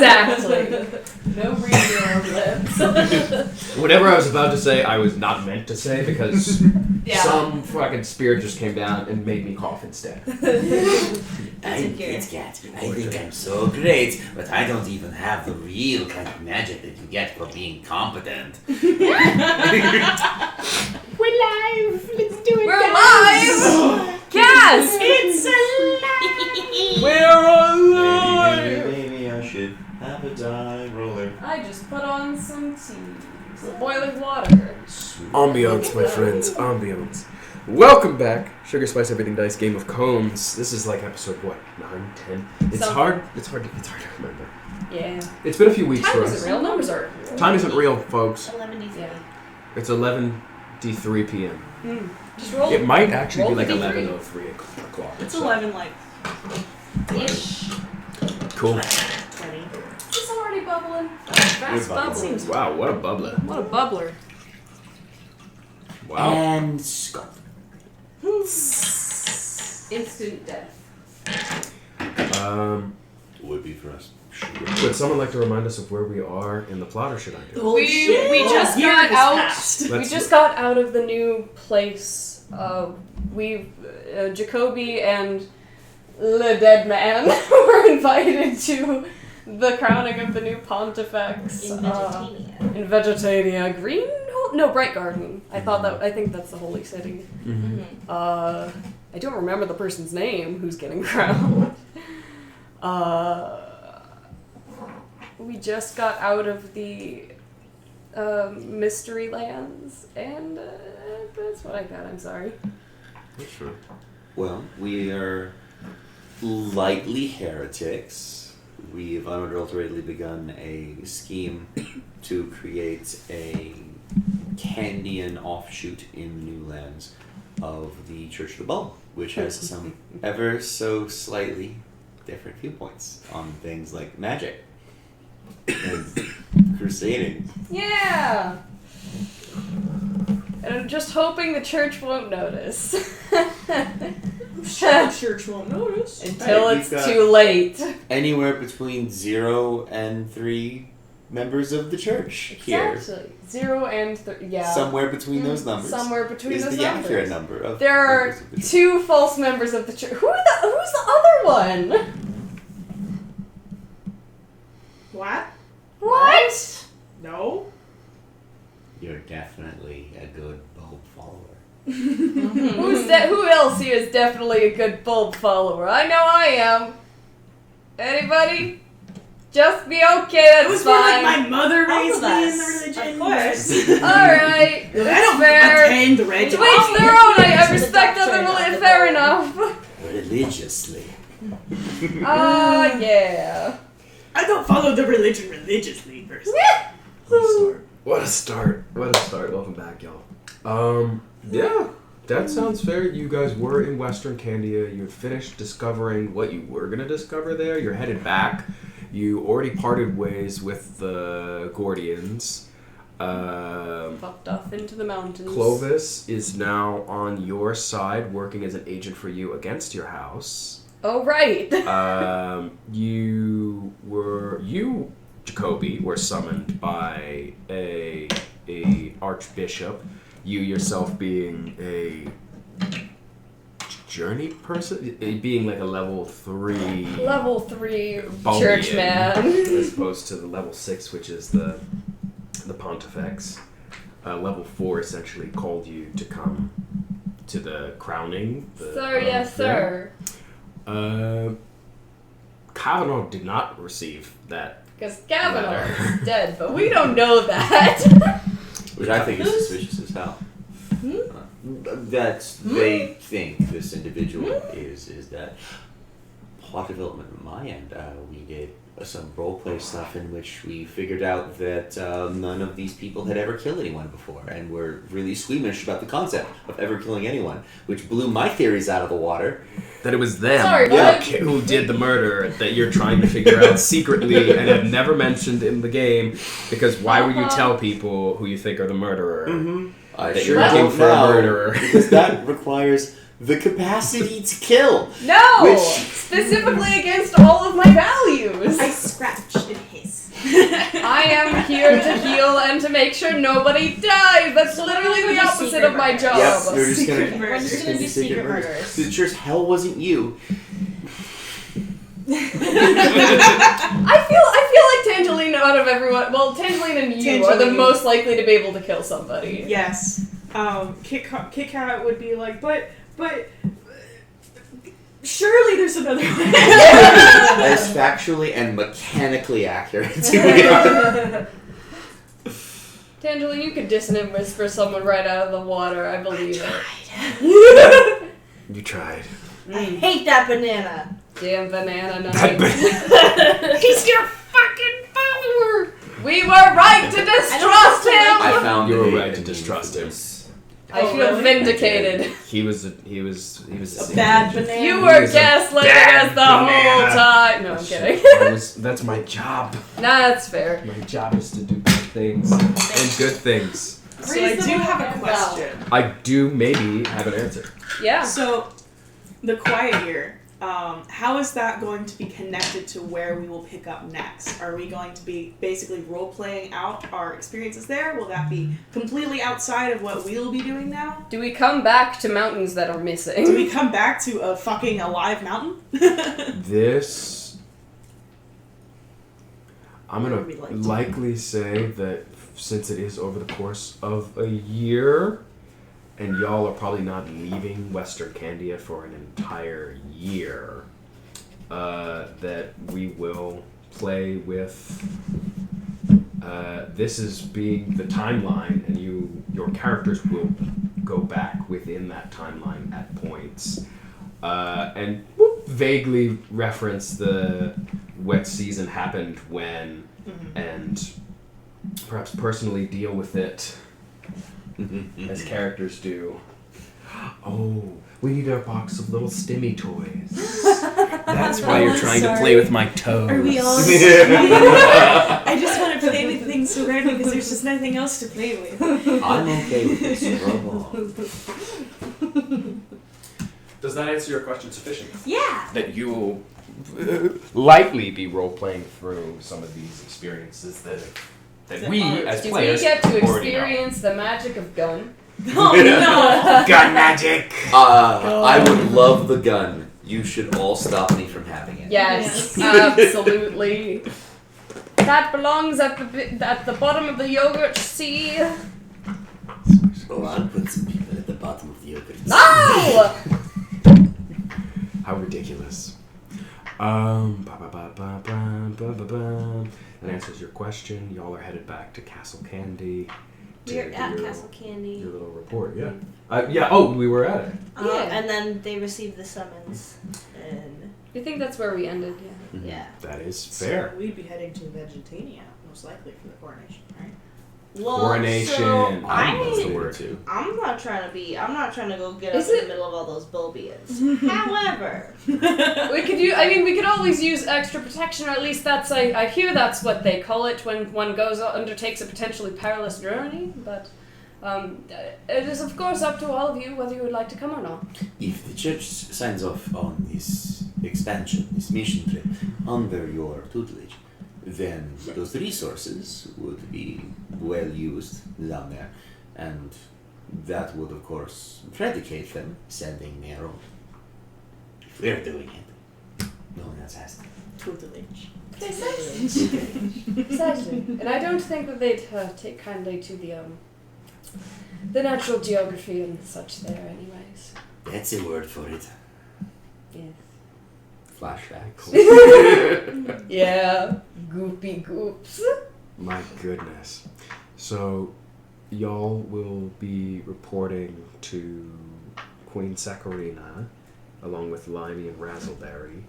Exactly. No reading on lips. Whatever I was about to say, I was not meant to say because some fucking spirit just came down and made me cough instead. I'm Kit Kat. I think I'm so great, but I don't even have the real kind of magic that you get for being competent. We're live! Let's do it! We're live! Yes! It's alive! We're alive! Maybe I should have a die roller. I just put on some tea. Some boiling water. Ambiance, my friends. Ambiance. Welcome back. Sugar Spice Everything Dice Game of Cones. This is like episode, 9, 10? It's hard to remember. Yeah. It's been a few weeks Time for isn't us. real. Numbers are. Time isn't real, folks. 11 Yeah. It's 11:03 p.m. Just roll. It might actually be roll like the 11:03 o'clock. It's so. 11, like, Ish. Cool. 20. It's already bubbling. Fast bubble. Seems Wow, what a bubbler. What a bubbler. Wow. And Scott. Instant death. Would be for us. Would someone like to remind us of where we are in the plot, or should I do it? Holy shit. We just Year got has out. passed. We just got out of the new place. Jacoby and the dead man were invited to the crowning of the new pontifex In Vegetania. in Vegetania. Bright Garden. I think that's the holy city. I don't remember the person's name who's getting crowned. We just got out of the mystery lands, and that's what I got. I'm sorry. That's true. Well, we are lightly heretics. We've unadulteratedly begun a scheme to create a Candian offshoot in New Lands of the Church of the Bull, which has some ever so slightly different viewpoints on things like magic and crusading. Yeah! And I'm just hoping the church won't notice. Church won't notice. Until Right, it's we've got- too late. Anywhere between 0 and 3 members of the church here. Exactly. 0 and yeah. Somewhere between those numbers. Somewhere between is those the numbers. accurate number of There are members of the church. 2 false members of the church. Who's the other one? What? What? No. You're definitely a good bulb follower. Who else here is definitely a good bulb follower? I know I am. Anybody? Just be okay, It that's was more like fine. my mother raised of me in the us, religion. of course. Alright, I don't fair. attend the To religion. each their own, I to the respect other doctrine of religion. the Fair Lord. enough. Religiously. Yeah. I don't follow the religion religiously, first. What a start. Welcome back, y'all. Yeah, that sounds fair. You guys were in Western Candia. You had finished discovering what you were going to discover there. You're headed back. You already parted ways with the Gordians. Fucked off into the mountains. Clovis is now on your side, working as an agent for you against your house. Oh, right. You, Jacoby, were summoned by a archbishop. You yourself being a journey person, being like a level 3 Level 3 Bungeon, church man. as opposed to the level 6, which is the pontifex. Level 4 essentially called you to come to the crowning. Sir, yes, sir. Kavanaugh did not receive that. Because Kavanaugh Letter. is dead, but we don't know that. Which I think is suspicious as hell. That they think this individual is that plot development on my end. We did some roleplay stuff in which we figured out that none of these people had ever killed anyone before, and were really squeamish about the concept of ever killing anyone, which blew my theories out of the water. That it was them Sorry, bud. who did the murder that you're trying to figure out secretly and have never mentioned in the game, because why would you tell people who you think are the murderer? I That sure you're looking don't for a know, murderer. because that requires the capacity to kill. No! Which- Specifically against all of my values. I scratch and hiss. I am here to heal and to make sure nobody dies. That's literally the opposite of my job. Yep, you're just Secret gonna, murder. We're just gonna do secret murders. It sure as hell wasn't you. I feel like Tangelina out of everyone. Well, Tangelina and you are the Tangelina. most likely to be able to kill somebody. Yes. Kit Kat would be like, but surely there's another way. As factually and mechanically accurate to be honest. Tangelina, you could dissonant whisper someone right out of the water. I believe it. You tried. I hate that banana. Damn banana That night. He's your fucking follower. We were right to distrust I him. found You the were hate right to in distrust you. him. I Oh, feel really? vindicated. He was a A bad banana. You were He was a gaslighting bad us the whole banana. time. No, I'm kidding. That's my job. Nah, that's fair. My job is to do bad things and good things. So I do have a Reasonable question. I do maybe have an answer. Yeah. So, the quiet year, how is that going to be connected to where we will pick up next? Are we going to be basically role-playing out our experiences there? Will that be completely outside of what we'll be doing now? Do we come back to mountains that are missing? Do we come back to a fucking alive mountain? This, I'm What gonna would we like to likely say that since it is over the course of a year, and y'all are probably not leaving Western Candia for an entire year, that we will play with. This is being the timeline, and your characters will go back within that timeline at points, and vaguely reference the wet season happened when, and perhaps personally deal with it as characters do. Oh, we need our box of little stimmy toys. That's why you're trying to play with my toes. Are we all? I just want to play with things so rarely because there's just nothing else to play with. I'm okay with this. Robo. Does that answer your question sufficiently? Yeah. That you will likely be role-playing through some of these experiences that we, as Do we players, get to already know. experience the magic of gun? Oh no! Gun magic! I would love the gun. You should all stop me from having it. Yes, absolutely. That belongs at the bottom of the yogurt sea. Oh, I'll put some people at the bottom of the yogurt. No! How ridiculous. That answers your question. Y'all are headed back to Castle Candy. to We're do at your- Castle Candy. Your little report, yeah. Yeah, oh, we were at it. Yeah. And then they received the summons. And I think that's where we ended, yeah. yeah. That is fair. So we'd be heading to Vegetania, most likely for the coronation, right? Well, Coronation. So That's the word. too. I'm not trying to go get Is up in it- the middle of all those Bulbians. However, We could always use extra protection, or at least that's, I hear that's what they call it when one undertakes a potentially perilous journey, but it is of course up to all of you whether you would like to come or not. If the church signs off on this expansion, this mission trip, under your tutelage, then those resources would be well used down there, and that would of course predicate them sending their own. If we're doing it, no one else has to. Tutelage. Precisely. And I don't think that they'd take kindly to the natural geography and such there anyways. That's a word for it. Yes. Flashbacks. Yeah. Goopy goops. My goodness. So, y'all will be reporting to Queen Saccharina, along with Limey and Razzleberry.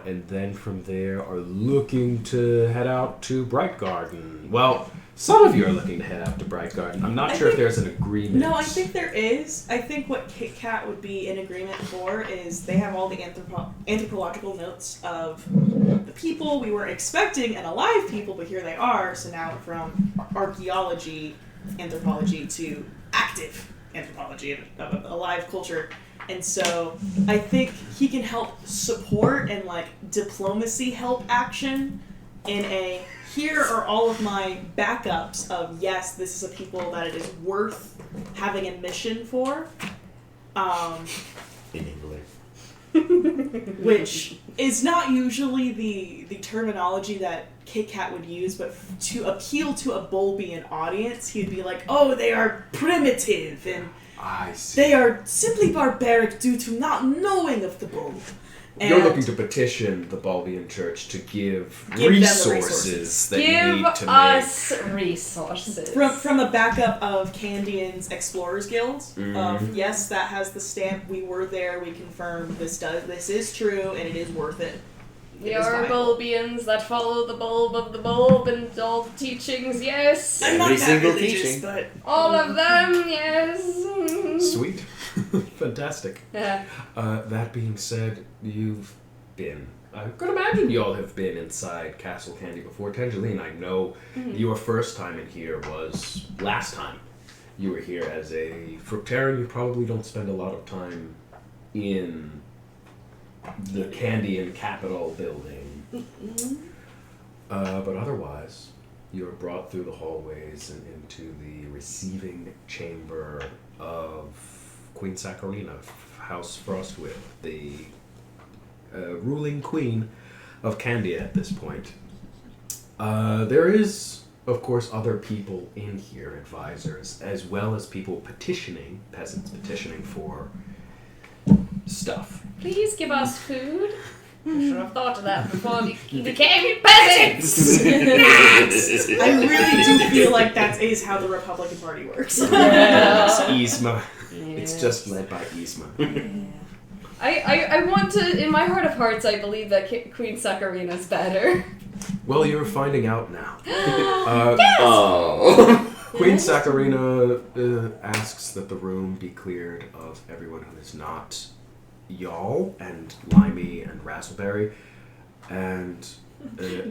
And then from there are looking to head out to Bright Garden. Well, some of you are looking to head out to Bright Garden. I'm not I sure if think- there's an agreement. No, I think there is. I think what Kit Kat would be in agreement for is they have all the anthropological notes of the people we were expecting and alive people, but here they are. So now from archaeology, anthropology to active anthropology of a live culture, And so I think he can help support and like diplomacy help action in a here are all of my backups of yes, this is a people that it is worth having a mission for. Enabler. Which is not usually the terminology that Kit Kat would use, but to appeal to a Bulbian audience, he'd be like, oh, they are primitive, and I see. they are simply barbaric due to not knowing of the Bulb. You're And looking to petition the Bulbian Church to give them the resources that you Give need to us resources. from a backup of Candians Explorers Guild, Mhm. yes, that has the stamp, we were there, we confirm this is true, and it is worth it. We It is are viable. Bulbians that follow the bulb of the bulb and all the teachings, yes. I'm not Every that single religious, teaching. but All of them, yes. make. Sweet. Fantastic. Yeah. That being said, you've been. I could imagine y'all have been inside Castle Candy before. Tangeline, I know your first time in here was last time you were here as a Fructera. You probably don't spend a lot of time in the Candian capital building. But otherwise, you're brought through the hallways and into the receiving chamber of Queen Saccharina, House Frostwhip, the ruling queen of Candia at this point. There is, of course, other people in here, advisors, as well as people petitioning, peasants petitioning for stuff. Please give us food. We should have thought of that before we became peasants. I really do feel like that is how the Republican Party works. Yeah. It's Yzma. It's just led by Yzma. I want to, in my heart of hearts, I believe that Queen Saccharina's better. Well, you're finding out now. Oh. Queen Saccharina asks that the room be cleared of everyone who is not y'all and Limey and Raspberry, and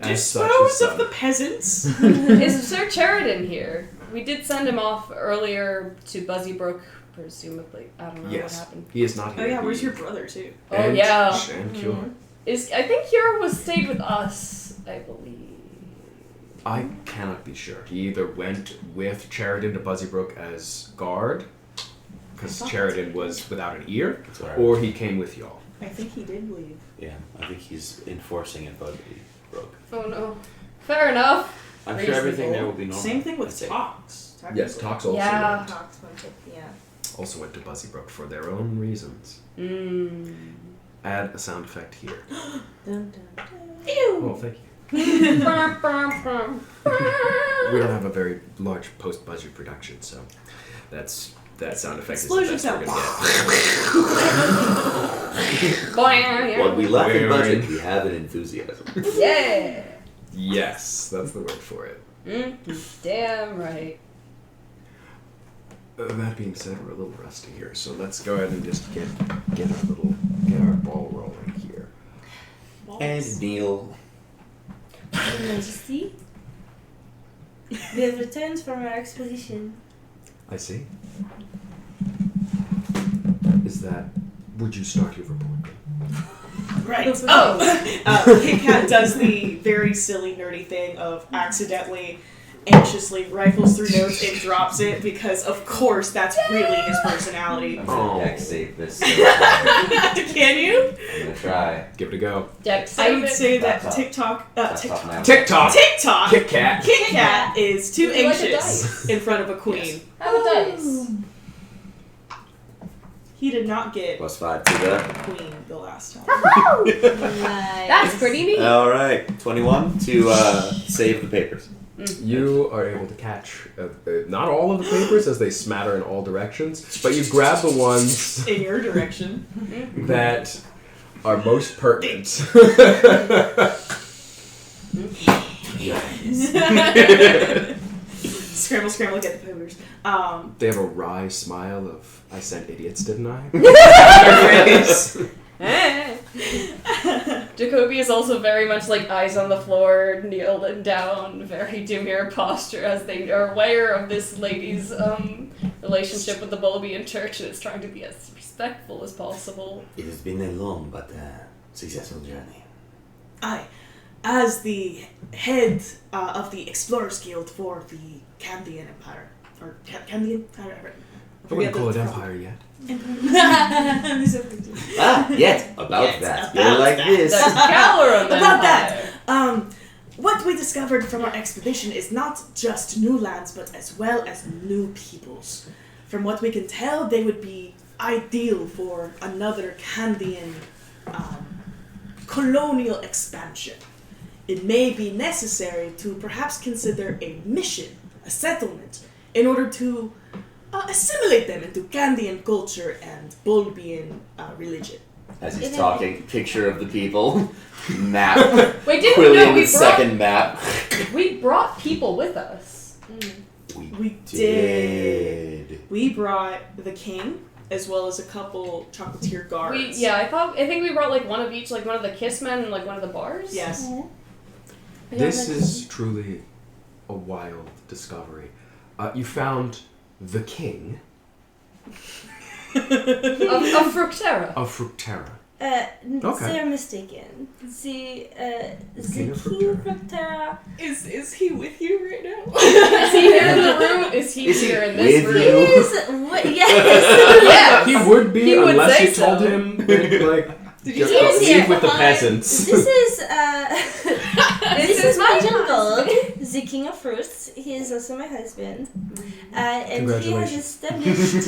as such Dispose is of the peasants. Is Sir Sheridan here? We did send him off earlier to Buzzybrook, presumably. I don't know what Yes, happened. he is not Oh here. yeah, where's He- your brother too? Oh, and, yeah. and Cure. I think Hero was stayed with us, I believe. I cannot be sure. He either went with Sheridan to Buzzybrook as guard, because Sheridan was without an ear, That's all right. or he came with y'all. I think he did leave. Yeah, I think he's enforcing it, but he broke. Oh no. Fair enough. I'm sure everything there will be normal. Same thing with I'd say. Tox. Yes, Tox also Yeah. went. Talks went to, yeah. Also went to Buzzybrook for their own reasons. Add a sound effect here. Dun, dun, dun. Oh, thank you. We don't have a very large post-budget production, so that sound effect is the Explosion best we're sound. gonna get. What we lack in We're- budget, we have in enthusiasm. Yeah. Yes, that's the word for it. Damn right. That being said, we're a little rusty here, so let's go ahead and just get our ball rolling here. And Neil. Your Majesty, we have returned from our expedition. I see. Would you start your report? Right. Oh. Kit Kat does the very silly, nerdy thing of accidentally, anxiously rifles through notes and drops it because, of course, that's really his personality. I'm Oh. gonna deck save this. Can you? I'm gonna try. Give it a go. Dex, I would say that Laptop. TikTok, Laptop now. TikTok! TikTok, Kit Kat! Kit Kat is too Would you like a anxious dice? in front of a queen. have a dice. He did not get +5 to the. queen the last time. Nice. That's pretty neat. Alright, 21 to save the papers. You are able to catch not all of the papers as they smatter in all directions, but you grab the ones In your direction. that are most pertinent. Scramble, scramble, get the papers. They have a wry smile of, I sent idiots, didn't I? Jacoby is also very much like eyes on the floor, kneeled down, very demure posture as they are aware of this lady's relationship with the Bulbian church and is trying to be as respectful as possible. It has been a long but successful journey. Aye. As the head of the Explorers Guild for the Candian Empire. Or Candian? I wouldn't call it Empire yet. Yet about Yes, that. about You're like that. this. The Calorum About Empire. that, what we discovered from our expedition is not just new lands, but as well as new peoples. From what we can tell, they would be ideal for another Candian colonial expansion. It may be necessary to perhaps consider a mission, a settlement, in order to assimilate them into Candian culture and Bulbian religion. As he's talking, picture of the people. Map. Wait, didn't we know Quillian's we brought, second map. we brought people with us? We did. We brought the king, as well as a couple chocolatier guards. I think we brought like one of each, like one of the kiss men and like one of the bars. Yes. This is truly a wild discovery. You found the king Of Fructera. of Fructera. They're mistaken. The king of Fructera. Is he with you right now? Is he here in the room? Is he here in this with room? you? Yes. He would be He would unless say you told so. him that, like, Did you just say- leave with the Hi. peasants. This is my uncle, the king of fruits. He is also my husband, and he has Congratulations. established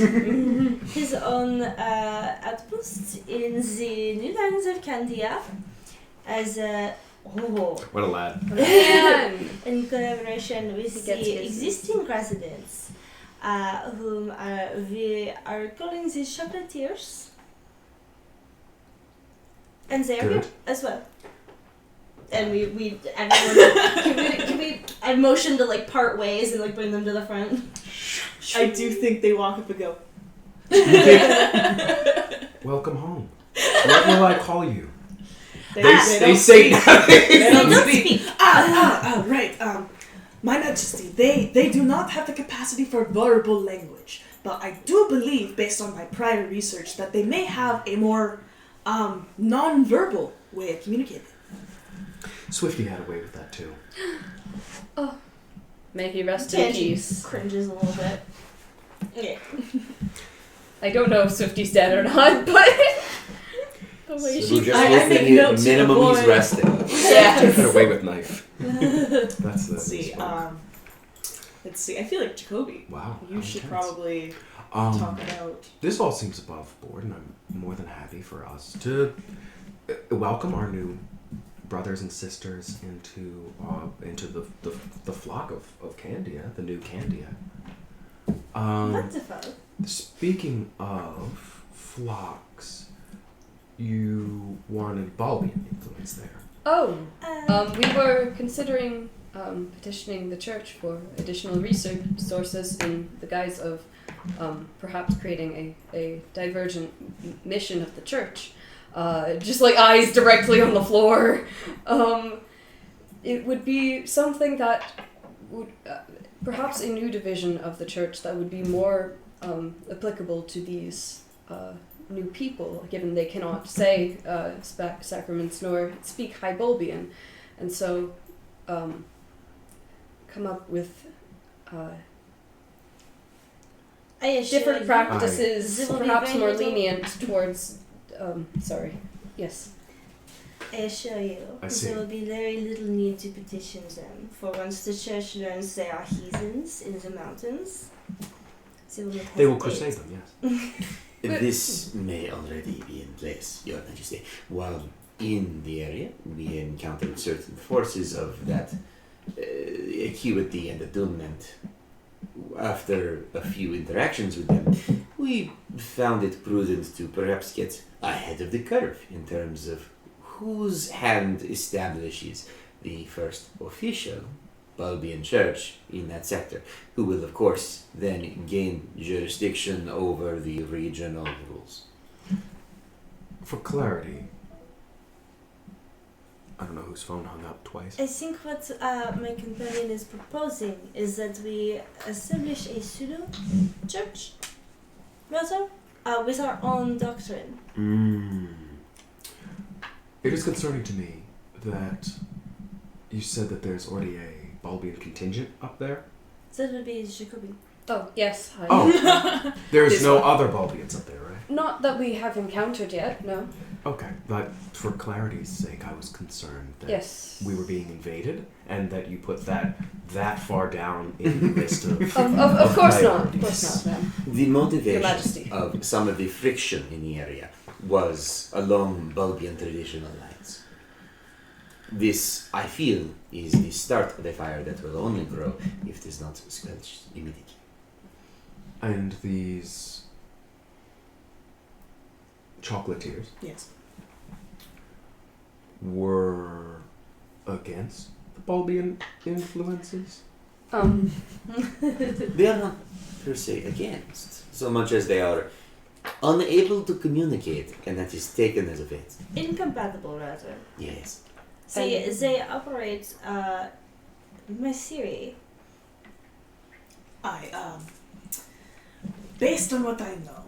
his own outpost in the new lands of Candia as a What a lad. Man. in collaboration with He gets the his. existing residents, whom we are calling the chocolatiers. And they're Good. here as well. And everyone, can we, I motion to like part ways and like bring them to the front. I do think they walk up and go. Welcome home. What will I call you? They They don't say speak. nothing. They don't Don't speak. speak. Right. My Majesty, they do not have the capacity for verbal language, but I do believe, based on my prior research, that they may have a more non-verbal way of communicating. Swifty had a way with that too. May he rest in Tangent peace. cringes a little bit. Yeah. I don't know if Swifty's dead or not, but the way So she. we're just I listing make it, notes to minimum he's avoid- resting. Had a way with knife. That's the. Let's see. Let's see. I feel like Jacoby. Wow. You how should intense. probably talk about. This all seems above board, and I'm more than happy for us to welcome our new brothers and sisters into the flock of Candia, the new Candia. Wonderful. Speaking of flocks, you wanted Bulbian influence there. Oh, we were considering petitioning the church for additional research sources in the guise of perhaps creating a divergent mission of the church. Just like eyes directly on the floor. It would be something that would perhaps a new division of the church that would be more applicable to these new people, given they cannot say sacraments nor speak High Bulbian, and so come up with I assure different you, practices, This will be perhaps very more little- lenient towards. Sorry. Yes. I assure you, I see. there will be very little need to petition them. For once the church learns they are heathens in the mountains, They will crusade them, yes. This may already be in place, Your Majesty. While in the area, we encountered certain forces of that acuity and attunement. After a few interactions with them, we found it prudent to perhaps get ahead of the curve in terms of whose hand establishes the first official Bulbian church in that sector, who will of course then gain jurisdiction over the regional rules. For clarity, I don't know whose phone hung up twice. I think what my companion is proposing is that we establish a pseudo-church, rather, with our own doctrine. It is concerning to me that you said that there's already a Bulgeon contingent up there. That would be Jacobi. Oh, yes. There's This no one. other Bulgeons up there, right? Not that we have encountered yet, no. Okay, but for clarity's sake, I was concerned that Yes. we were being invaded, and that you put that far down in the list of Of course not. Of priorities. course not, ma'am. The Your motivation Majesty. of some of the friction in the area was along Bulgeon traditional lines. This, I feel, is the start of a fire that will only grow if it is not squelched immediately. And these chocolatiers Yes. were against the Bulgeon influences? They are not per se against, so much as they are unable to communicate, and that is taken as a fact. Incompatible, rather. Yes. They operate, my theory. Based on what I know,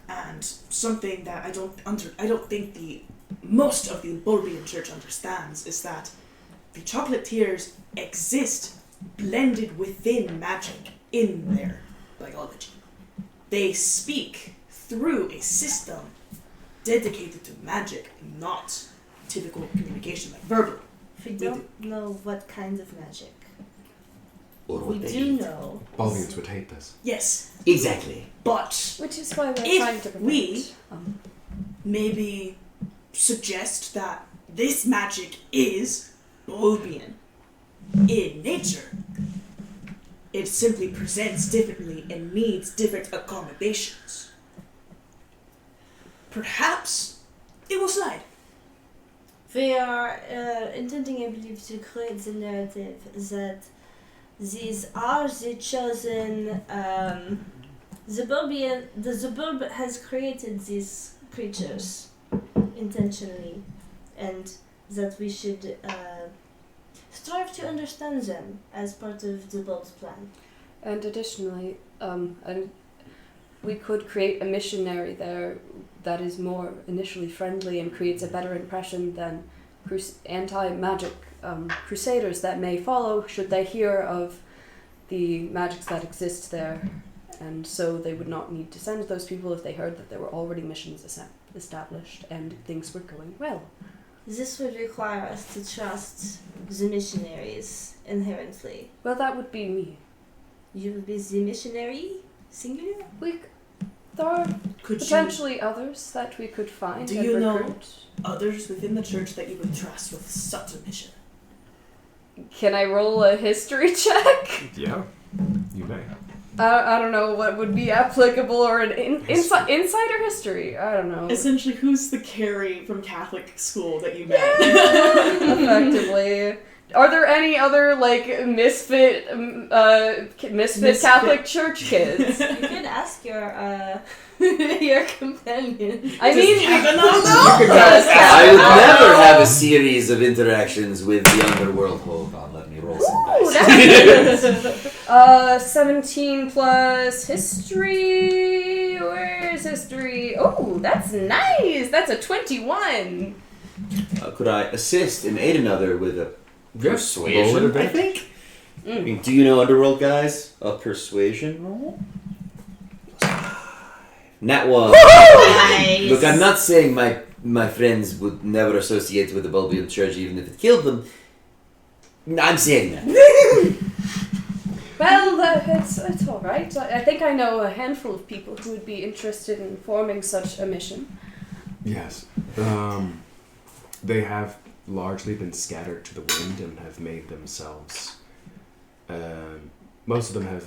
and something that I don't think the most of the Bulgeon Church understands, is that the chocolatiers exist blended within magic in their biology. They speak through a system dedicated to magic, not typical communication like verbal. We don't know what kind of magic. Or We what they do eat. know. Bulgeons would hate this. Yes, Exactly. but Which is why we're If trying to prevent. we- maybe suggest that this magic is Bulgeon in nature. It simply presents differently and needs different accommodations. Perhaps it will slide. We are intending, I believe, to create the narrative that these are the chosen. The bulb has created these creatures intentionally, and that we should strive to understand them as part of the bulb's plan. And additionally, we could create a missionary there that is more initially friendly and creates a better impression than anti-magic crusaders that may follow should they hear of the magics that exist there. And so they would not need to send those people if they heard that there were already missions established and things were going well. This would require us to trust the missionaries inherently. Well, that would be me. You would be the missionary, singular? There are Could potentially others that we could find Do and you know- recruit. others within the church that you would trust with such a mission? Can I roll a history check? Yeah, you may. I don't know what would be applicable, or an insider history. I don't know. Essentially, who's the Carrie from Catholic school that you met? Effectively. Are there any other misfit Catholic church kids? You could ask your your companion. I mean, I would never have a series of interactions with the underworld. Hold on, let me roll some dice. 17 plus history. Where's history? Oh, that's nice. That's a 21. Could I assist and aid another with a Yes, roll it a persuasion? bit. I think. I mean, do you know underworld guys? A persuasion roll. Nat one. Nice. Look, I'm not saying my friends would never associate with the Bulgeon Church even if it killed them. I'm saying that. Well, it's all right. I think I know a handful of people who would be interested in forming such a mission. Yes. They have largely been scattered to the wind and have made themselves... most of them have...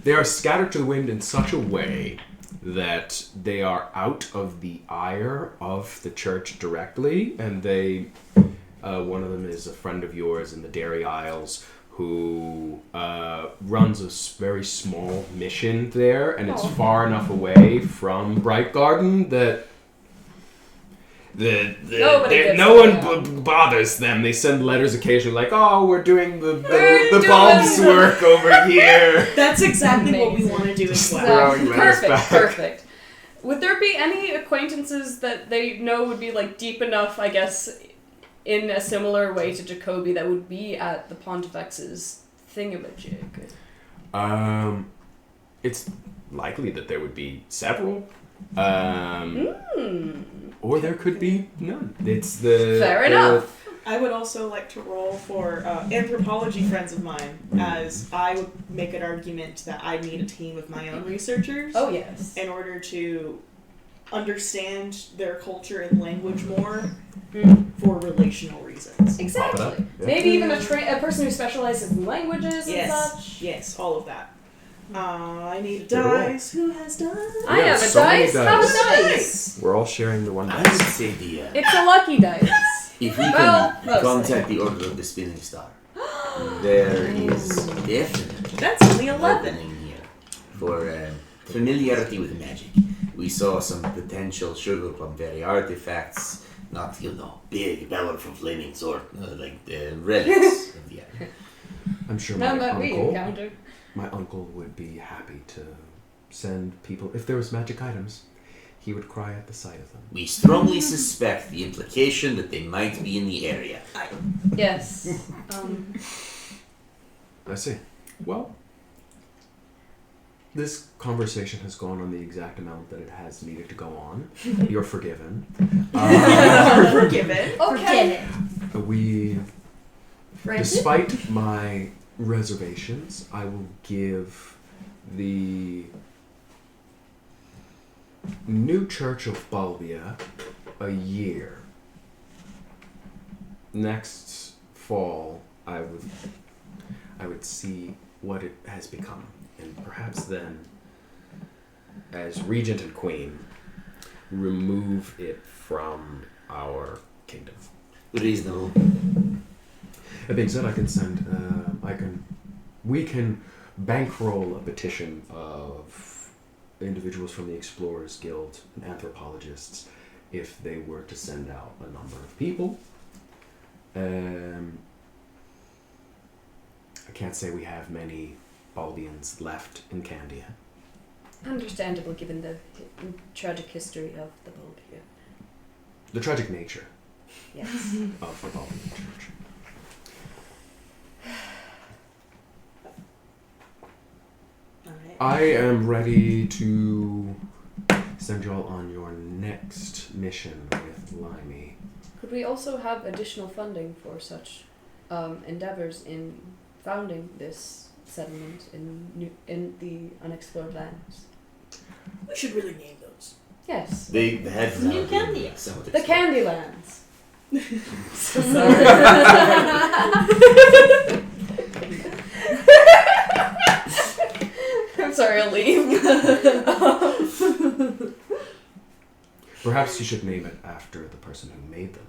they are scattered to the wind in such a way that they are out of the ire of the church directly, and they... one of them is a friend of yours in the Dairy Isles who runs a very small mission there, and it's far enough away from Bright Garden that no one bothers them. They send letters occasionally like, oh, we're doing the bulb's work over here. That's exactly what we Amazing. want to do as well. Throwing letters back. Perfect. Would there be any acquaintances that they know would be like deep enough, I guess, in a similar way to Jacoby that would be at the Pontifex's thingamajig? It's likely that there would be several. Or there could be none. It's Fair enough. I would also like to roll for anthropology friends of mine, as I would make an argument that I need a team of my own researchers Oh, yes. in order to understand their culture and language more for relational reasons. Exactly. Yeah. Maybe even a person who specializes in languages and Yes, such. yes, all of that. I need a dice. Who has dice? I Yeah, have a so many dice. Have a dice. dice. We're all sharing the one I dice. would say It's a lucky dice. if we Well, can mostly. contact the Order of the Spinning Star, there is definitely That's only 11. opening here for familiarity with magic. We saw some potential sugar plum berry artifacts, not big valor from flaming sword, like the relics of the area. I'm sure None that we uncle. encountered. My uncle would be happy to send people. If there was magic items, he would cry at the sight of them. We strongly suspect the implication that they might be in the area. Yes. I see. Well, this conversation has gone on the exact amount that it has needed to go on. You're forgiven. You're forgiven. Okay. We, Granted. despite my reservations, I will give the new Church of Balbia a year. Next fall, I would see what it has become, and perhaps then, as Regent and Queen, remove it from our kingdom. Reasonable. That being said, I can send. We can bankroll a petition of individuals from the Explorers Guild and anthropologists if they were to send out a number of people. I can't say we have many Balbians left in Candia. Understandable given the tragic history of the Bulgaria. The tragic nature Yes. of the Balbian Church. Alright. I am ready to send y'all on your next mission with Limey. Could we also have additional funding for such endeavors in founding this settlement in the unexplored lands? We should really name those. Yes. They had New Candia. somewhat The explored. Candylands. I'm sorry, I'll leave. Perhaps you should name it after the person who made them.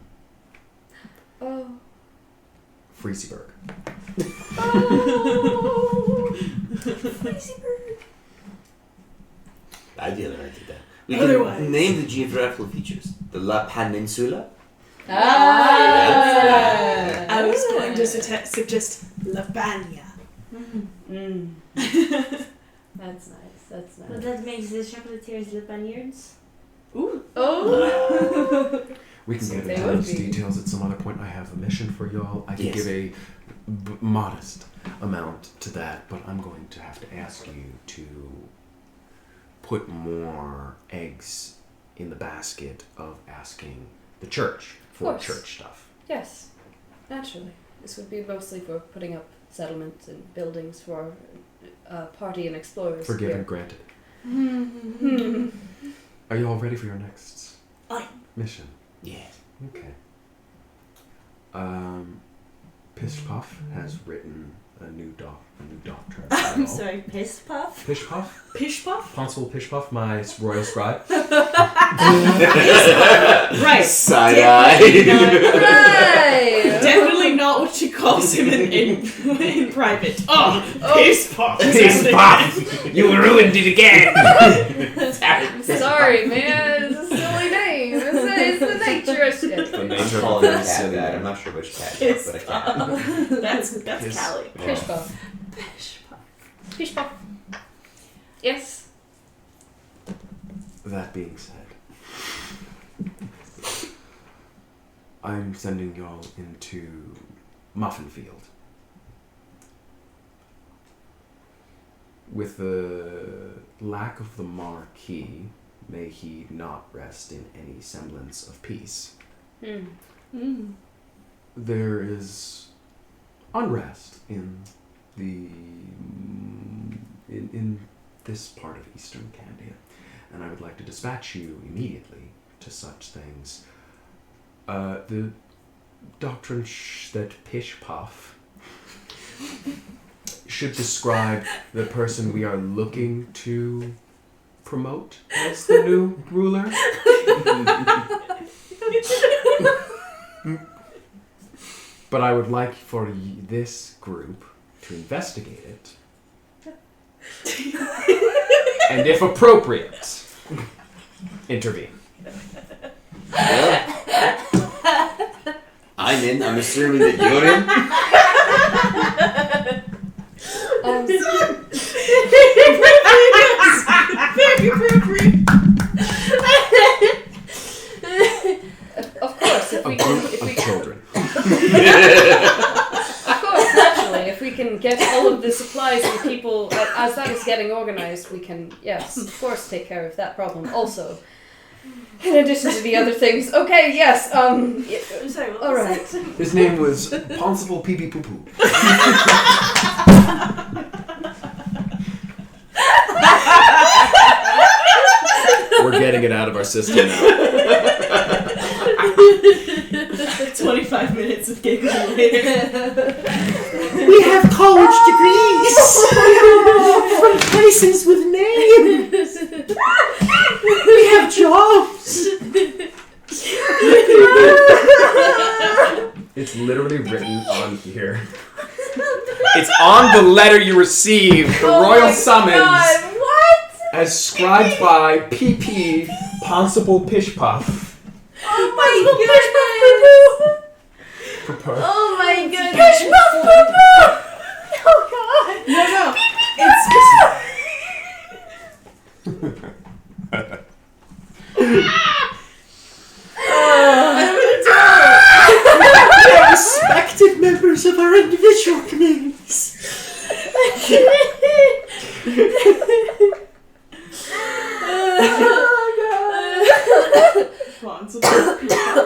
Oh. Freezeberg. I didn't write it down. We Otherwise- can name the geographical features. The La Peninsula. Ah. I was going to suggest Lavania. Mm. That's nice. That's But nice. that makes the chocolatiers the Spaniards. Ooh. Oh. We can get They into would those be. details at some other point. I have a mission for y'all. I can Yes. give a modest amount to that, but I'm going to have to ask you to put more eggs in the basket of asking the church for course. church stuff. Yes. Naturally. This would be mostly for putting up settlements and buildings for party and explorers. Forgiven, here. granted. Hmm. Are you all ready for your next Aye. mission? Yeah. Okay. Pish Puff has written a new doctrine. I'm sorry, piss puff? Pish Puff? Pish Puff? Consul Pish Puff, my royal scribe. Right. Side Definitely not- Right. Definitely not what she calls him in private. Oh, Pish Puff. Pish Puff! You ruined it again! I'm sorry, man. It's a silly name. It's the nature sure it's The I'm names are calling it very a cat silly. guy. I'm not sure which cat, Piss but a cat. That's Piss. Callie. Pish puff. Pish puff. Yes. That being said, I'm sending y'all into Muffin Field. With the lack of the Marquis, may he not rest in any semblance of peace. There is unrest in the in this part of Eastern Candia, and I would like to dispatch you immediately to such things. The doctrine that Pish Puff should describe the person we are looking to promote as the new ruler. But I would like for this group to investigate it. And if appropriate, intervene. Well, I'm in. I'm assuming that you're in. Very appropriate. Of course, if A we group can, of children. of course, naturally, if we can get all of the supplies and people, as that is getting organized, we can, yes, of course, take care of that problem. Also, in addition to the other things. Okay, yes. I'm sorry, what All was right. that? His name was Ponsible Pee Pee Poo Poo. We're getting it out of our system now. 25 minutes of giggling later. We have college degrees from places with names. We have jobs. It's literally written on here. It's on the letter you received, the royal summons, What? as scribed by PP Ponsible Pish Puff. Oh my goodness! Propose. Oh my goodness! Pish puff poo poo! Oh god! No. I'm gonna die. We are respected members of our individual communities.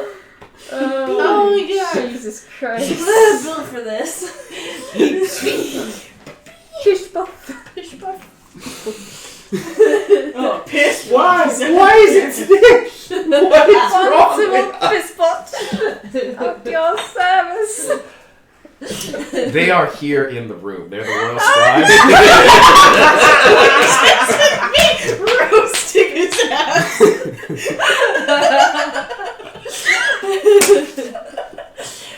Oh my god. Jesus Christ. I'm built for this. Pish puff. Pish puff. Oh, piss. Why is it this? What is wrong with Piss pot. At your service. They are here in the room. They're the royal scribes. Roasting his ass.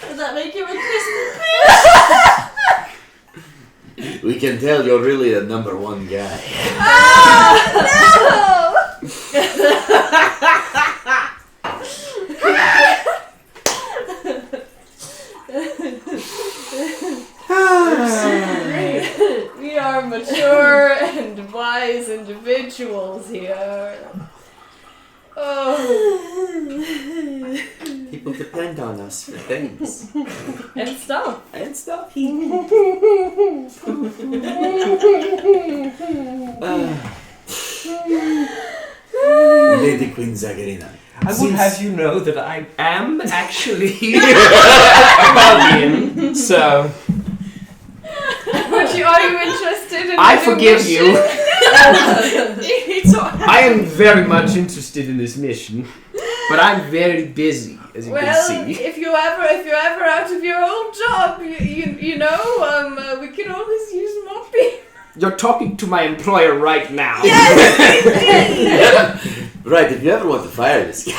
Does that make you a Christmas? We can tell you're really a number one guy. We are mature and wise individuals here. Oh. People depend on us for things And stuff. and stuff. Lady Queen Zagarina. I would have you know that I am actually a Bungeon, so Are you interested in I the new forgive mission? you. I am very much interested in this mission, but I'm very busy, as you Well, can see. if you're ever out of your old job, you know, we can always use more people. You're talking to my employer right now. Right, if you ever want to fire this guy.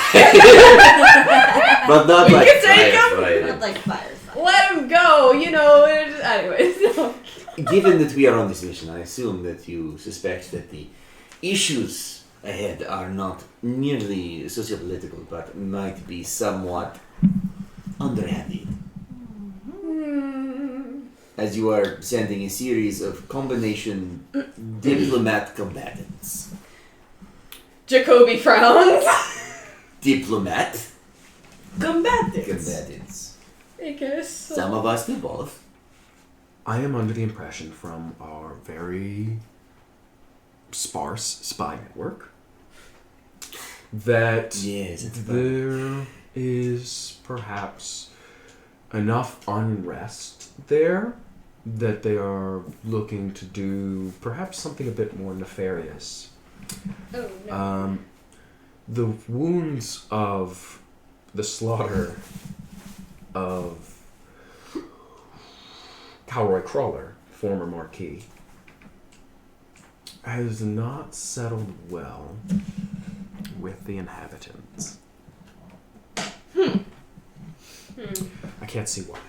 But not We like can take fire. Not like fire. Let him go, you know. Anyways, no. Given that we are on this mission, I assume that you suspect that the issues ahead are not merely sociopolitical, but might be somewhat underhanded. As you are sending a series of combination diplomat combatants. Jacoby frowns. Diplomat Combatants. combatants. I guess. So. Some of us do both. I am under the impression from our very sparse spy network that Yes, it's there is perhaps enough unrest there that they are looking to do perhaps something a bit more nefarious. Oh no. The wounds of the slaughter of Calroy Crawler, former Marquis, has not settled well with the inhabitants. I can't see why.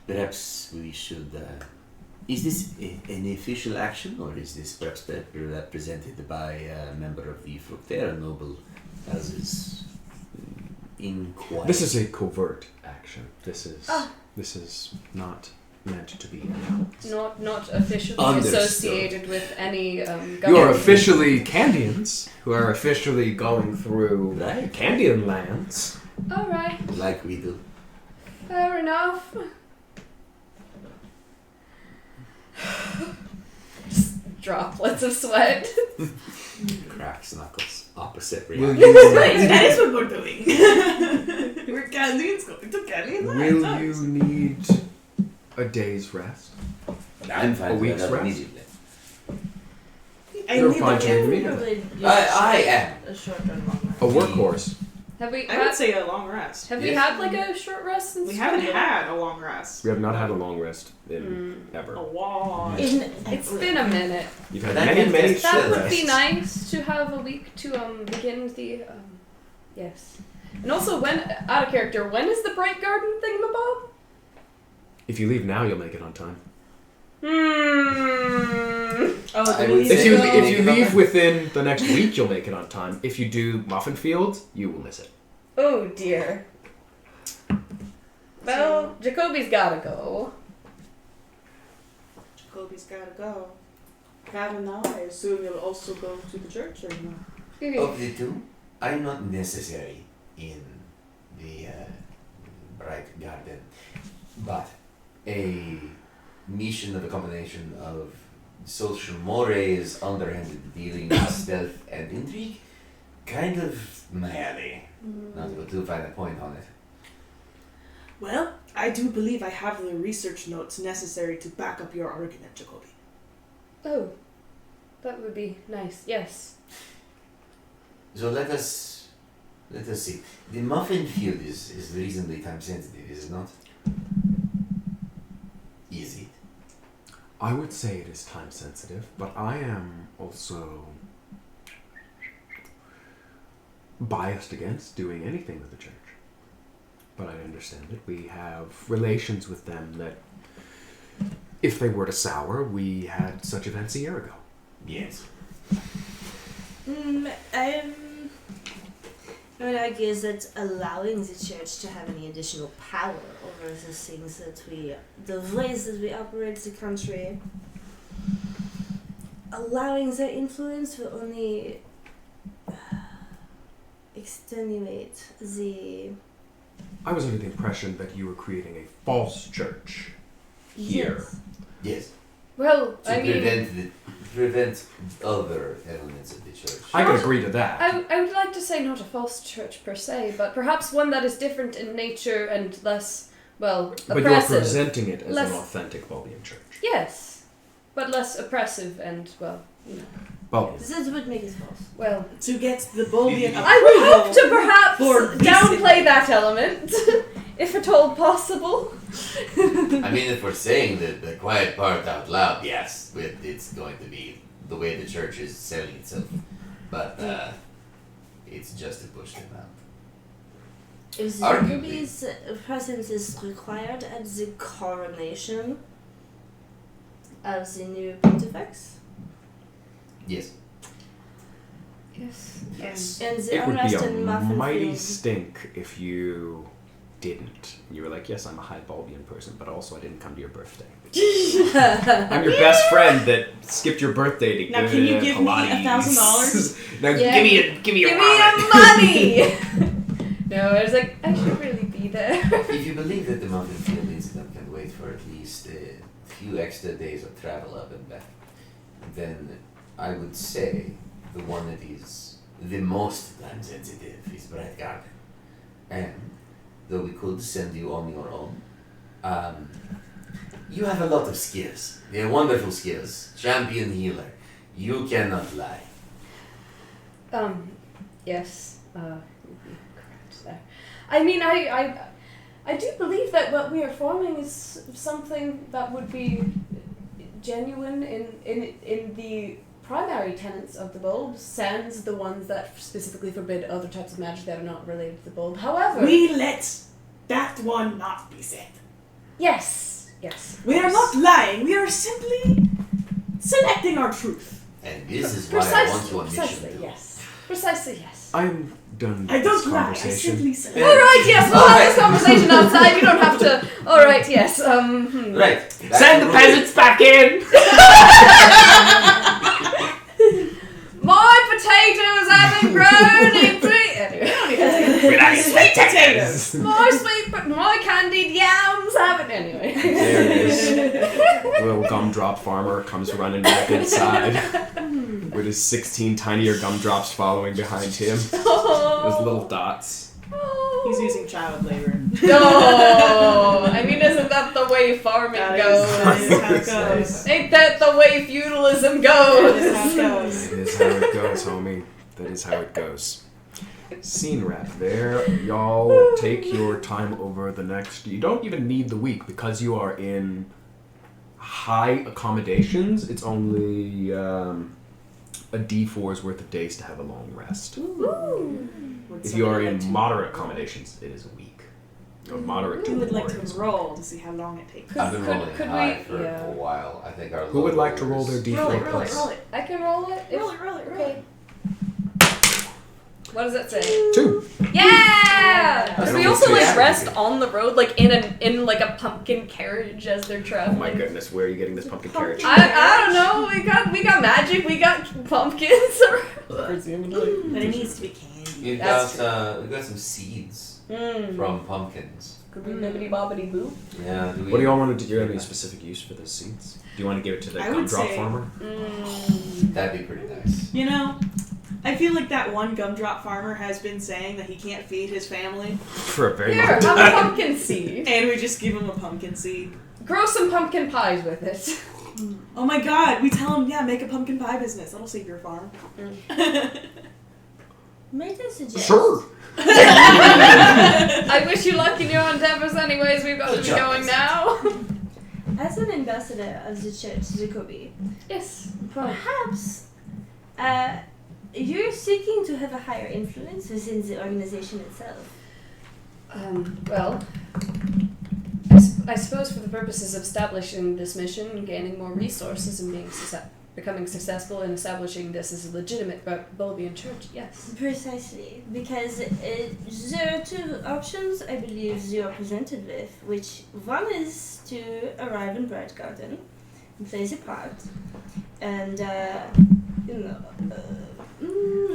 Perhaps we should. Is this an official action, or is this perhaps represented by a member of the Fructera noble, as is inquired? This is a covert action. This is not meant to be announced. Not officially Understood. associated with any government. You are officially Candians, who are officially going through Right. Candian lands. Alright, Like we do. fair enough. Just droplets of sweat. Cracks knuckles. Opposite Will reaction. Right, you, that is what we're doing. We're Candians going to Candian will lands. you need a day's rest? I'm fine A with week's that rest? immediately. I You're need fine the to camera. immediately. I am. A short and long rest. A workhorse. Have we I would had, say a long rest. have we Yes. had like a short rest since We haven't Bungeon? had a long rest. We have not had a long rest in A ever. long. It's been a minute. You've had That many, can many get That short would be rests. nice to have a week to begin the yes. And also, when out of character, when is the Bright Garden thingamabob? If you leave now, you'll make it on time. Oh, I the would music. If you Say- if you leave within the next week, you'll make it on time. If you do Muffin Field, you will miss it. Oh dear. Well, Jacoby's gotta go. Jacoby's gotta go. Gavin, now I assume you'll also go to the church or not? Of the two, I'm not necessary in the Bright Garden, but a mission of a combination of social mores, underhanded dealings, stealth, and intrigue, kind of my alley. Not to put too fine a point on it. Well, I do believe I have the research notes necessary to back up your argument, Jacoby. Oh, that would be nice. Yes. So let us see. The muffin field is reasonably time sensitive, is it not? Is it? I would say it is time sensitive, but I am also biased against doing anything with the church. But I understand it. We have relations with them that, if they were to sour, we had such events a year ago. Yes. I would argue that allowing the church to have any additional power over the things that the ways that we operate the country, allowing their influence will only extenuate the... I was under the impression that you were creating a false church here. Yes. Yes. Well, To I mean, prevent other elements of the church. I can agree to that. I would like to say not a false church per se, but perhaps one that is different in nature and less, well, But you're oppressive. presenting it as Less- an authentic Bulgeon church. Yes, but less oppressive and, well, you know. Bulgeon. That would make it false. Well, To get the Bulgeon approval. I would hope to perhaps for downplay that element, if at all possible. I mean, if we're saying the quiet part out loud, yes, it's going to be the way the church is selling itself. But it's just to push them out. If the Arguably. Jacoby's presence is required at the coronation, of the new Pontifex. Yes. Yes. Yes. And the It would be unrest a in Muffin mighty Field. stink if you didn't. You were like, yes, I'm a high Bulbian person, but also I didn't come to your birthday. I'm your best friend that skipped your birthday to Now, go can you to give me Pilates. $1,000? Now Yeah. give me your Give me wallet. your money! No, I was like, I should really be there. If you believe that the Mountain Field incident can wait for at least a few extra days of travel up and back, then I would say the one that is the most time sensitive is Bright Garden. And though we could send you on your own, you have a lot of skills. They're wonderful skills. Champion healer. You cannot lie. Yes, you'd be correct there. I mean, I do believe that what we are forming is something that would be genuine in the primary tenets of the bulb, sans the ones that specifically forbid other types of magic that are not related to the bulb. However, We let that one not be said. yes. We are not lying. We are simply selecting our truth. And this is why I want you on mission Precisely, too. yes. Precisely, yes. I'm done I with don't this lie. I conversation. simply select. All right, yes, we'll have this conversation outside. You don't have to. All right, yes. Right. back Send to the Ruby. peasants back in! My potatoes haven't grown in 3. Anyway. Sweet potatoes. My candied yams haven't. Anyway. There it is. Little gumdrop farmer comes running back inside with his 16 tinier gumdrops following behind him. His little dots. He's using child labor. No, I mean, isn't that the way farming That goes? is how it goes. Ain't that the way feudalism That is how goes? it goes. That is how it goes, homie. That is how it goes. Scene wrap there. Y'all take your time over the next. You don't even need the week because you are in high accommodations. It's only a D4's worth of days to have a long rest. Would If you are somebody in like to- moderate accommodations, it is a week. Or moderate to We would like warriors. to roll to see how long it takes. I've been rolling could high we- for yeah. a while. I think our Who would like to roll their D4? D4 Roll it, roll it, plus? roll it. I can roll it. Roll it, roll it, roll it. What does that say? 2. Yeah! That's Could we only also 2 like average. rest on the road, like in like a pumpkin carriage as they're Oh traveling? my goodness, where are you getting this pumpkin carriage? I don't know. We got magic. We got pumpkins. Presumably. But it needs to be candy. We've That's got some seeds from pumpkins. Could we bibbidi bobbidi boo? Yeah. What do y'all want to do? Do you have any specific use for those seeds? Do you want to give it to the I would gumdrop say- farmer? That'd be pretty nice. You know, I feel like that one gumdrop farmer has been saying that he can't feed his family, For a very Here, long have a time. pumpkin seed. and we just give him a pumpkin seed. Grow some pumpkin pies with it. Oh my god, we tell him, yeah, make a pumpkin pie business. That'll save your farm. May I suggest? Sure. I wish you luck in your endeavors anyways. We've got to Good be job. going now. As an ambassador of the church, Jacobi, Yes. perhaps you're seeking to have a higher influence within the organization itself. Well, I suppose for the purposes of establishing this mission and gaining more resources and becoming successful in establishing this as a legitimate Bulbian church, yes. Precisely, because there are 2 options I believe you are presented with, which one is to arrive in Bright Garden, play the part, and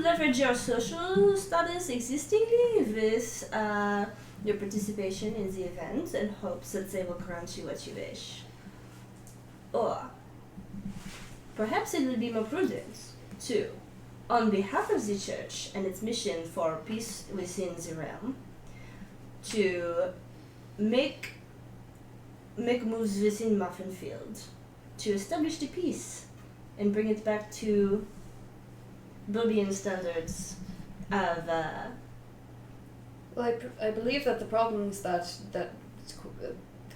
leverage your social status existingly with your participation in the event and hopes that they will grant you what you wish. Or perhaps it will be more prudent to, on behalf of the church and its mission for peace within the realm, to make moves within Muffin Field to establish the peace and bring it back to Bulbian standards of Well, I believe that the problems that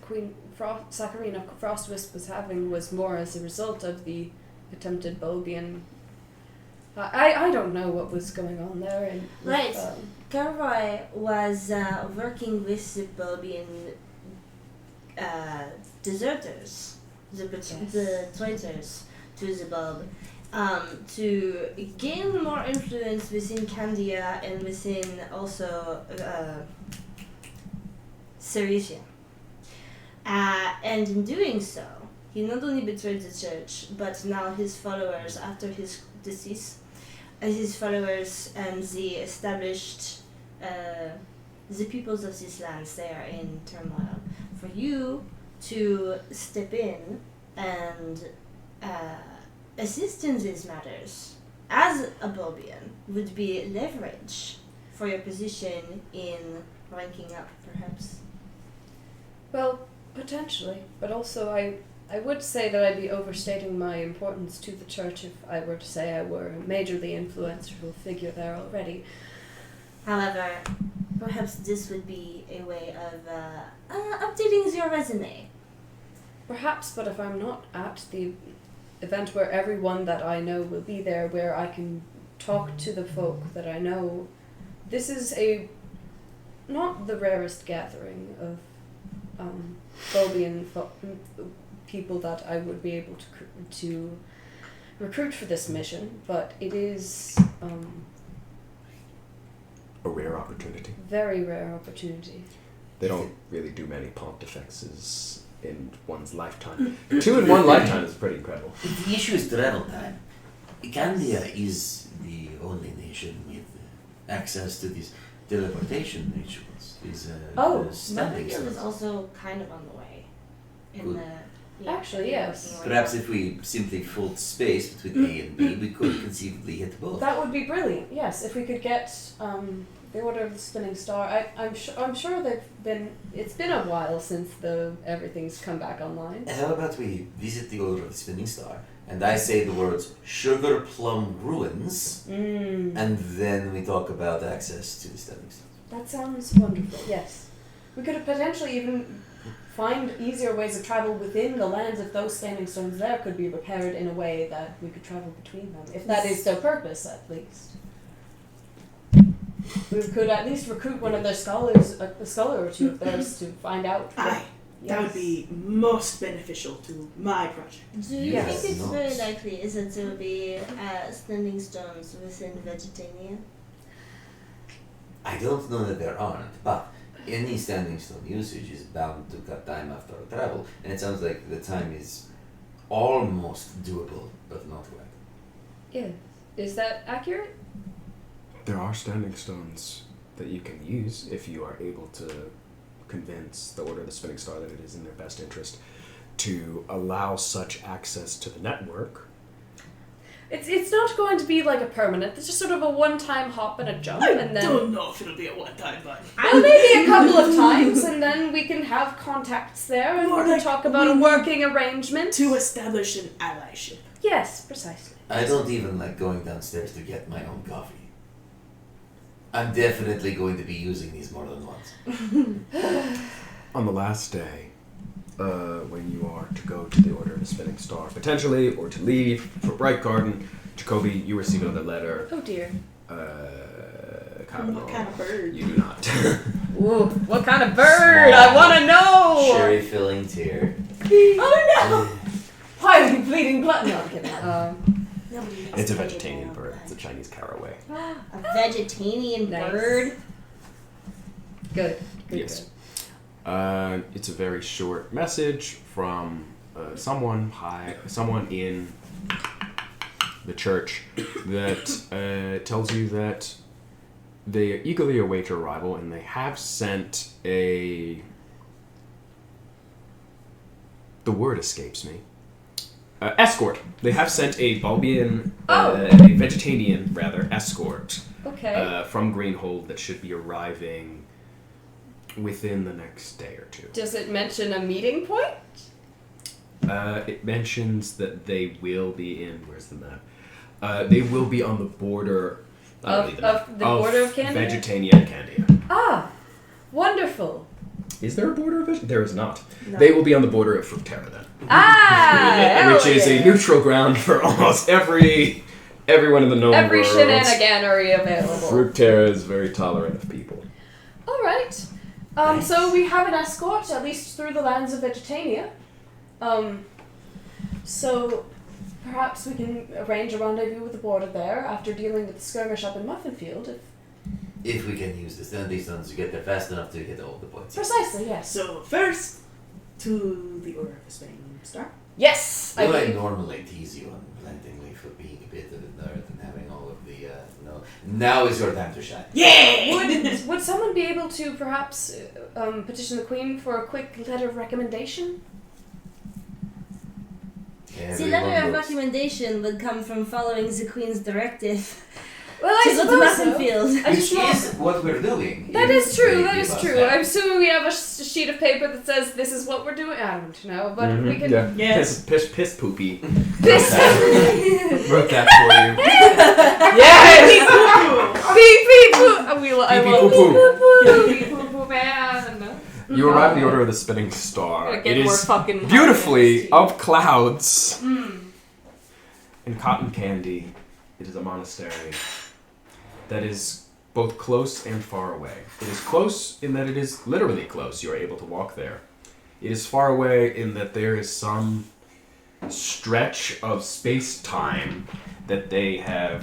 Queen Saccharina Frostwisp was having was more as a result of the attempted Bulbian. I don't know what was going on there. And Right. Carroy was working with the Bulbian deserters the traitors to the bulb, to gain more influence within Candia and within also Syriza. And in doing so, he not only betrayed the church, but now his followers, after his decease, his followers and the established, the peoples of these lands, they are in turmoil. For you to step in and assist in these matters as a Bulgeon would be leverage for your position in ranking up, perhaps. Well, potentially, but also I would say that I'd be overstating my importance to the church if I were to say I were a majorly influential figure there already. However, perhaps this would be a way of updating your resume. Perhaps, but if I'm not at the event where everyone that I know will be there, where I can talk to the folk that I know, this is not the rarest gathering of Bulgeon people that I would be able to recruit for this mission, but it is A rare opportunity. very rare opportunity. They don't really do many pontifexes in one's lifetime. 2 in one lifetime is pretty incredible. If the issue is travel time, Candia is the only nation with access to these teleportation rituals. Standing Bungeon is stones. also kind of on the way. Good. Actually, yes. Perhaps if we simply filled space between A and B, we could conceivably hit both. That would be brilliant. Yes, if we could get the Order of the Spinning Star. I'm sure they've been. It's been a while since everything's come back online. How about we visit the Order of the Spinning Star, and I say the words Sugar Plum Ruins, and then we talk about access to the standing stones. That sounds wonderful. Yes, we could potentially even find easier ways of travel within the lands if those standing stones there could be repaired in a way that we could travel between them, if that is their purpose, at least. We could at least recruit one of their scholars, a scholar or two of theirs, to find out. Aye. That would be most beneficial to my project. Do you Yes. think it's Nice. very likely is that there will be standing stones within Vegetania? I don't know that there aren't, but any standing stone usage is bound to cut time after travel, and it sounds like the time is almost doable, but not quite. Yeah. Is that accurate? There are standing stones that you can use if you are able to convince the Order of the Spinning Star that it is in their best interest to allow such access to the network. It's not going to be like a permanent. It's just sort of a one-time hop and a jump, and then Don't know if it'll be a one-time, but well, maybe a couple of times, and then we can have contacts there, and More we can like talk about a working arrangement. to establish an allyship. Yes, precisely. I don't even like going downstairs to get my own coffee. I'm definitely going to be using these more than once. On the last day, when you are to go to the Order of the Spinning Star, potentially, or to leave for Bright Garden, Jacoby, you receive another letter. Oh dear. What kind of bird? You do not. Ooh, what kind of bird? I want to know! Cherry filling tear. Oh no! Why are you bleeding blood? No, I'm kidding. Nobody It's a makes vegetarian bird. It's a Chinese caraway. A vegetarian Nice. bird? Good. Yes. It's a very short message from someone in the church that tells you that they eagerly await your arrival, and they have sent the word escapes me. Escort. They have sent a Bulgeon, a Vegetanian rather, escort Okay. from Greenhold that should be arriving within the next day or two. Does it mention a meeting point? It mentions that they will be in. Where's the map? They will be on the border Of the border of Candia? Vegetania and Candia. Ah, wonderful. Is there a border of Vegetania? There is not. No. They will be on the border of Fructera then. Ah, which is a neutral ground for almost everyone in the known every world. shenaniganery available. Fructera is very tolerant of people. All right. So we have an escort, at least through the lands of Vegetania. So, perhaps we can arrange a rendezvous with the border there after dealing with the skirmish up in Muffinfield. If we can use the standing stones to get there fast enough to get all the points. Precisely, yes. So first, to the Order of the Spinning Star. Yes! Well, I believe- normally tease you unrelentingly for being a bit of a nerd and having all of the, no. Now is your time to shine. Yeah! Would someone be able to perhaps petition the Queen for a quick letter of recommendation? The Everyone letter of looks- recommendation would come from following the Queen's directive Well, I to go to suppose so. Muffinfield. I Which just want... is what we're doing. That is true, They that give is us true. that. I'm assuming we have a sheet of paper that says this is what we're doing. I don't know, but we can... Yeah. Yes. Piss poopy. This Wrote that for you. Yes! Beep beep poo! I Beep, beep, love poo, poo. beep poo poo man. You arrive at the Order of the Spinning Star. Gotta get It more is fucking beautifully happiness. of clouds. Mm. In Cotton Candy, it is a monastery that is both close and far away. It is close in that it is literally close. You are able to walk there. It is far away in that there is some stretch of space-time that they have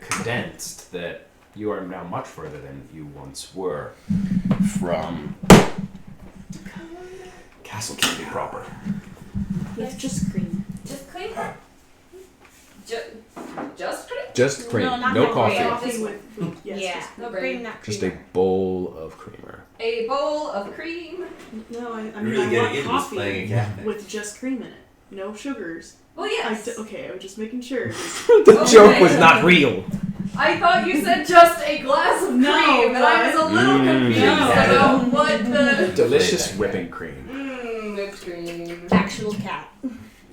condensed that you are now much further than you once were from Castle Candy proper. With just cream. Just cream? Just cream? Just cream, No, not no the coffee. cream. Coffee with yes, yeah, just no cream. cream, not Just a creamer. bowl of creamer. A bowl of cream. No, I You're mean really I getting want into this playing a coffee cafe. with just cream in it. No sugars. Well, yes. Okay, I was just making sure. The Okay. joke was not real. I thought you said just a glass of No, cream, and I was a little confused no. about what the... Delicious whipping cream. Whipped cream. Actual cat.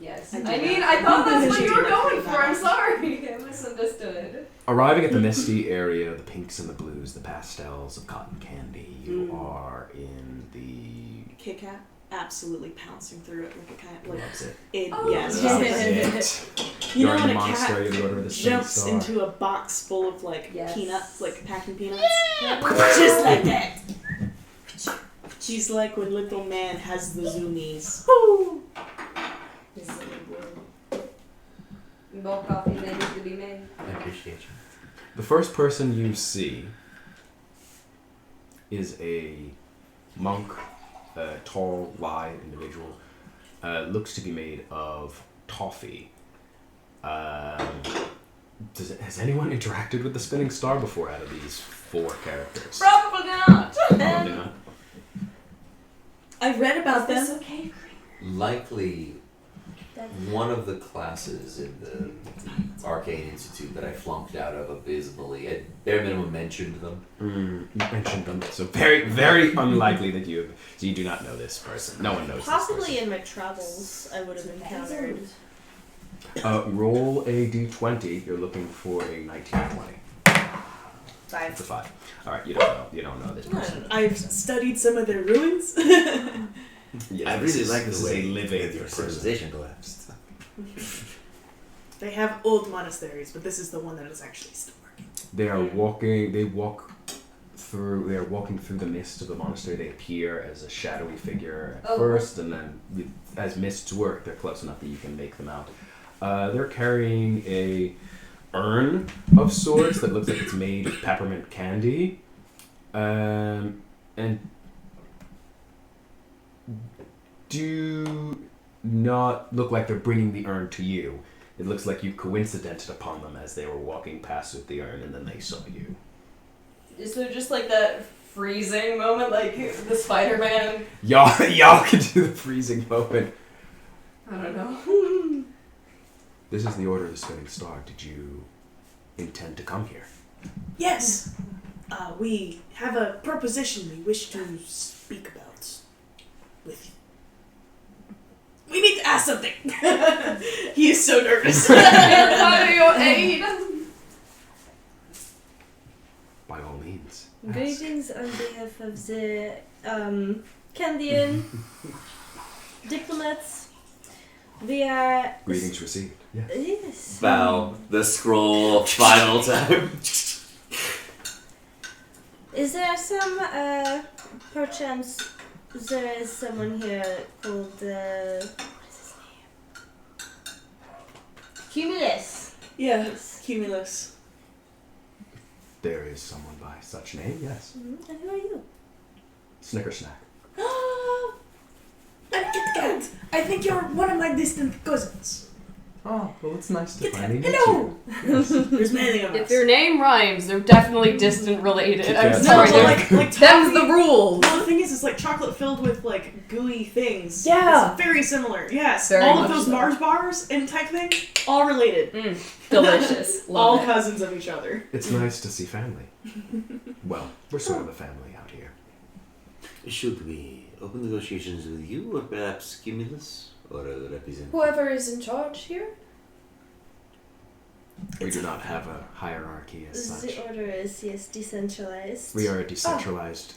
Yes. I I do mean, not- I thought that's I what should you do were that going for for. I'm that. sorry. I misunderstood. Arriving at the misty area, the pinks and the blues, the pastels of cotton candy, you are in the... Kit Kat absolutely pouncing through it like a cat. Like Loves it. it. Oh, Yes. Loves just- it. You You're know in when the a monastery of cat the Order of the Spinning jumps Star. into a box full of like Yes. peanuts, like packing peanuts, just like that. She's like when little man has the zoomies. More coffee than needs to be made. I appreciate you. The first person you see is a monk, a tall, lithe individual. Looks to be made of toffee. Has anyone interacted with the Spinning Star before out of these four characters? Probably not. Probably not. I read about them. That's okay. Likely one of the classes in the Arcane Institute that I flunked out of abysmally, at bare minimum mentioned them. You mentioned them, so very, very unlikely that you do not know this person. No one knows Possibly this in my travels, I would have encountered. person. Roll a d20. You're looking for a 1920. It's a 5. All right, you don't know. You don't know this person. I've studied some of their ruins. Yes, I this really is- like this the is way a living that your person. civilization collapsed. They have old monasteries, but this is the one that is actually still working. They are walking. They walk through. They are walking through the mist of the monastery. They appear as a shadowy figure at Oh. first, and then as mists work, they're close enough that you can make them out. They're carrying a urn of sorts that looks like it's made of peppermint candy, and do not look like they're bringing the urn to you. It looks like you coincidented upon them as they were walking past with the urn, and then they saw you. Is there just like that freezing moment, like the Spider-Man? Y'all can do the freezing moment. I don't know. This is the Order of the Spinning Star. Did you intend to come here? Yes, we have a proposition we wish to speak about with you. We need to ask something. He is so nervous. Require your aid. By all means. ask. Greetings on behalf of the Candian diplomats. We are. Greetings received. Yes. Yes. Bow the scroll final time. Is there some, perchance, there is someone here called, what is his name? Cumulus. Yeah, Yes. Cumulus. There is someone by such name, yes. And who are you? Snickersnack. I think you're one of my distant cousins. Oh, well, it's nice to Get finally meet hello. you. There's many of us. If your name rhymes, they're definitely distant related. I'm Yeah. No, sorry. but they're- like Them's the toffee- rules. Well, the thing is, it's like chocolate filled with like gooey things. Yeah. It's very similar. Yes, Very all of much those so. Mars bars and type thing, all related. Delicious. all Love it. cousins of each other. It's nice to see family. Well, we're sort of a family out here. Should we open negotiations with you, or perhaps Cumulus, or a representative? Whoever is in charge here. We do not have a hierarchy as such. The order is, yes, decentralized. We are a decentralized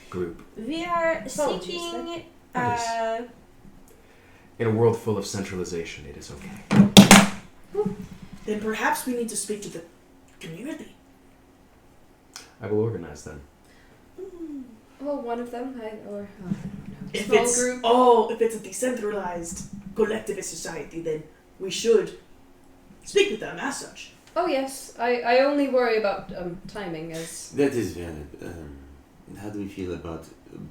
group. We are Apologies, seeking... That In a world full of centralization, it is okay. Then perhaps we need to speak to the community. I will organize them. Well, one of them, If small it's group. if it's a decentralized collectivist society, then we should speak with them as such. Oh yes, I only worry about timing as That is valid. How do we feel about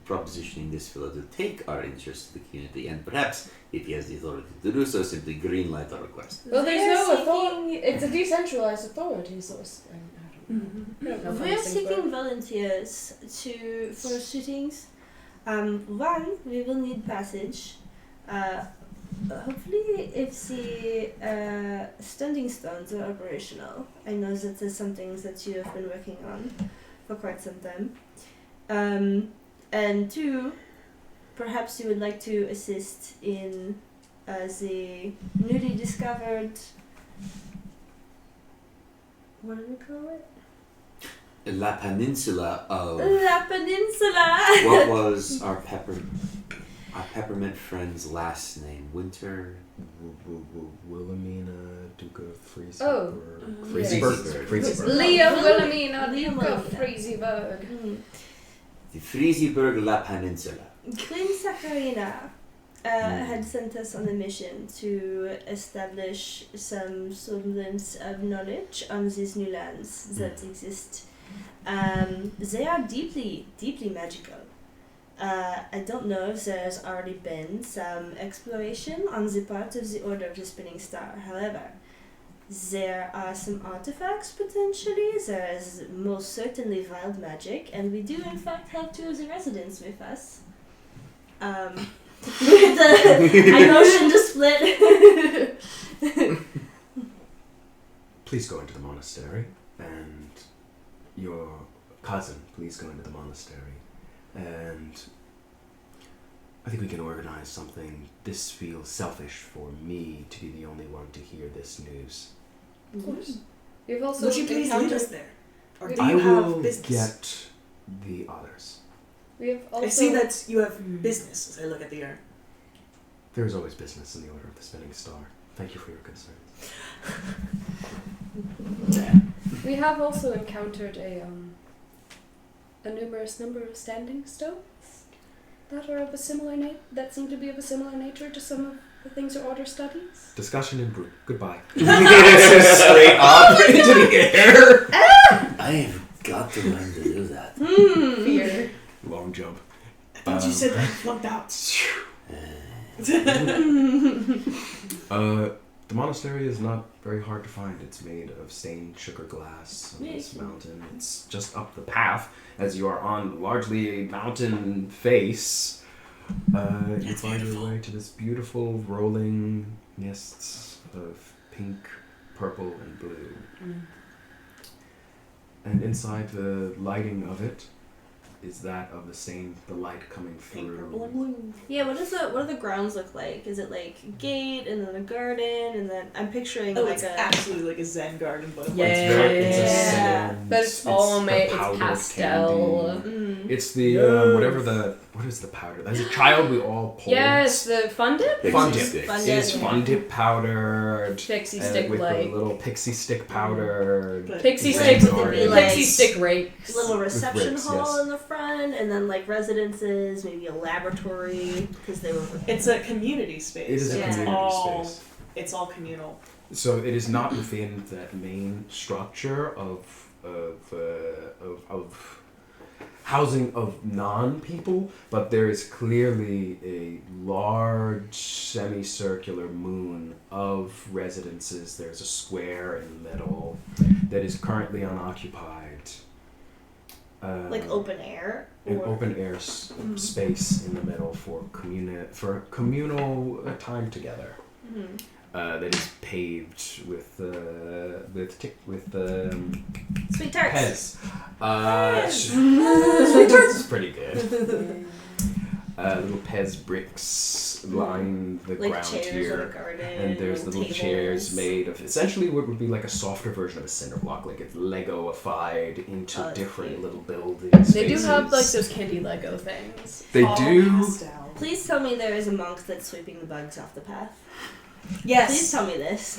propositioning this fellow to take our interest to the community, and perhaps, if he has the authority to do so, simply greenlight our request? well, there's We're no authority. seeking- It's a decentralized authority, so it's, I don't know. I don't know. how We're these things seeking work. volunteers for shootings. One, we will need passage. Hopefully, if the standing stones are operational. I know that there's some things that you have been working on for quite some time. And two, perhaps you would like to assist in the newly discovered. What do we call it? La Peninsula of La Peninsula! what was our peppermint friend's last name? Winter. Wilhelmina, Duke of Freezeburg. Oh. Freezeburg. Freezeburg. Leo Wilhelmina, Leo Duke of Wilhelmina. Freezeburg. The Freezeburg La Peninsula. Queen Sakarina had sent us on a mission to establish some semblance of knowledge on these new lands that exist. They are deeply, deeply magical. I don't know if there's already been some exploration on the part of the Order of the Spinning Star. However, there are some artifacts potentially. There is most certainly wild magic, and we do in fact have two of the residents with us. I motion to split. Please go into the monastery, and your cousin, please go into the monastery. And I think we can organize something. This feels selfish for me to be the only one to hear this news. Of course. We've also Would you please lead encountered. us there? Or do I you have will business? get the others. We have also. I see that you have business as I look at the urn. There is always business in the Order of the Spinning Star. Thank you for your concern. We have also encountered a numerous number of standing stones that are of a similar that seem to be of a similar nature to some of the things your order studies. Discussion in group. Goodbye. Straight up into the air. I have got to learn to do that. Fear. Long jump. I thought you said that you flunked out. The monastery is not very hard to find. It's made of stained sugar glass on this mountain. It's just up the path as you are on largely a mountain face. You find your way to this beautiful rolling mists of pink, purple, and blue. And inside the lighting of it is that of the light coming Pink, through. purple, and blue. Yeah, what do the grounds look like? Is it like a gate and then a garden and then I'm picturing Oh, like it's a absolutely like a Zen garden, but Yeah. It's very, it's a Yeah. sand, But it's all the made. It's powdered pastel. candy. It's the whatever what is the powder? As a child, we all pulled. Yes, the fun dip. Fun Pixie dip. stick. Fun It dip. is fun dip powdered. Pixie and stick with like. the little pixie stick powdered. But- Pixie Zen stick. garden. like- Pixie stick rakes. little reception bricks, hall yes. in the front and then like residences, maybe a laboratory because they were. It's a community space. It is a Yeah. community all, space. It's all communal. So it is not within that main structure of housing of non-people, but there is clearly a large semicircular moon of residences. There's a square in the middle that is currently unoccupied. Like open air? An Or- open air space in the middle for communal time together. Mhm. That is paved with Sweet tarts. Pez. Sweet tarts is pretty good. Little Pez bricks line the Like ground chairs in here. a garden. And there's little tables. chairs made of essentially what would be like a softer version of a cinder block, like it's Lego-ified into Oh, different cute. little buildings. They do have like those candy Lego things. They All do. pastel. Please tell me there is a monk that's sweeping the bugs off the path. Yes. Please tell me this.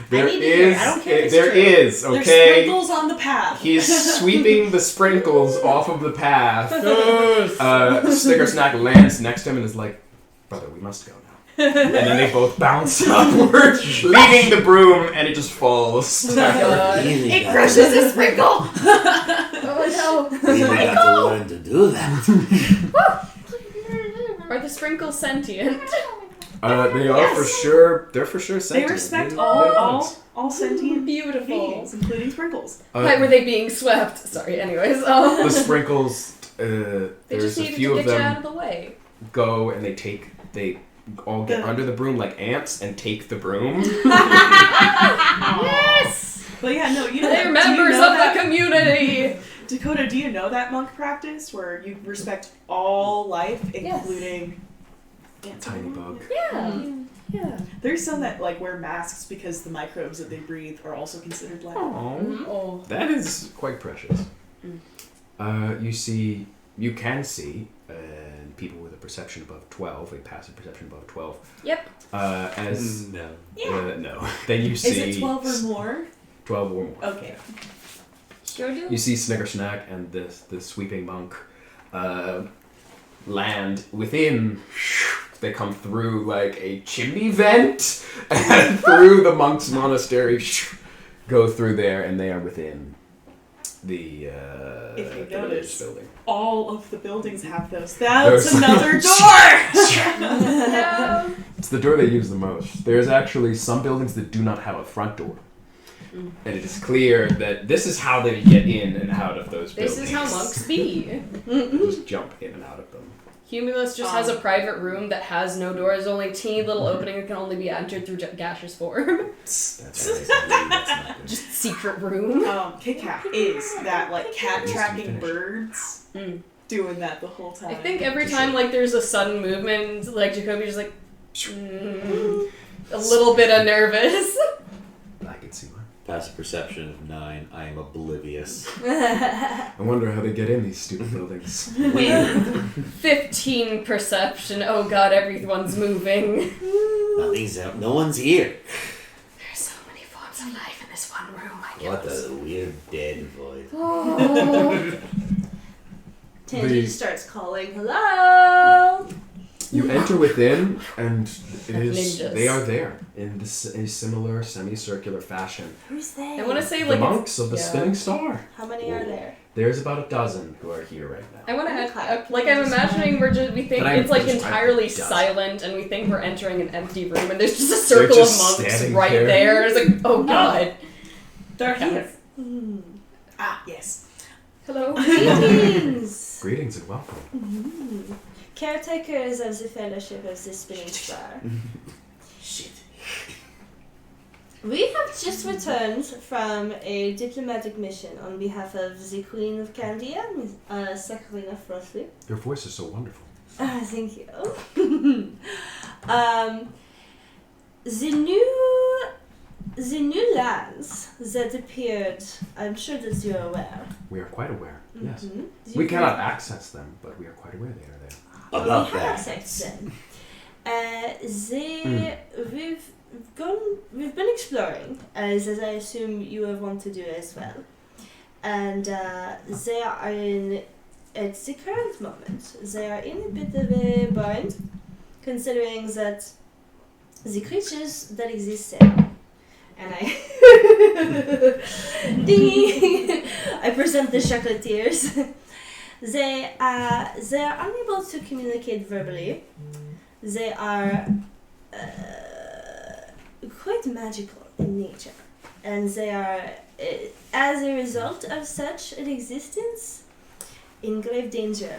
There need to hear it. is. I don't care if it's There true. is. There's Okay. sprinkles on the path. He's sweeping the sprinkles off of the path. Snickersnack lands next to him and is like, "Brother, we must go now." And then they both bounce upward, leaving the broom, and it just falls. Really It got crushes a sprinkle. Oh to- really got to learn to do that. no! Are the sprinkles sentient? They are Yes. for sure. They're for sure They sentient. respect They- all sentient Beautiful. beings, including sprinkles. Why were they being swept? Sorry. Anyways, the sprinkles. they There's just a needed few to of get you out them of the way. go and they all get The- under the broom like ants and take the broom. Yes. But yeah, no, you know. They're do you members know of that, the community. Dakota, do you know that monk practice where you respect all life, including ants? Tiny bug. Yeah. Yeah. There's some that like wear masks because the microbes that they breathe are also considered life. Aww. Oh. That is quite precious. You can see, people with a perception above 12, a passive perception above 12. Yep. As No. no, then you see Is it 12 or more? 12 or more. Okay. Sure do. You see Snickersnack and the sweeping monk land within. They come through like a chimney vent and through the monk's monastery. Go through there, and they are within the If you the notice. building. All of the buildings have those. That's Those- another door! No. It's the door they use the most. There's actually some buildings that do not have a front door. And it is clear that this is how they get in and out of those This buildings. is how monks be. Just jump in and out of them. Humulus just has a private room that has no doors, only a teeny little opening that can only be entered through gaseous form. That's right. That's not good. Just secret room. Kit Kat is that like cat Needs to be tracking finished. birds doing that the whole time. I think every time like there's a sudden movement, like Jacoby's just like a little bit unnervous. I can see why. Passive perception of 9. I am oblivious. I wonder how they get in these stupid buildings. 15 perception. Oh god, everyone's moving. Nothing's out. No one's here. There's so many forms of life in this one room, I What guess. a weird dead void. Oh. Tangy starts calling, hello! You enter within, and it is Ninjas. they are there in a similar semicircular fashion. Who's there? I want to say The like monks of the yeah. spinning star. How many are there? There's about a dozen who are here right now. I want to Okay. like I'm imagining we think But I'm it's like just- entirely I'm just- silent, and we think we're entering an empty room, and there's just a They're circle of just monks standing right there. there. It's like, oh god. They're here. Hmm. Ah, yes. Hello. Greetings! Greetings and welcome. Caretakers of the Fellowship of the Spinning Star. Shit. We have just returned from a diplomatic mission on behalf of the Queen of Candia, Sakarina Frothley. Your voice is so wonderful. Thank you. The new lands that appeared, I'm sure that you're aware. We are quite aware. Yes. Mhm. We cannot access them, but we are quite aware they are there. About we have that. accessed them. We've been exploring, as I assume you will want to do as well. And they are in, at the current moment, they are in a bit of a bind, considering that the creatures that exist there and I ding. I present the chocolatiers. They are unable to communicate verbally. They are quite magical in nature, and they are, as a result of such an existence, in grave danger.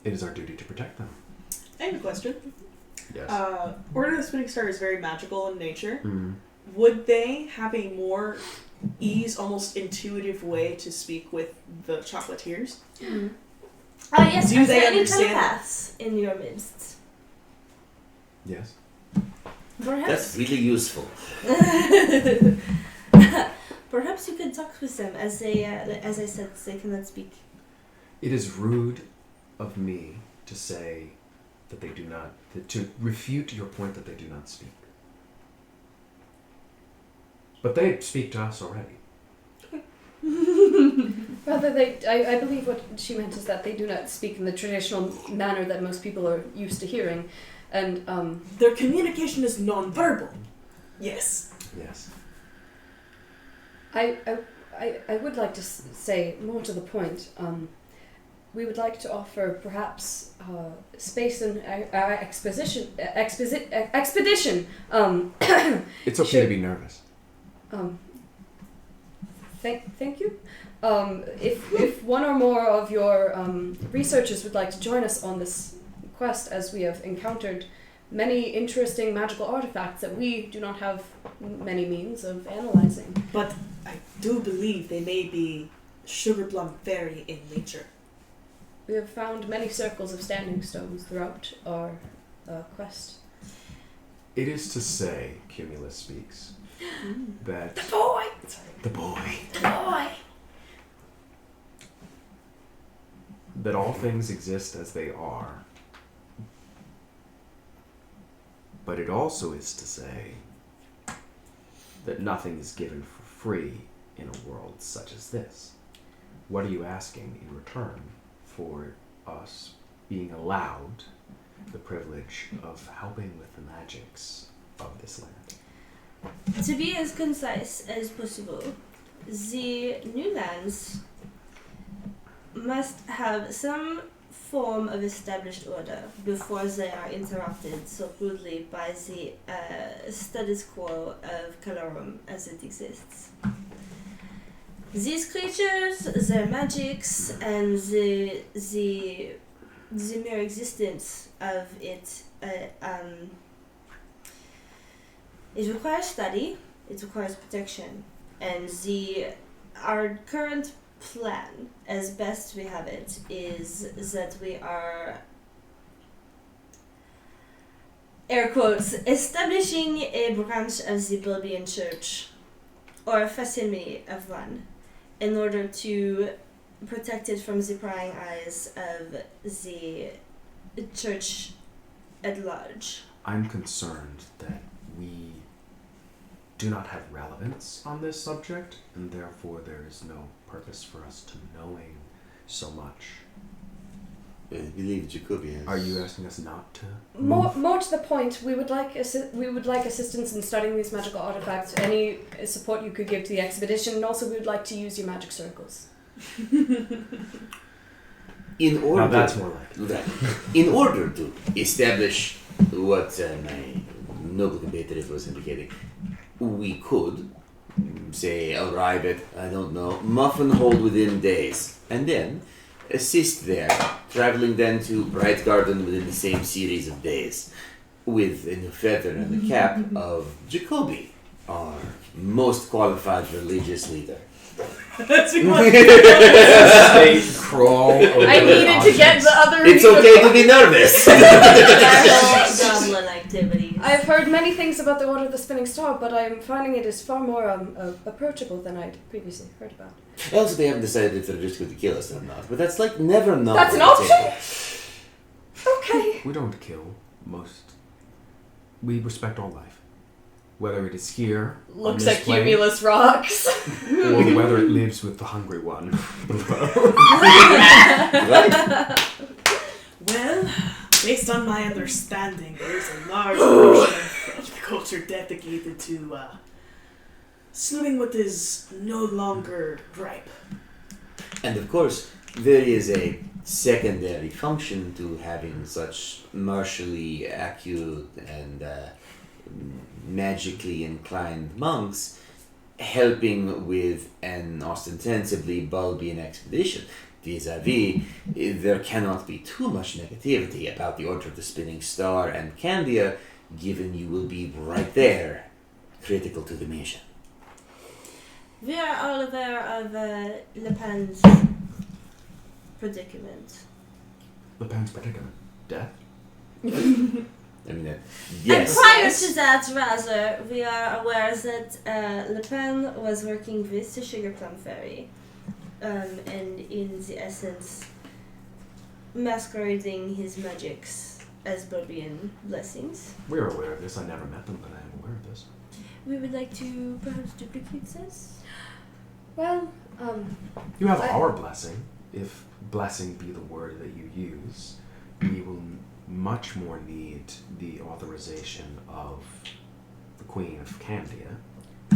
It is our duty to protect them. I have a question. Yes. Order of the Spinning Star is very magical in nature. Mhm. Would they have a more ease, almost intuitive way to speak with the chocolatiers? Yes, Do are they there any understand? telepaths in your midst? Yes. Perhaps. That's really useful. Perhaps you could talk with them, as I said, they cannot speak. It is rude of me to say that they do not, to refute your point that they do not speak. But they speak to us already. Rather, I believe what she meant is that they do not speak in the traditional manner that most people are used to hearing, and Their communication is non-verbal. Yes. Yes. I would like to say more to the point. We would like to offer perhaps space and expedition. It's okay Sure. to be nervous. Thank you. If one or more of your researchers would like to join us on this quest, as we have encountered many interesting magical artifacts that we do not have many means of analyzing. But I do believe they may be sugar plum fairy in nature. We have found many circles of standing stones throughout our quest. It is to say, Cumulus speaks, that The boy! the boy, The boy! that all things exist as they are. But it also is to say that nothing is given for free in a world such as this. What are you asking in return for us being allowed the privilege of helping with the magics of this land? To be as concise as possible, the new lands must have some form of established order before they are interrupted so rudely by the status quo of Calorum as it exists. These creatures, their magics, and the mere existence of it, it requires study, it requires protection, and our current plan, as best we have it, is that we are, air quotes, establishing a branch of the Bungeon Church, or a facsimile of one, in order to protect it from the prying eyes of the church at large. I'm concerned that we do not have relevance on this subject, and therefore there is no purpose for us to knowing so much. I believe Jacobi has... Are you asking us not to More move? to the point, we would like assistance in studying these magical artifacts. Any support you could give to the expedition, and also we would like to use your magic circles. In order... Now that's more like it. Right. In order to establish what my noble compatriot was indicating, we could, say, arrive at, I don't know, Muffin Hold within days, and then assist there, traveling then to Bright Garden within the same series of days, with a feather in the cap of Jacobi, our most qualified religious leader. That's what State crawl. I needed to get the other. It's okay to be nervous. Goblin activities. I've heard many things about the Order of the Spinning Star, but I'm finding it is far more approachable than I'd previously heard about. Also, they haven't decided if they're just going to kill us or not, but that's like never not. That's an on the option? table. Okay. We don't kill most. We respect all life. Whether it is here, Looks on this at plane, cumulus rocks. or whether it lives with the hungry one. Right? Well, based on my understanding, there is a large portion of culture dedicated to slewing what is no longer ripe. And of course, there is a secondary function to having such martially acute and magically inclined monks helping with an ostensibly Bulbian expedition. Vis-a-vis, there cannot be too much negativity about the Order of the Spinning Star and Candia, given you will be right there, critical to the mission. We are all aware of Le Pen's predicament. Le Pen's predicament. Death? I mean, yes. And prior to that, rather, we are aware that Le Pen was working with the Sugar Plum Fairy, and in the essence, masquerading his magics as Bulbian blessings. We're aware of this. I never met them, but I am aware of this. We would like to perhaps duplicate this. Well, You have I- our blessing. If blessing be the word that you use, we will much more need the authorization of the Queen of Candia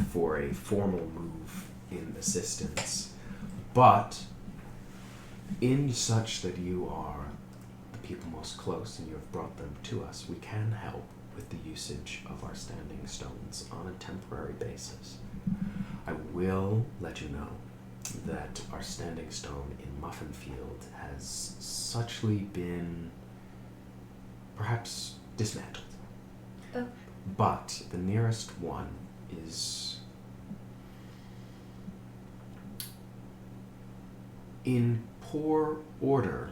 for a formal move in assistance. But in such that you are the people most close and you have brought them to us, we can help with the usage of our standing stones on a temporary basis. I will let you know that our standing stone in Muffinfield has suchly been perhaps dismantled. Oh. But the nearest one is in poor order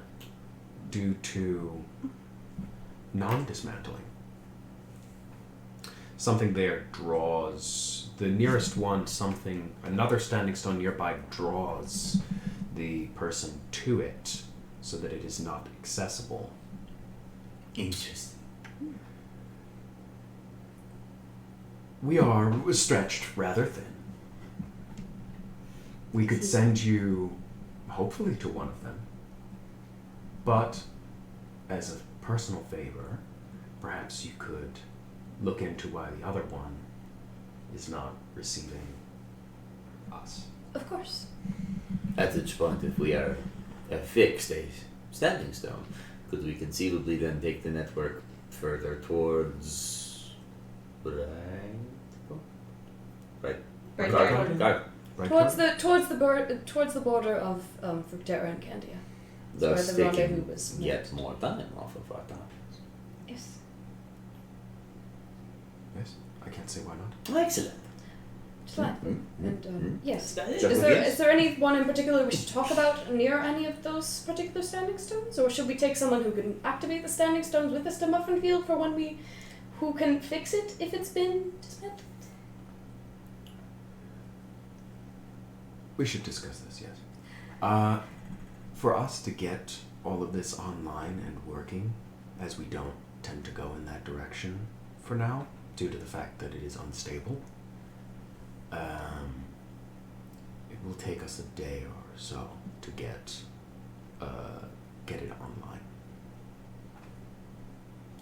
due to non-dismantling. Something there draws the nearest one, another standing stone nearby draws the person to it so that it is not accessible. Interesting. We are stretched rather thin. We could send you, hopefully, to one of them. But, as a personal favor, perhaps you could look into why the other one is not receiving us. of course. At which point, if we are affixed a standing stone, could we conceivably then take the network further towards right? Right, Garden? Right, Towards Carl? the border of Fructera and Candia. Thus where the rendezvous taking was made. yet more time off of our time. Yes. Yes, I can't say why not. Excellent. Fine. And yes. That Is that- Is there any one in particular we should talk about near any of those particular standing stones, or should we take someone who can activate the standing stones with us to Muffinfield for when who can fix it if it's been dismantled? We should discuss this, yes. For us to get all of this online and working, as we don't tend to go in that direction for now, due to the fact that it is unstable, it will take us a day or so to get it online.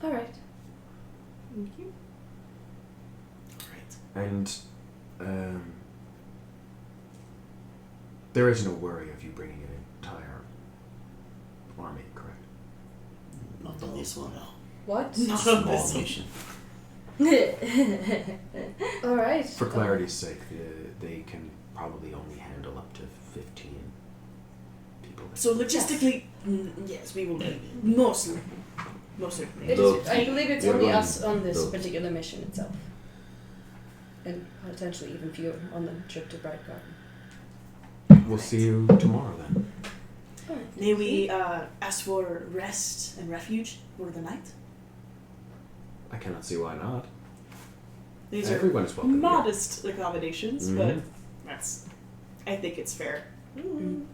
All right. Thank you. Right. And there is no worry of you bringing an entire army, correct? Not on this one, no. What? Not on Small this one. mission. All right. For clarity's sake, they can probably only handle up to 15 people. So logistically, yes, we will need mostly. It Look, is, I believe it's we're only going- us on this look. particular mission itself, and potentially even fewer on the trip to Bright Garden. We'll see you tomorrow then. May we ask for rest and refuge for the night? I cannot see why not. These Everyone is are welcome. modest accommodations, Mhm. but I think it's fair.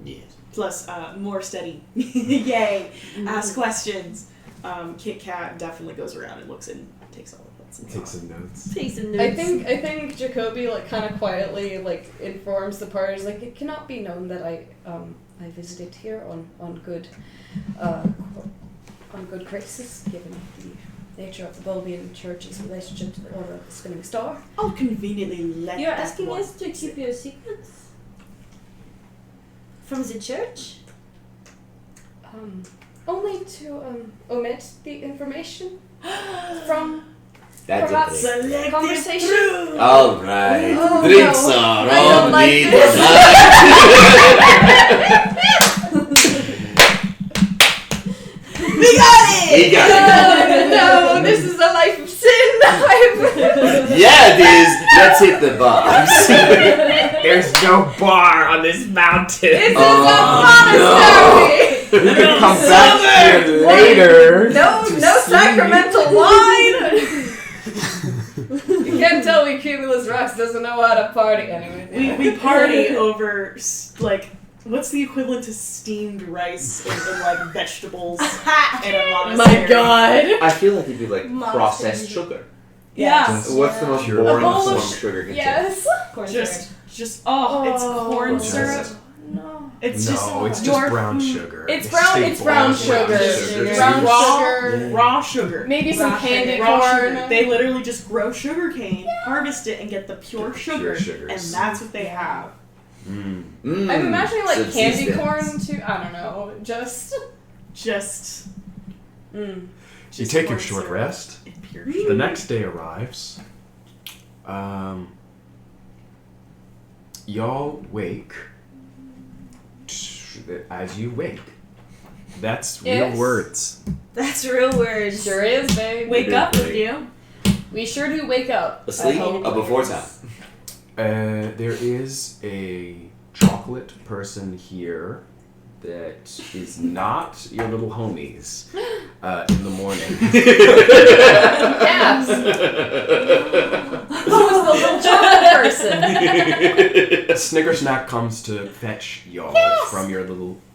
Yes. Plus, more study. Yay! Ask questions. Kit Kat definitely goes around and looks and takes all of that. Take some notes. Take some notes. I think Jacoby kind of quietly informs the parties it cannot be known that I visited here on good graces given the nature of the Bulgeon Church's relationship to the Order of the Spinning Star. I'll conveniently let You're that asking one us to keep your secrets? From the church? Only to omit the information from That's perhaps it. conversation. All right. Oh, Drinks no. are I all don't like we need this. We got it! We got No, this is a life of sin. it. Yeah, it is. Let's hit the bars. There's no bar on this mountain. This is a Oh, monastery. You can come back here later. No sacramental wine. You can't tell me Cumulus Rex doesn't know how to party anyway. We party over, like, what's the equivalent to steamed rice and like vegetables in a monastery? My God. I feel like it'd be like Monster. processed sugar. Yeah. What's the most Pure boring bowl of form of sh- sugar can Yes. Just it's corn syrup. No. It's no, just it's your just brown sugar. It's They brown. say It's brown sugar. Brown raw, sugar. raw sugar. Maybe some Raw candy sugar. Raw corn. sugar. They literally just grow sugar cane, harvest it, and get the pure sugar, sugars. and that's what they have. Mm. I'm imagining like candy Subsistence. corn too. I don't know. Just. Just You Just take your corn short syrup rest. and pure The sugar. next day arrives. Y'all wake. As you wake. That's real Yes. words. That's real words. Sure is, babe. Wake up Great. with you. We sure do wake up. Asleep? I hope. Before time. There is a chocolate person here that is not your little homies in the morning. Yes. Who's the little chocolate person? Snicker Snack comes to fetch y'all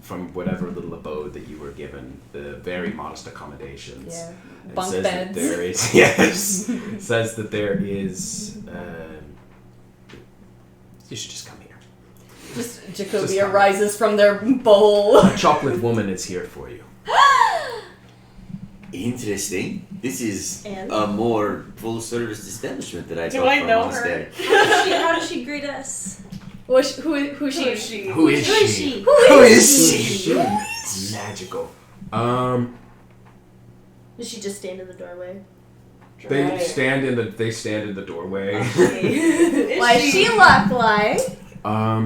from whatever little abode that you were given, the very modest accommodations. Yeah. It Bunk says that beds. there is yes. Says that there is. You should just come here. Just Jacoby Just fine. arises from their bowl. A chocolate woman is here for you. Interesting. This is And? a more full-service establishment that I Do thought I for a know her? monastery. How does she greet us? Who she? Who is Who she? is she? Who is she? Magical. Does she just stand in the doorway? They stand in the doorway. Why she look like?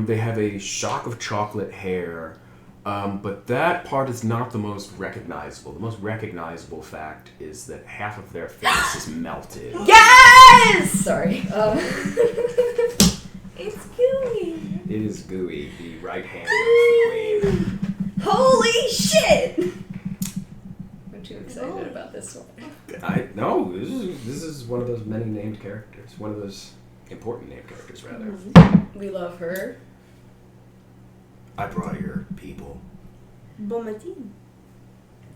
They have a shock of chocolate hair. But that part is not the most recognizable. The most recognizable fact is that half of their face is melted. Yes. Sorry. It's gooey. It is Gooey, the right hand of the queen. Holy shit! I'm too excited about this one. This is one of those many named characters. One of those important named characters, rather. We love her. I brought your people. Bon matin.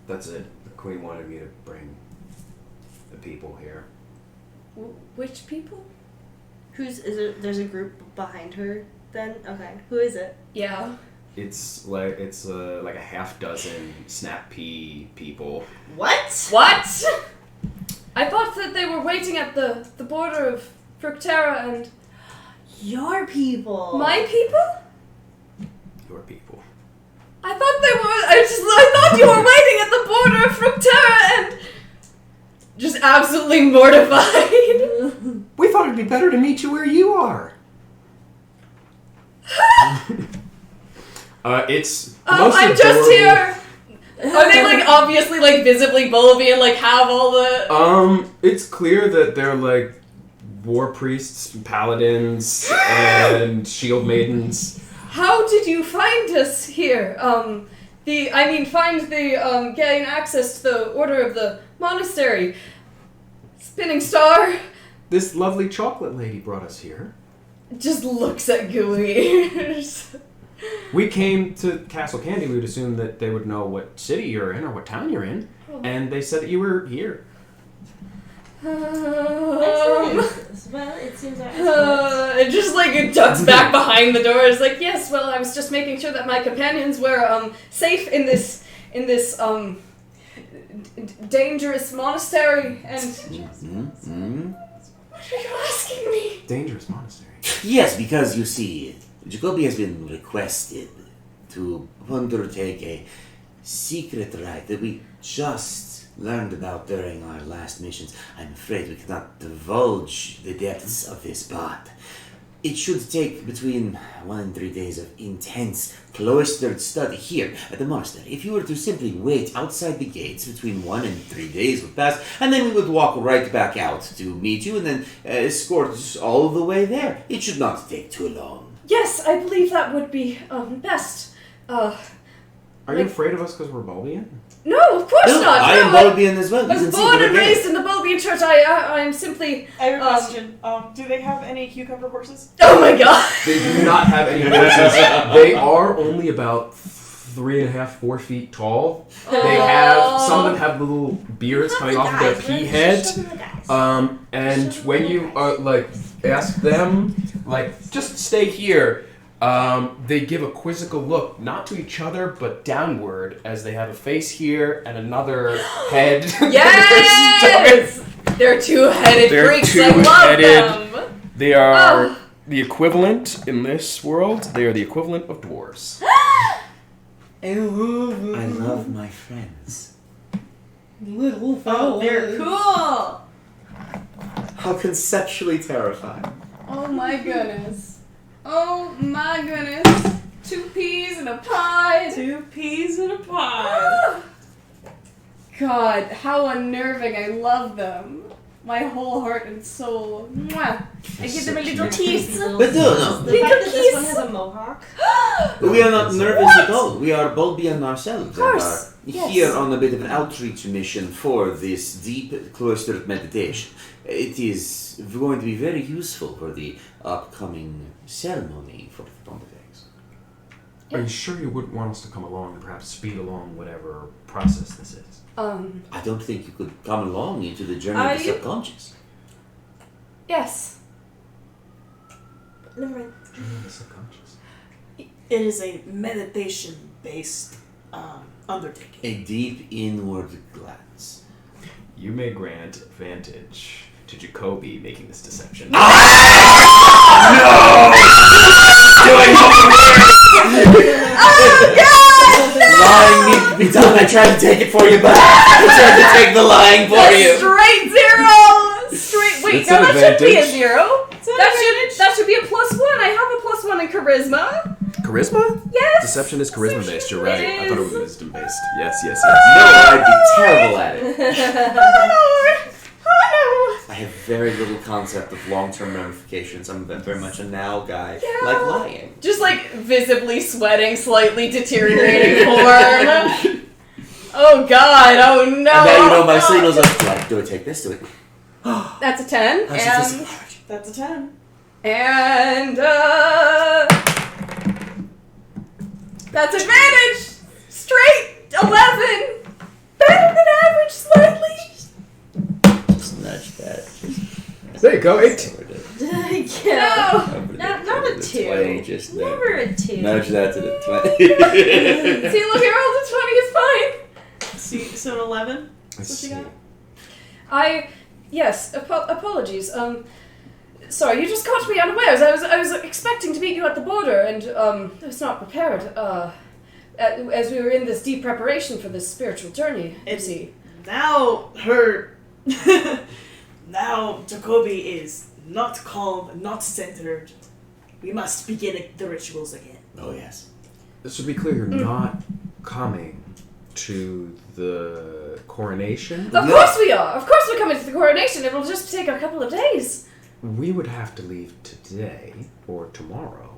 That's it. The queen wanted me to bring the people here. Which people? There's a group behind her then? Okay. Who is it? Yeah. It's like a half dozen snap pea people. What? What? I thought that they were waiting at the border of Fructera and Your people. my people? Your people. I thought you were waiting at the border of Fructera and just absolutely mortified. We thought it'd be better to meet you where you are. It's the most I'm just adorable- here. Are they like obviously like visibly bulby and like have all the? It's clear that they're like war priests, paladins, and shield maidens. How did you find us here? Gain access to the order of the monastery. Spinning Star This lovely chocolate lady brought us here. just looks at Gooey. We came to Castle Candy. We would assume that they would know what city you're in or what town you're in, and they said that you were here. Well, it seems like It just like it ducks back behind the door. It's like, yes, well, I was just making sure that my companions were safe in this dangerous monastery and... Mm-hmm. What are you asking me? Dangerous monastery. Yes, because you see, Jacoby has been requested to undertake a secret rite that we just learned about during our last missions. I'm afraid we cannot divulge the depths of this, but it should take between 1 and 3 days of intense, cloistered study here at the monastery. If you were to simply wait outside the gates, between 1 and 3 days would pass, and then we would walk right back out to meet you and then escort us all the way there. It should not take too long. Yes, I believe that would be best. Are you afraid of us because we're Bulbian? No, of course No, not. I am No, Bulbian as well. I You was can see born that and again. raised in the Bulbian Church. I'm simply... I have a question. Do they have any cucumber horses? Oh my god! They do not have any horses. They are only about 3.5-4 feet tall. They have, some of them have little beards coming off of their pea head. And when you ask them, just stay here, they give a quizzical look, not to each other, but downward, as they have a face here and another head. Yes! They're two-headed They're freaks. I love them. They are the equivalent in this world. They are the equivalent of dwarves. I love my friends. Oh, they're cool. How conceptually terrifying. Oh my goodness. Oh my goodness. 2 peas in a pie. 2 peas in a pie. God, how unnerving. I love them. My whole heart and soul. Mwah. I give them a little kiss. But no. The fact that this one has a mohawk. We are not nervous at all. We are Bulbian ourselves. Of course, And yes. are here on a bit of an outreach mission for this deep cloistered meditation. It is going to be very useful for the upcoming ceremony for the Pontifex. Are you sure you wouldn't want us to come along and perhaps speed along whatever process this is? I don't think you could come along into the journey Are of the you? subconscious. Yes. Never mind. Journey of the subconscious. It is a meditation-based undertaking. A deep inward glance. You may grant advantage to Jacoby making this deception. Lying needs to be done. I tried to take it for you, but I tried to take the lying for you. Straight 0! Wait, It's now an that should be a advantage. 0. That should be a +1. I have a +1 in charisma. Charisma? Yes. Deception is charisma based, you're right. I thought it was wisdom based. Yes. No, I'd be terrible at it. Oh I have very little concept of long-term ramifications. I'm very much a now guy, Yeah. like lying. Just visibly sweating, slightly deteriorating form. Oh god, oh no. And now my signals are do I take this? Do I? That's a 10. How's And this? That's a 10. And that's advantage! Straight 11! Better than average slightly! Just nudge that. There you go, 8. No! Not a 2. Just Never a 2. nudge that to the 20. See, look, I rolled a 20, it's fine! See, so an 11? That's what you got? Yes, apologies. Sorry, you just caught me unawares. I was expecting to meet you at the border, and I was not prepared. As we were in this deep preparation for this spiritual journey, you see. Now now Jacoby is not calm, not centered. We must begin the rituals again. Oh yes. So to be clear, you're not coming to the coronation? Of course we are! Of course we're coming to the coronation. It'll just take a couple of days. We would have to leave today or tomorrow.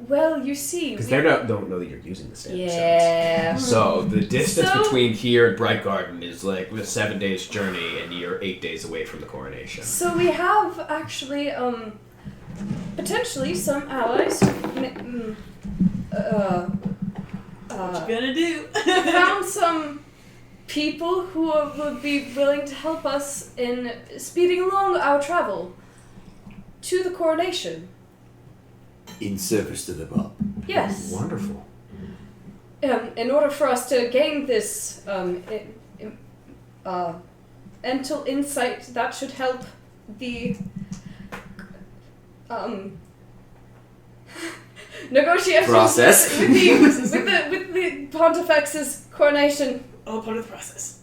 Well, you see... Because they don't know that you're using the stamp Yeah. So the distance So- between here and Bright Garden is a 7 days journey, and you're 8 days away from the coronation. So we have actually, potentially some allies. What you gonna do? Found some people who would be willing to help us in speeding along our travel to the coronation. In service to the Bob. Yes. Wonderful. in order for us to gain this mental insight, that should help the negotiations Process. with the Pontifex's coronation. All part of the process.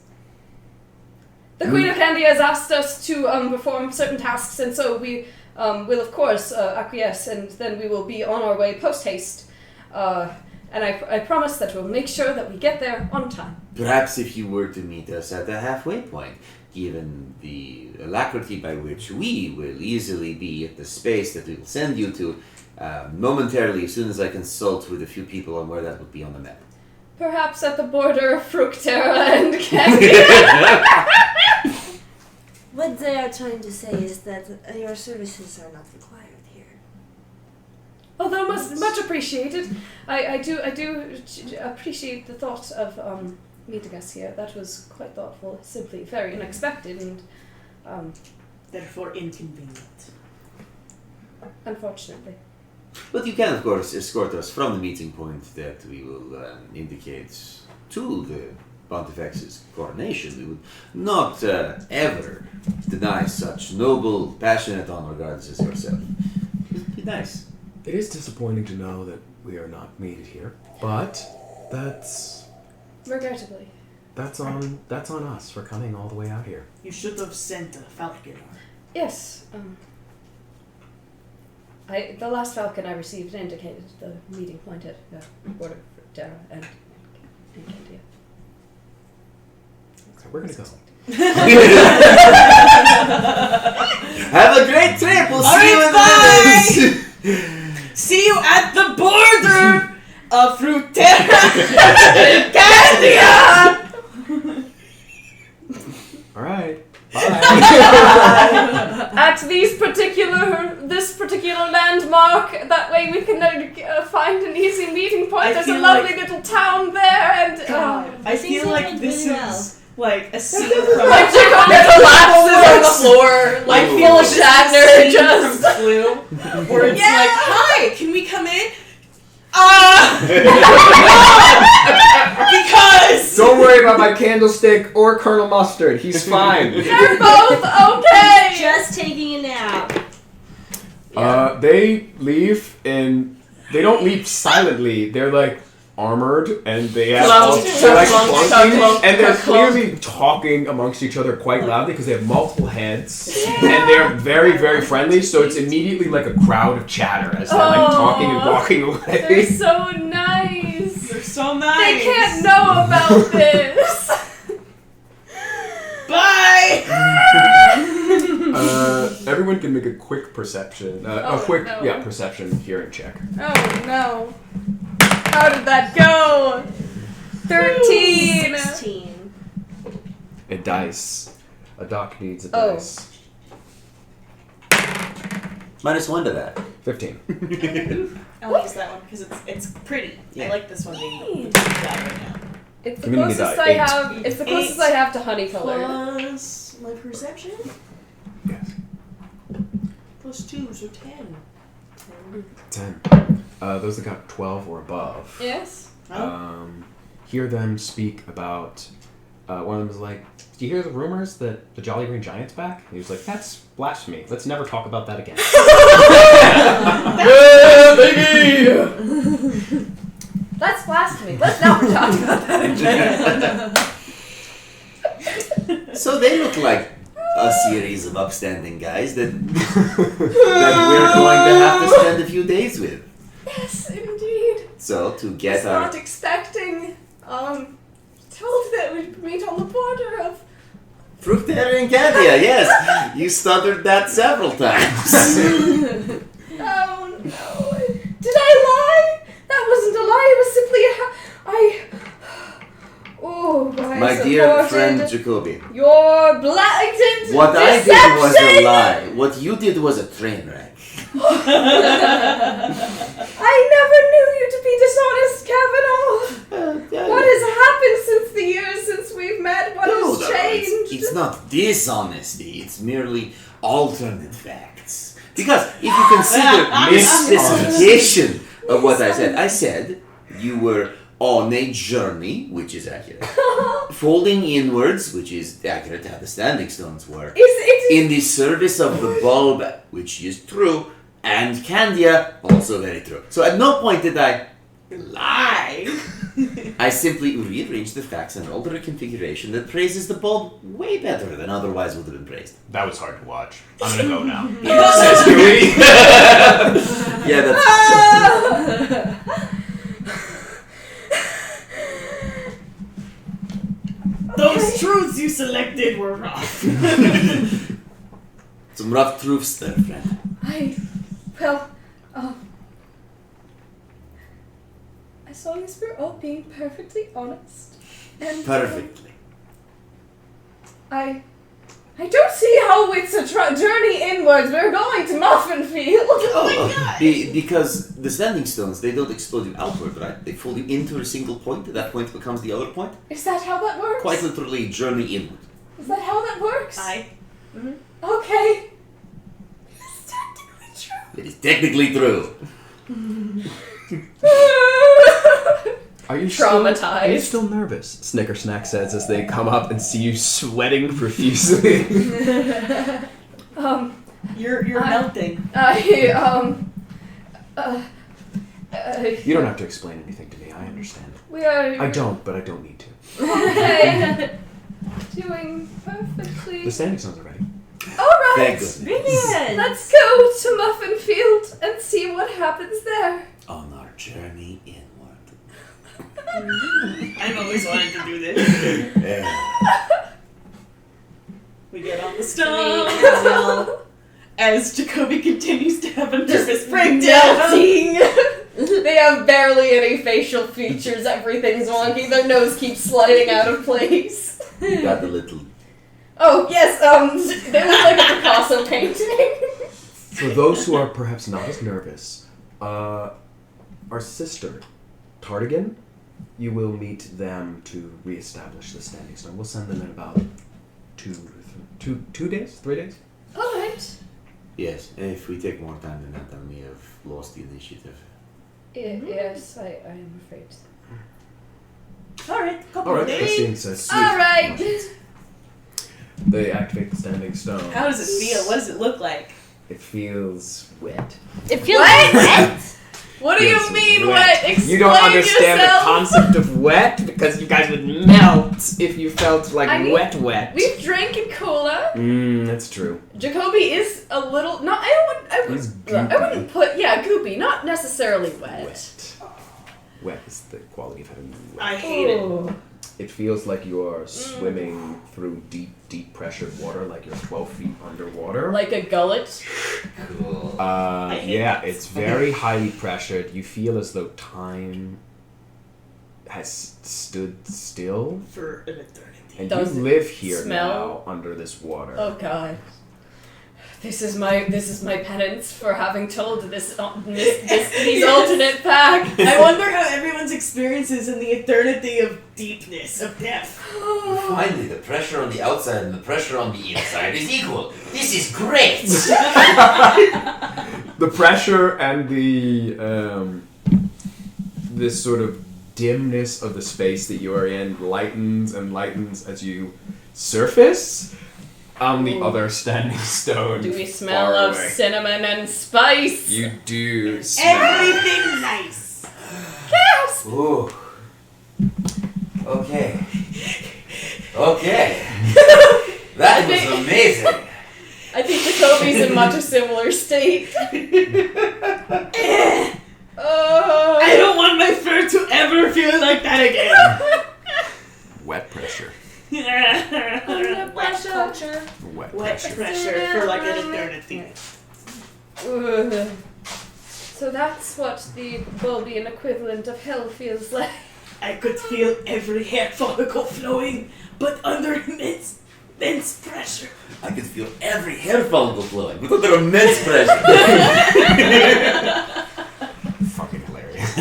The Queen of Candia has asked us to perform certain tasks, and so we will, of course, acquiesce, and then we will be on our way post-haste. And I promise that we'll make sure that we get there on time. Perhaps if you were to meet us at the halfway point, given the alacrity by which we will easily be at the space that we will send you to, momentarily, as soon as I consult with a few people on where that would be on the map. Perhaps at the border of Fructera and Candia. What they are trying to say is that your services are not required here. Although much appreciated. I do appreciate the thought of meeting us here. That was quite thoughtful, simply very unexpected and Therefore inconvenient. unfortunately. But you can, of course, escort us from the meeting point that we will indicate to the Pontifex's coronation. We would not ever deny such noble, passionate onregards as yourself. It would be nice. It is disappointing to know that we are not needed here, but that's Regrettably. on us for coming all the way out here. You should have sent a falcon. Yes. The last falcon I received indicated the meeting point at the border of Fructera and Candia. So we're gonna go. Have a great trip. We'll All see you right, in the village. See you at the border of Fructera and Candia! All right. At this particular landmark, that way we can find an easy meeting point. I There's a feel lovely like- little town there, and I Things feel are like going this really is like a scene from collapses on the floor, like full of Shatner, just from Clue, where it's like, "Hi, can we come in?" Because Don't worry about my candlestick or Colonel Mustard. He's fine. they're both okay. Just taking a nap. They leave, and they don't leave silently. They're like armored, and they have they're like clunking, and they're clearly talking amongst each other quite loudly because they have multiple heads, and they're very, very friendly. So it's immediately like a crowd of chatter as they're like talking and walking They're away. so nice. they're so nice. They can't know about this. Bye. Everyone can make a quick perception, perception hearing check. Oh no. How did that go? 13. 16. A dice. A doc needs a Oh. dice. -1 to that. 15. I'll use that one because it's pretty. Yeah. I like this one being right now. It's the Give me the closest die. I have. It's the closest 8. I have to honey color. Plus my perception. Yes. Plus 2, so 10. 10. Those that got 12 or above. Yes. Hear them speak about. One of them was like, "Do you hear the rumors that the Jolly Green Giant's back?" He was like, "That's blasphemy. Let's never talk about that again." Yeah, baby! That's blasphemy. Let's never talk about that again. So they look like a series of upstanding guys that we're going to have to spend a few days with. Yes, indeed. So to I was get our not expecting. Told that we'd meet on the border of. Fructera and Candia, yes, you stuttered that several times. Oh no! Did I lie? That wasn't a lie. It was simply My dear friend Jacoby, Your blatant what I did was a deception! lie. What you did was a train wreck. I never knew you to be dishonest, Kavanaugh. What has happened since the years since we've met? What has changed? It's not dishonesty. It's merely alternate facts. Because if you consider misspecification of what I said you were on a journey, which is accurate. Folding inwards, which is accurate to how the standing stones work. In the service of the bulb, which is true, and Candia, also very true. So at no point did I lie. I simply rearranged the facts and altered a configuration that praises the bulb way better than otherwise would have been praised. That was hard to watch. I'm gonna go now. Yeah, that's... Those truths you selected were rough. Some rough truths there, friend. As long as we're all being perfectly honest. And Perfectly. I don't see how it's a journey inwards. We're going to Muffinfield. Because the standing stones, they don't explode you outward, right? They fold you into a single point, and that point becomes the other point. Is that how that works? Quite literally, journey inward. Is that how that works? Okay. It's technically true. It is technically true. Are you Traumatized. Are you still nervous? Snickersnack says as they come up and see you sweating profusely. You're melting. You don't have to explain anything to me. I understand. We are. I don't, but I don't need to. Okay. Doing perfectly. The standing stones are ready. Alright. Thank goodness. Brilliant! Let's go to Muffinfield and see what happens there. On our journey inward. I've always wanted to do this. Yeah. We get on the stone. As Jacoby continues to have a nervous breakdown. They have barely any facial features. Everything's wonky. Their nose keeps sliding out of place. Got the little... Oh, yes, they look like a Picasso painting. For those who are perhaps not as nervous, our sister, Tardigan, you will meet them to reestablish the standing stone. We'll send them in about 2 days? 3 days? Alright. Yes, if we take more time than that, then we have lost the initiative. Yes, I am afraid. Alright, couple Alright, of days. Christine says, sweet. Alright. They activate the standing stone. How does it feel? What does it look like? It feels wet. It feels What? wet. What do you Feels mean wet? Explain You don't understand yourself. the concept of wet because you guys would melt if you felt like I mean, wet. We've drank cola. That's true. Jacoby is a little I He's wouldn't put goopy, not necessarily wet. Wet is the quality of having wet. I hate it. Ooh. It feels like you're swimming through deep pressured water, like you're 12 feet underwater. Like a gullet. Cool. hate Yeah, that. it's very highly pressured. You feel as though time has stood still. For an eternity. And Does you it live here smell? now under this water. Oh god. This is my penance for having told these alternate facts. I wonder how everyone's experiences in the eternity of deepness, of depth. Finally, the pressure on the outside and the pressure on the inside is equal. This is great! The pressure and the this sort of dimness of the space that you are in lightens and lightens as you surface on the other standing stone. Do we smell far of away. cinnamon and spice? You do smell. Everything nice. Yes! Ooh. Okay. Okay. That was amazing. I think Jacoby's in much a similar state. I don't want my fur to ever feel like that again. Wet pressure. Wet pressure. Wet Wet pressure. pressure for like an eternity. Ugh. So that's what the Bulbian equivalent of hell feels like. I could feel every hair follicle flowing, but under immense pressure. I could feel every hair follicle flowing, but under immense pressure. Fucking hilarious.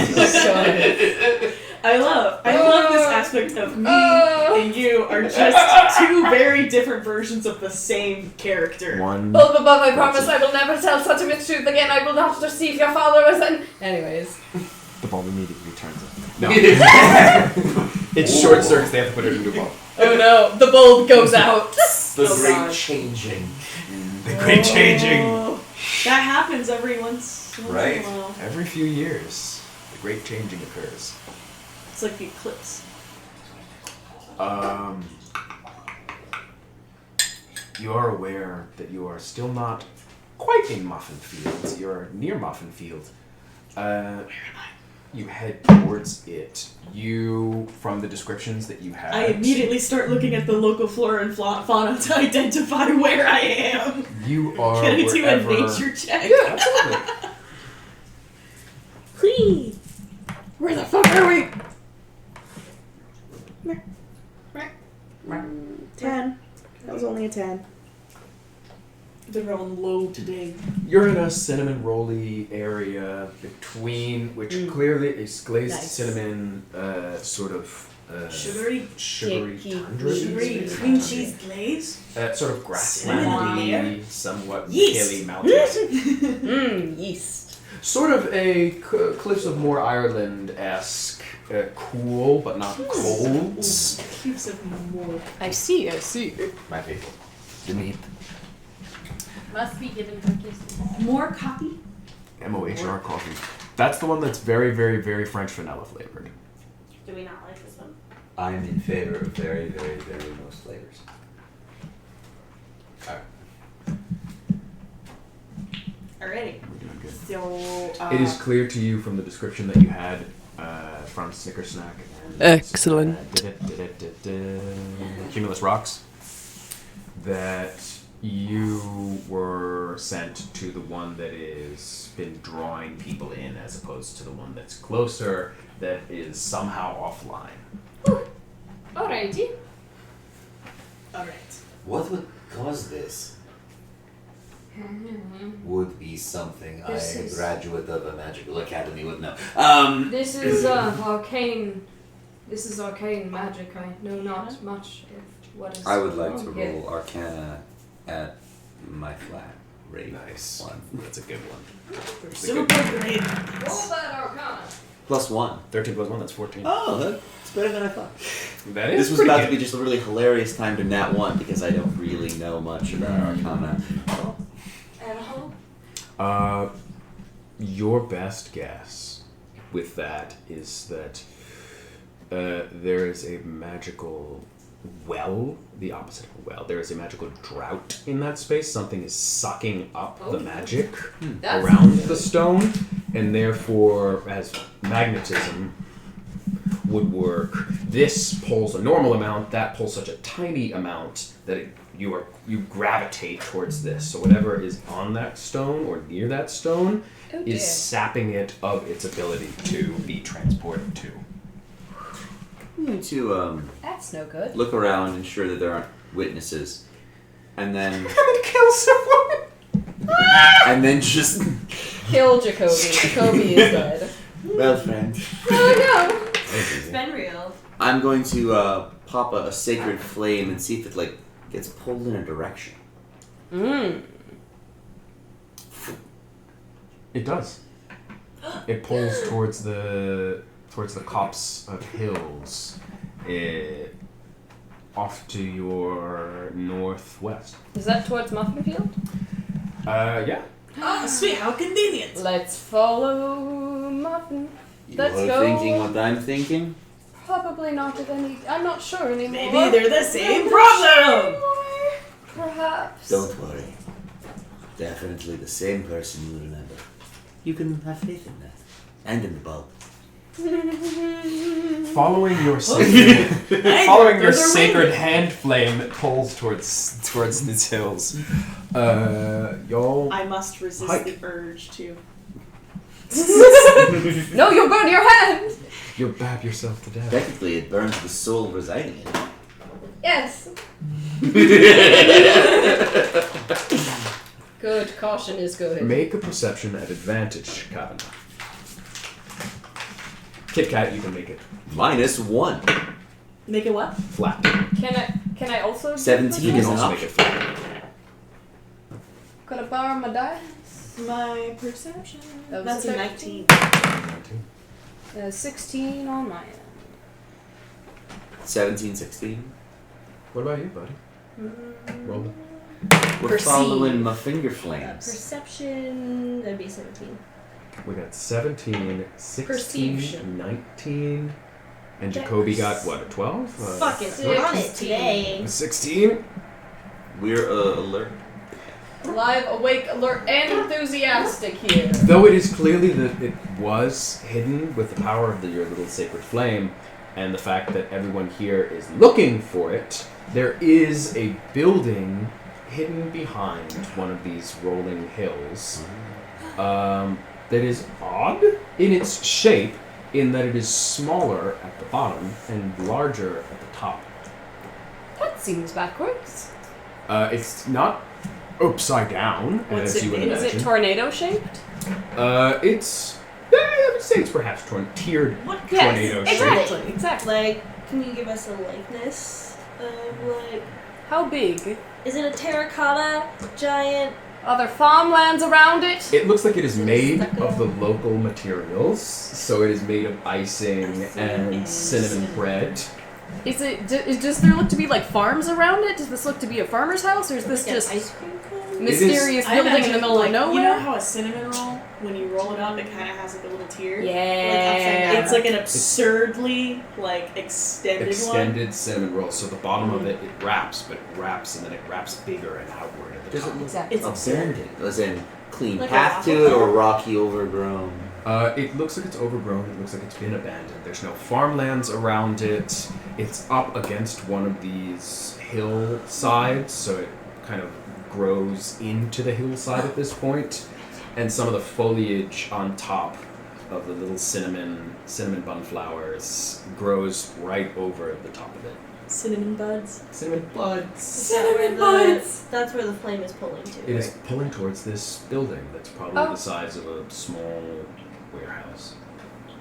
I love this aspect of me and you are just two very different versions of the same character. One. Bulb above, I promise I will never tell such a mistruth again. I will not deceive your followers and... Anyways. The The bulb immediately turns it. No. It's short circuits, they have to put it into a bulb. Oh no, the bulb goes out. The Oh, great God. changing. The great changing! Oh, that happens every once Right. in a while. Every few years, the great changing occurs. It's like the eclipse. You are aware that you are still not quite in Muffin Fields. You're near Muffin Field. You head towards it. You, from the descriptions that you had... I immediately start looking at the local flora and fauna to identify where I am. You are Can I do a wherever... nature check? Yeah, absolutely. Whee! Where the fuck are we? 10. That was only a 10. Been rolling low today. You're in a cinnamon rolly area between, which clearly is glazed Nice. cinnamon, sort of Sugary Cakey. tundra. cream cheese glaze. Sort of Cinnamon grasslandy, somewhat Yeast. hilly mountains. Yeast. Sort of a Cliffs of Moher Ireland-esque, cool but not cold. Cubes of more. I see. My people. Beneath Must be given cookies. More coffee? MOHR coffee. That's the one that's very, very, very French vanilla flavored. Do we not like this one? I'm in favor of very, very, very most flavors. Alrighty. We're doing good. So, It is clear to you from the description that you had from Snickersnack and Excellent. Cumulus Rocks that you were sent to the one that is been drawing people in as opposed to the one that's closer that is somehow offline. Alrighty. Alright. What would cause this? Would be something This a is- graduate of a magical academy would know. This is arcane. This is arcane magic. I know not much of what is. I would like going to on here. roll Arcana at my flat rate. Nice. One. That's a good one. Super great. Roll that arcana. +1. 13 plus 1, that's 14. Oh, that's better than I thought. That is This was pretty about good. to be just a really hilarious time to nat 1 because I don't really know much about Arcana. Your best guess with that is that there is a magical well, the opposite of a well. There is a magical drought in that space. Something is sucking up the magic That's around the stone, and therefore, as magnetism would work, this pulls a normal amount, that pulls such a tiny amount that you gravitate towards this. So whatever is on that stone or near that stone Oh dear. is sapping it of its ability to be transported to. I'm going to That's no good. look around, ensure that there aren't witnesses, and then Kill someone! and then just Kill Jacoby. Jacoby is dead. well, friend. Oh It's been real. I'm going to pop a sacred flame and see if it gets pulled in a direction. no. It does. It pulls towards the copse of hills, off to your northwest. Is that towards Muffin Field? Yeah. Sweet, how convenient. Let's follow Muffin. Let's You're go. thinking what I'm thinking? Probably not at any. I'm not sure anymore. Maybe they're the same I'm not problem. sure. Perhaps. Don't worry. Definitely the same person you remember. You can have faith in that. And in the bulb. Following your sacred, There's a sacred hand flame that pulls towards these hills. Y'all. I must resist Hike. the urge to. No, you'll burn your hand. You'll bab yourself to death. Technically, it burns the soul residing in it. Yes. Good. Caution is good. Make a perception at advantage, Kavanaugh. Kit Kat, you can make it -1. Make it what? flat. Can I also? do 17 You this? can is also an make it flat. Could I borrow my dice? My perception. That was That's a a 13. 19. 16 on my end. 17, 16. What about you, buddy? Roll it. We're Perceive. following my finger flames. Perception, that'd be 17. We got 17, 16, Perception. 19, and Jacoby got what, a 12? Fucking on it today. 16? We're alert. Alive, awake, alert, and enthusiastic here. Though it is clearly that it was hidden with the power of your little sacred flame, and the fact that everyone here is looking for it, there is a building hidden behind one of these rolling hills that is odd in its shape, in that it is smaller at the bottom and larger at the top. That seems backwards. It's not upside down, What's as it you would in? Is imagine. it tornado shaped? It's... I would say it's perhaps tiered tornado shape. Exactly. Like, can you give us a likeness of, like, How big? is it a terracotta giant? Are there farmlands around it? It looks like it is Is it made stucco? of the local materials, so it is made of icing and cinnamon bread. Is it? Does there look to be like farms around it? Does this look to be a farmer's house, or is this Like an just ice cream cone? mysterious I building in imagine, the middle like, of nowhere? You know how a cinnamon roll, when you roll it up, it kind of has like a little tear? Like Yeah. upside down. It's like an absurdly like extended Extended cinnamon roll, so the bottom of it wraps, but it wraps and then it wraps bigger and outward at the Does top. it look Exactly. It's absurd. abandoned? As in, clean Like a path to waffle it or cone? rocky overgrown? It looks like it's overgrown. It looks like it's been abandoned. There's no farmlands around it. It's up against one of these hillsides, so it kind of grows into the hillside at this point. And some of the foliage on top of the little cinnamon bun flowers grows right over the top of it. Cinnamon buds. Cinnamon buds. Cinnamon buds. That's where the flame is pulling to. It is pulling towards this building that's probably Oh. the size of a small warehouse.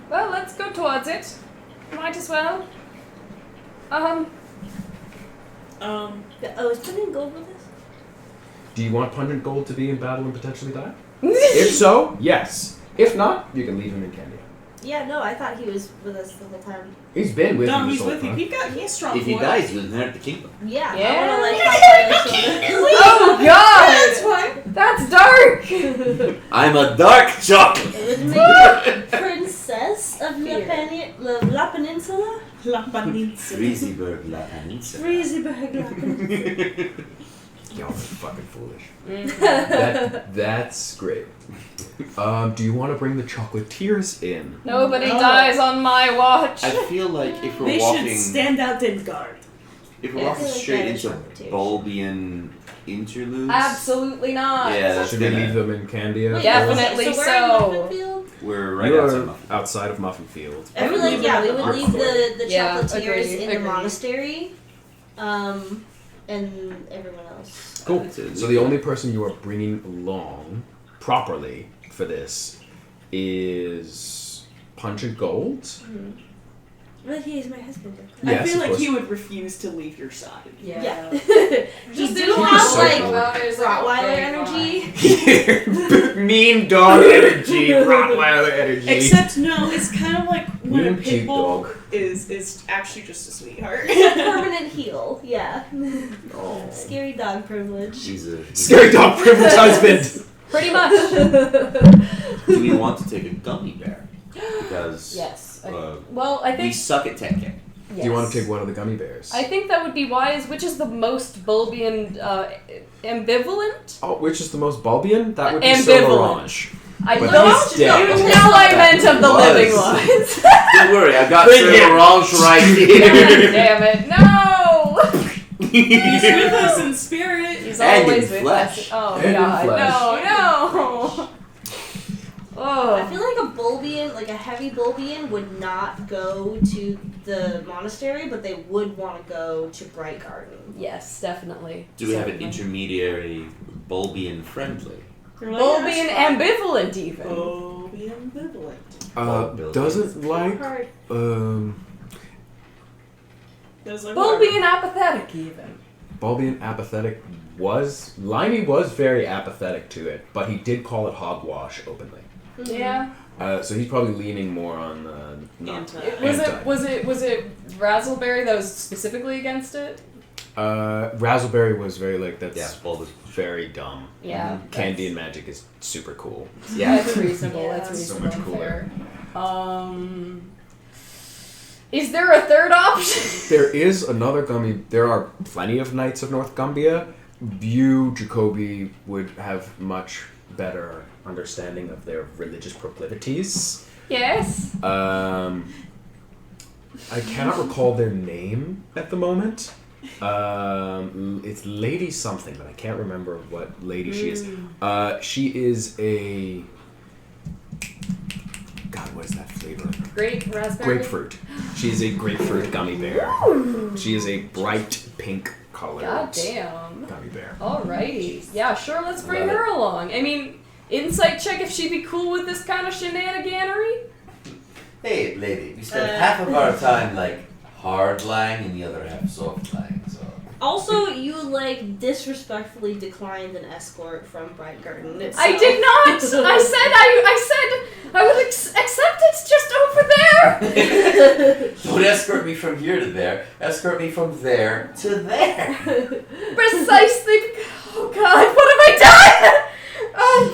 Well, let's go towards it. Might as well. Oh, is putting gold with this? Do you want Pungent Gold to be in battle and potentially die? If so, yes. If not, you can leave him in Candia. Yeah, no, I thought he was with us the whole time. He's been with No, you this he's whole with you. time. He's strong. If he boy. dies, you inherit the kingdom. Yeah, Yeah. I want to like hop on his shoulder. Oh God! That's fine. That's dark. I'm a dark chocolate! It would make you princess of La Peninsula? La Peninsula. Freezyberg La Peninsula. Freezyberg La Peninsula. Y'all are fucking foolish. Mm. That's great. Do you want to bring the chocolatiers in? Nobody No. dies on my watch. I feel like if we're They walking, should stand out and guard. if we're Yeah. walking I feel like straight that into is chocolatiers. Bulbian interludes, Absolutely not. yeah, that's Should we gonna- leave them in Candia? Wait, Definitely so. We're so. in Muffinfield? We're right You're outside Muffin. outside of Muffin Field. I feel like, yeah, we would leave the Yeah, chocolatiers agree, in agree. the monastery. And everyone else. Cool. That's it. So the only person you are bringing along properly for this is Pungent Gold. But he is my husband. Yes, I feel of like course. he would refuse to leave your side. Yeah. Just do didn't have, so like, cool. Rottweiler energy. Mean dog energy, Rottweiler energy. Except no, it's kind of like when a Mean cute pit bull dog. is actually just a sweetheart. It's a permanent heal, yeah. Oh. Scary dog privilege. He's a. Scary dog privilege husband. Pretty much. Do we want to take a gummy bear? Because Yes. well, I we think. suck at tech. Yes. Do you want to take one of the gummy bears? I think that would be wise. Which is the most Bulbian ambivalent? Oh, which is the most Bulbian? That would be Ambivalent. Solange. I But don't he's dead. know. Now I meant of the Was. living ones. Don't worry, I got Bring it. Orange right here. Damn it! No. He's with us in spirit. He's And always in with flesh. us. Oh And in God! flesh. No! I Oh. feel like a Bulbian, like a heavy Bulbian, would not go to the monastery, but they would want to go to Bright Garden. Yes, definitely. Do we have an Certainly. intermediary Bulbian friendly? They're like, Bulbian "That's fine." ambivalent even. Bulbian ambivalent. Doesn't like Hard. Those are Bulbian apathetic even. Bulbian apathetic Limey was very apathetic to it, but he did call it hogwash openly. Yeah. So he's probably leaning more on the Was it Razzleberry that was specifically against it? Razzleberry was very like that's Yeah, bulbous. very dumb. Yeah. Candy and magic is super cool. Yeah. That's reasonable. Yeah. That's So reasonable. much cooler. Fair. Is there a third option? There is another gummy. There are plenty of Knights of North Gumbia. You, Jacoby, would have much better understanding of their religious proclivities. Yes. I cannot recall their name at the moment. It's Lady something, but I can't remember what lady she is. She is a... God, what is that flavor? Grape, raspberry. Grapefruit. She is a grapefruit gummy bear. She is a bright pink colored God damn. gummy bear. Alrighty. Yeah, sure, let's bring Love her along. I mean, insight check if she'd be cool with this kind of shenaniganery? Hey, lady, we spend half of our time like hard lying and the other half soft lying. So Also, you like disrespectfully declined an escort from Bright Garden itself. I did not! I said I would accept it just over there! don't escort me from here to there. Escort me from there to there. Precisely. Oh god, what have I done? Oh,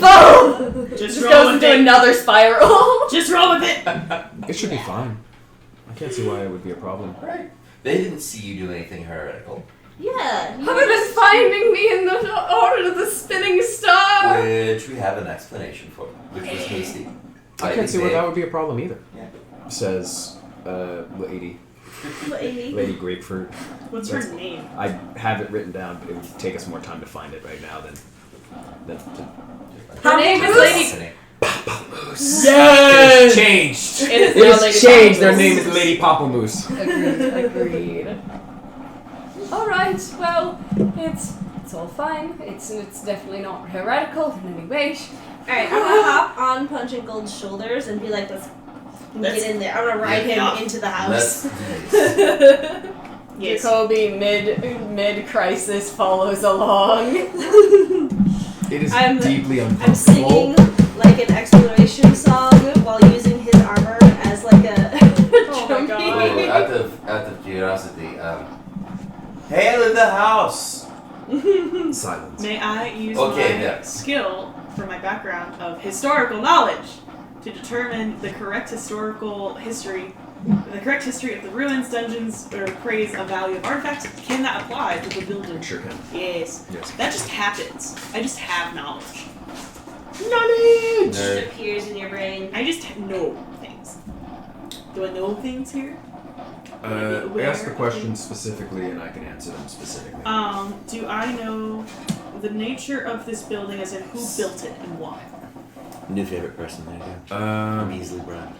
boom! Just Just roll goes with into it. another spiral. Just roll with it. It should be fine. I can't see why it would be a problem. Right. They didn't see you do anything heretical. Yeah. you Other than finding me in the order of the spinning star. Which we have an explanation for, which was hasty. I can't see why that would be a problem either. Yeah. Says Lady Lady. Grapefruit. What's her name? I have it written down, but it would take us more time to find it right now than Her name is Lady. Yes! It's changed. It is It now is Lady changed. Their Papamoose. name is Lady Papamoose. Agreed. All right. Well, it's all fine. It's definitely not heretical in any way. Alright, I'm gonna hop on Punch and Gold's shoulders and be like, let's get in there. I'm gonna ride him into the Let's house. do this. Yes. Jacoby mid crisis follows along. It is I'm deeply I'm uncomfortable. singing like an exploration song while using his armor as like a Oh my drum God. beat. Oh, out of curiosity, hail in the house. Silence. May I use Okay, my yeah. skill for my background of historical knowledge to determine the correct historical history, the correct history of the ruins, dungeons, or praise of value of artifacts? Can that apply to the building? Sure can. Yes. Yes. That just happens. I just have knowledge. Knowledge! It appears in your brain. I just know things. Do I know things here? Ask the questions specifically, and I can answer them specifically. Do I know the nature of this building, as in who built it and why? New favorite person, there you go. I'm easily brand.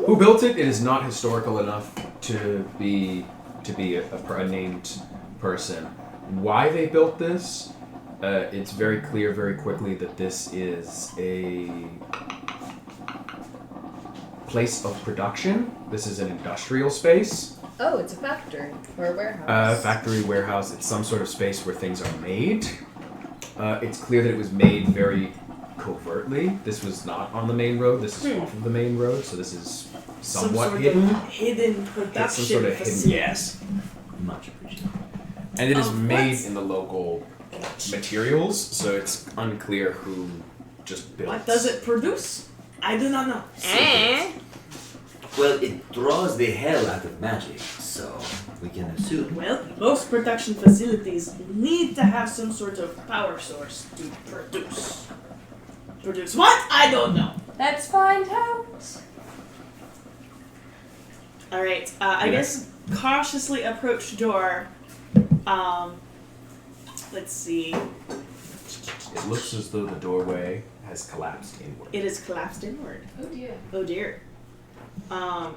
Who built it? It is not historical enough to be a named person. Why they built this? It's very clear very quickly that this is a place of production. This is an industrial space. Oh, it's a factory or a warehouse. Factory, warehouse. It's some sort of space where things are made. It's clear that it was made very covertly. This was not on the main road. This is off of the main road, so this is somewhat Some sort hidden. of hidden production It's some sort of hidden. facility. Yes. Much appreciated. And it is made what? in the local materials, so it's unclear who just built. What does it produce? I do not know. Well, it draws the hell out of magic, so we can assume. Well, most production facilities need to have some sort of power source to produce. Produce what? I don't know. Let's find out. Alright, I guess cautiously approach door. Let's see. It looks as though the doorway has collapsed inward. It is collapsed inward. Oh dear. Oh dear.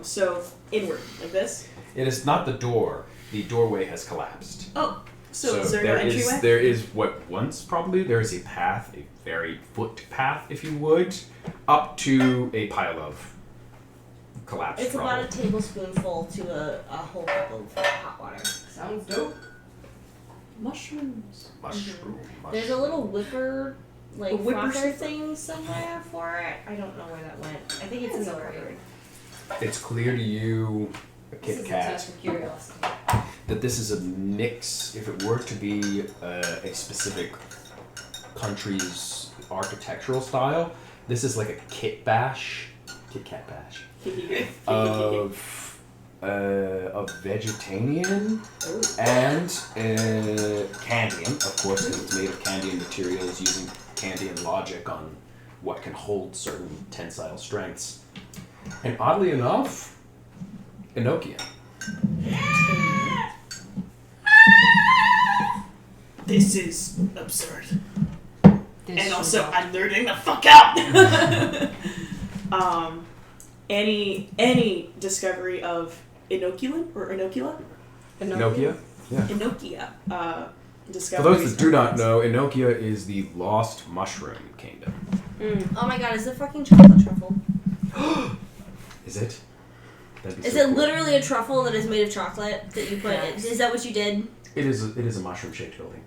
So inward, like this. It is not the door. The doorway has collapsed. Oh, so is there no entryway? There is what once probably there is a path, a very footpath, if you would, up to a pile of collapsed It's rubble. about a tablespoonful to a whole cup of hot water. Sounds dope. Mushrooms. Mushroom. There's a little whipper like whippersnapper frother thing somewhere for it. I don't know where that went. I think it's in the library. It's clear to you, a This Kit is a Kat, test for curiosity. that this is a mix. If it were to be a specific country's architectural style, this is like a Kit Kat bash of vegetarian and Candian, of course, because it's made of Candian materials using Candian logic on what can hold certain tensile strengths. And oddly enough, Enochian. This is absurd. And also, I'm nerding the fuck out. Any discovery of inoculum or inocula? Enochia? Yeah. Inokia. For Discoveries. those that do not know, Enochia is the lost mushroom kingdom. Oh my god, is it fucking chocolate truffle? Is it? That'd be Is so it cool. literally a truffle that is made of chocolate that you put in? Is that what you did? It is a mushroom shaped building.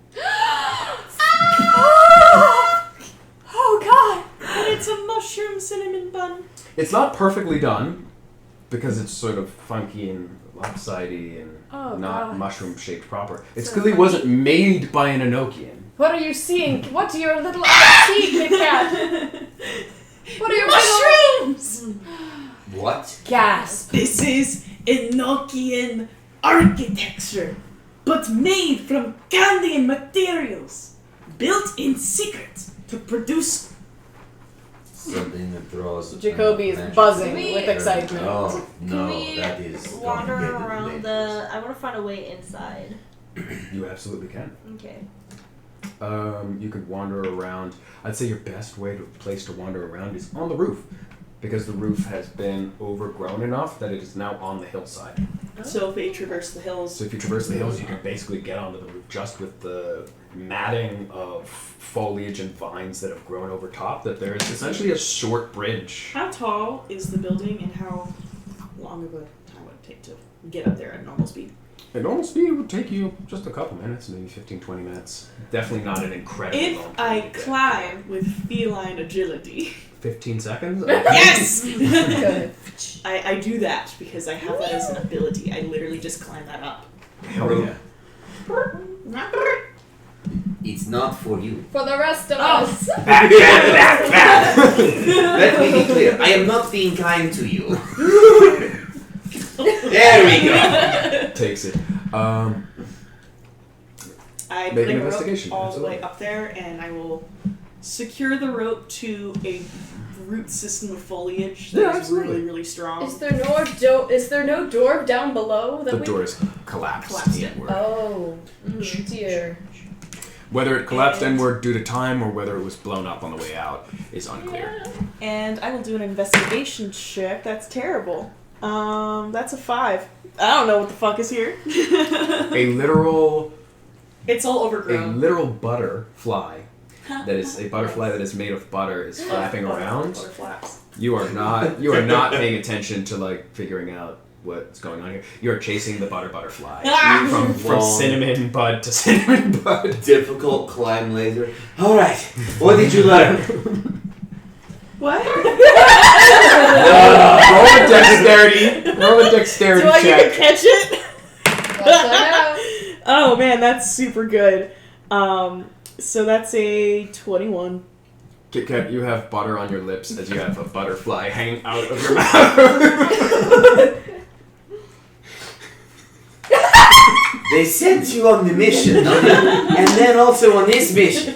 Oh god! And it's a mushroom cinnamon bun. It's not perfectly done because it's sort of funky and lopsidey and Oh, not God. mushroom shaped proper. It So clearly funky. wasn't made by an Enochian. What are you seeing? What are your little eyes see, Kit Kat? What are your Mushrooms! What? Gasp. This is Enochian architecture, but made from Candian materials, built in secret to produce. Something that draws. Jacoby is magic. buzzing We- with excitement. Oh no, Can we that is wander complicated around and the... I want to find a way inside. You absolutely can. Okay. You could wander around. I'd say your best place to wander around is on the roof, because the roof has been overgrown enough that it is now on the hillside. So if we traverse the hills, So if you traverse the hills, you can basically get onto the roof just with the matting of foliage and vines that have grown over top. That there is essentially a short bridge. how tall is the building and how long of a time would it take to get up there at normal speed? At normal speed, it would take you just a couple minutes, maybe 15-20 minutes. Definitely not an incredible If long time I to get. climb with feline agility. 15 seconds? Yes! Good. I do that because I have that as an ability. I literally just climb that up. Hell yeah. It's not for you. For the rest of Oh. us. Let me be clear. I am not being kind to you. There we go. Takes it. I Make bring an a rope investigation, all the absolutely. way up there, and I will secure the rope to a root system of foliage Yeah, that is absolutely. really, really strong. Is there no door down below that The we... door is collapsed Collapsed it. inward. Oh, dear. Whether it collapsed And- inward due to time or whether it was blown up on the way out is unclear. And I will do an investigation check. That's terrible. That's a 5. I don't know what the fuck is here. A literal It's all overgrown. butterfly that is a butterfly that is made of butter is flapping around. Butter flaps. You are not paying attention to like figuring out what's going on here. You are chasing the butterfly from Long. cinnamon bud to cinnamon bud. Difficult climb laser. All right. What did you learn? What? Roll a dexterity. Roll a dexterity Do I check. even catch it? That's Oh man, that's super good. So that's a 21. Kit Kat, you have butter on your lips as you have a butterfly hanging out of your mouth. They sent you on the mission, and then also on this mission.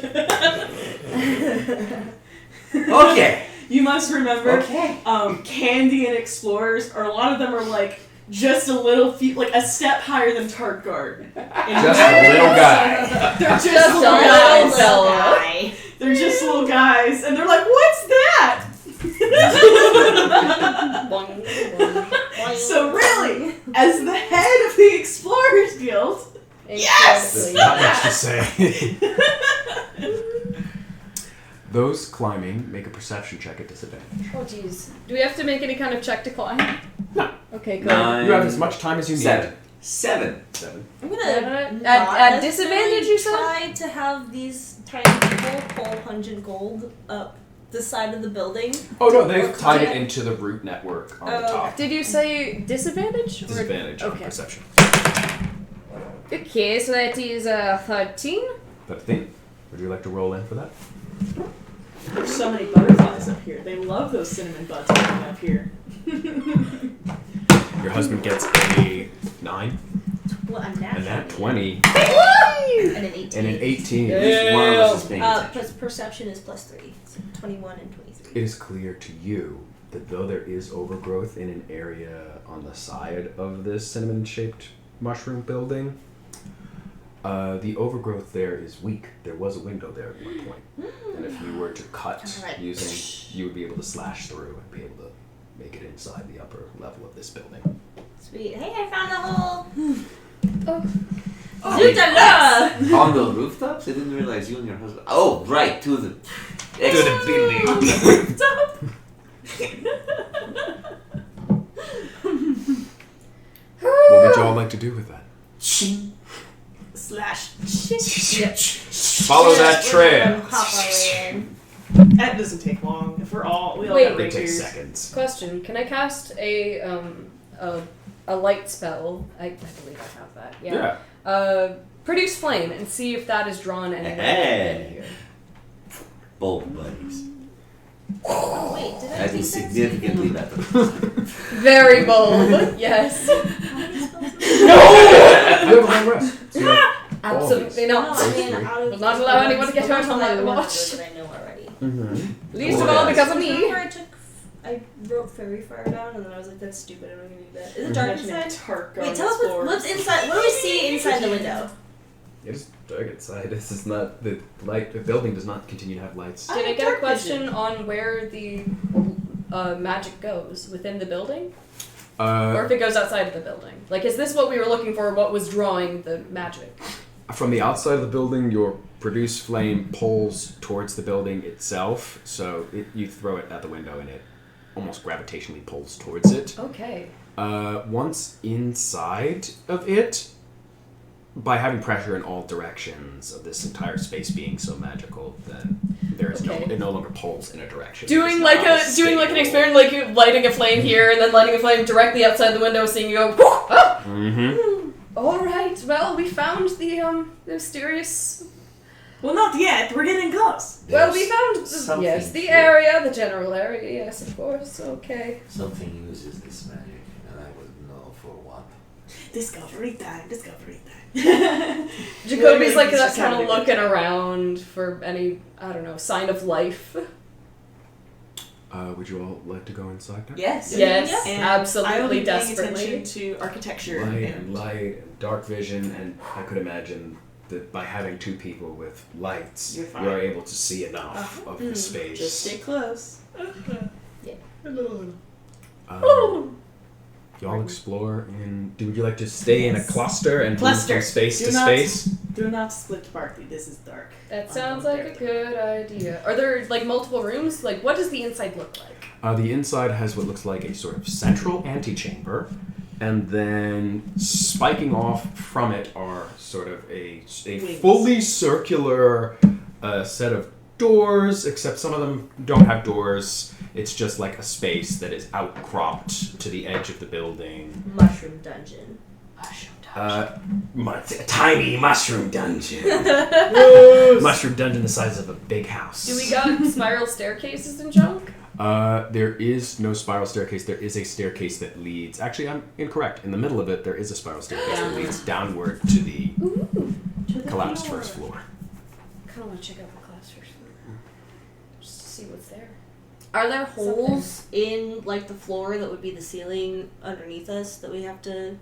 Okay. You must remember, Okay. Candian explorers, or a lot of them are like just a little feet, like a step higher than Tartgard. And Just a little guy. They're just Just little a guys. little guy. They're just little guys, and they're like, "What's that?" So really, as the head of the Explorers Guild, Yes! There's not much to say. Those climbing make a perception check at disadvantage. Oh, jeez. Do we have to make any kind of check to climb? No. Okay, good. 9. You have as much time as you need. 7. 7. I'm gonna At disadvantage, you said? try to have these tiny people pull pungent gold up the side of the building. Oh no, they've Or tied it climb. into the root network on the Oh, top. Did you say disadvantage? Or- Disadvantage on Okay. perception. Okay, so that is 13. 13. Would you like to roll in for that? There's so many butterflies up here. They love those cinnamon buds coming up here. Your husband gets a 9, Well, I'm and that naturally. 20, And an 18. and an 18. Which one of us is paying attention? Plus perception is +3. So 21 and 23. It is clear to you that though there is overgrowth in an area on the side of this cinnamon-shaped mushroom building, the overgrowth there is weak. There was a window there at one point. And if you were to cut Alright. using, you would be able to slash through and be able to make it inside the upper level of this building. Sweet. Hey, I found a hole. Oh, Zut alors! on the rooftops? I didn't realize you and your husband. Oh, right, to the. building. What would you all like to do with that? Slash. Follow that trail. Hop our way in. That doesn't take long. If we all Wait. got It takes rapiers. seconds. Question: can I cast a light spell? I believe I have that. Yeah. Produce flame and see if that is drawn anywhere Hey. in here. Bold buddies. Oh, wait, did I That do is that? significantly better. Very bold. Yes. How many spells? You have a long rest. So you have Absolutely No, not. I mean, out of Will not allow anyone to get hurt on my the watch. that I know already. Least of Oh, all yes. because of me. Remember I wrote fairy fire down and then I was like, that's stupid, I'm not gonna do that. Is it dark inside? Wait, Wait, tell us what's inside. What do we see inside the window? It is dark inside. This is not the light. The building does not continue to have lights. Did I get a dark question vision. on where the magic goes within the building, or if it goes outside of the building? Like, is this what we were looking for? What was drawing the magic? From the outside of the building, your produce flame pulls towards the building itself. So you throw it at the window, and it almost gravitationally pulls towards it. Okay. Once inside of it, by having pressure in all directions of this entire space being so magical, then there is Okay. it no longer pulls in a direction. Doing It's like now an stable. experiment, like you lighting a flame here and then lighting a flame directly outside the window, seeing you go. Oh! Mm-hmm. All right. Well, we found the mysterious. Well, not yet. We're getting close. Well, we There's found something yes the here. area, the general area. Yes, of course. Okay. Something uses this magic, and I wouldn't know for what. Discovery time. Discovery time. Jacoby's like Just that, kind of having a good looking time. around for any sign of life. Would you all like to go inside now? Yes. Yes, And absolutely, I will be paying desperately. attention to architecture. Light and dark vision, and I could imagine that by having two people with lights, You're fine. you're able to see enough of the space. Just stay close. Y'all explore, and would you like to stay in a cluster and move Cluster. from space Do to not- space? Do not split party. This is dark. That sounds like a good idea. Are there like multiple rooms? Like, what does the inside look like? The inside has what looks like a sort of central antechamber, and then spiking off from it are sort of a Wings. fully circular set of doors, except some of them don't have doors. It's just like a space that is outcropped to the edge of the building. Mushroom dungeon. A tiny mushroom dungeon. Mushroom dungeon the size of a big house. Do we got spiral staircases and junk? There is no spiral staircase. There is a staircase that leads. Actually, I'm incorrect. In the middle of it, there is a spiral staircase that leads downward to the collapsed first floor. I kind of want to check out the collapsed first floor. Just to see what's there. Are there holes in like the floor that would be the ceiling underneath us that we have to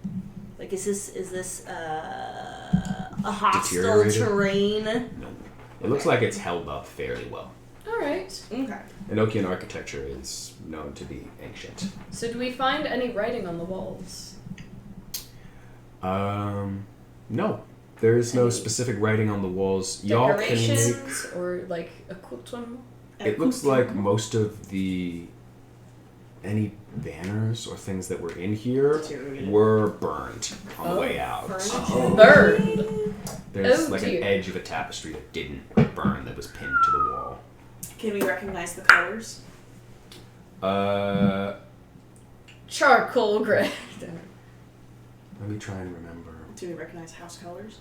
like is this a hostile Deteriorated? terrain? No. It looks like it's held up fairly well. All right. Okay. Enochian architecture is known to be ancient. So do we find any writing on the walls? No. There is no specific writing on the walls. Y'all can make. Decorations or like accoutrement? It looks like most of the any banners or things that were in here Deteriorated. were burned on the way out. Burned. There's Oh, like dear. an edge of a tapestry that didn't burn that was pinned to the wall. Can we recognize the colors? Charcoal gray. Let me try and remember. Do we recognize house colors?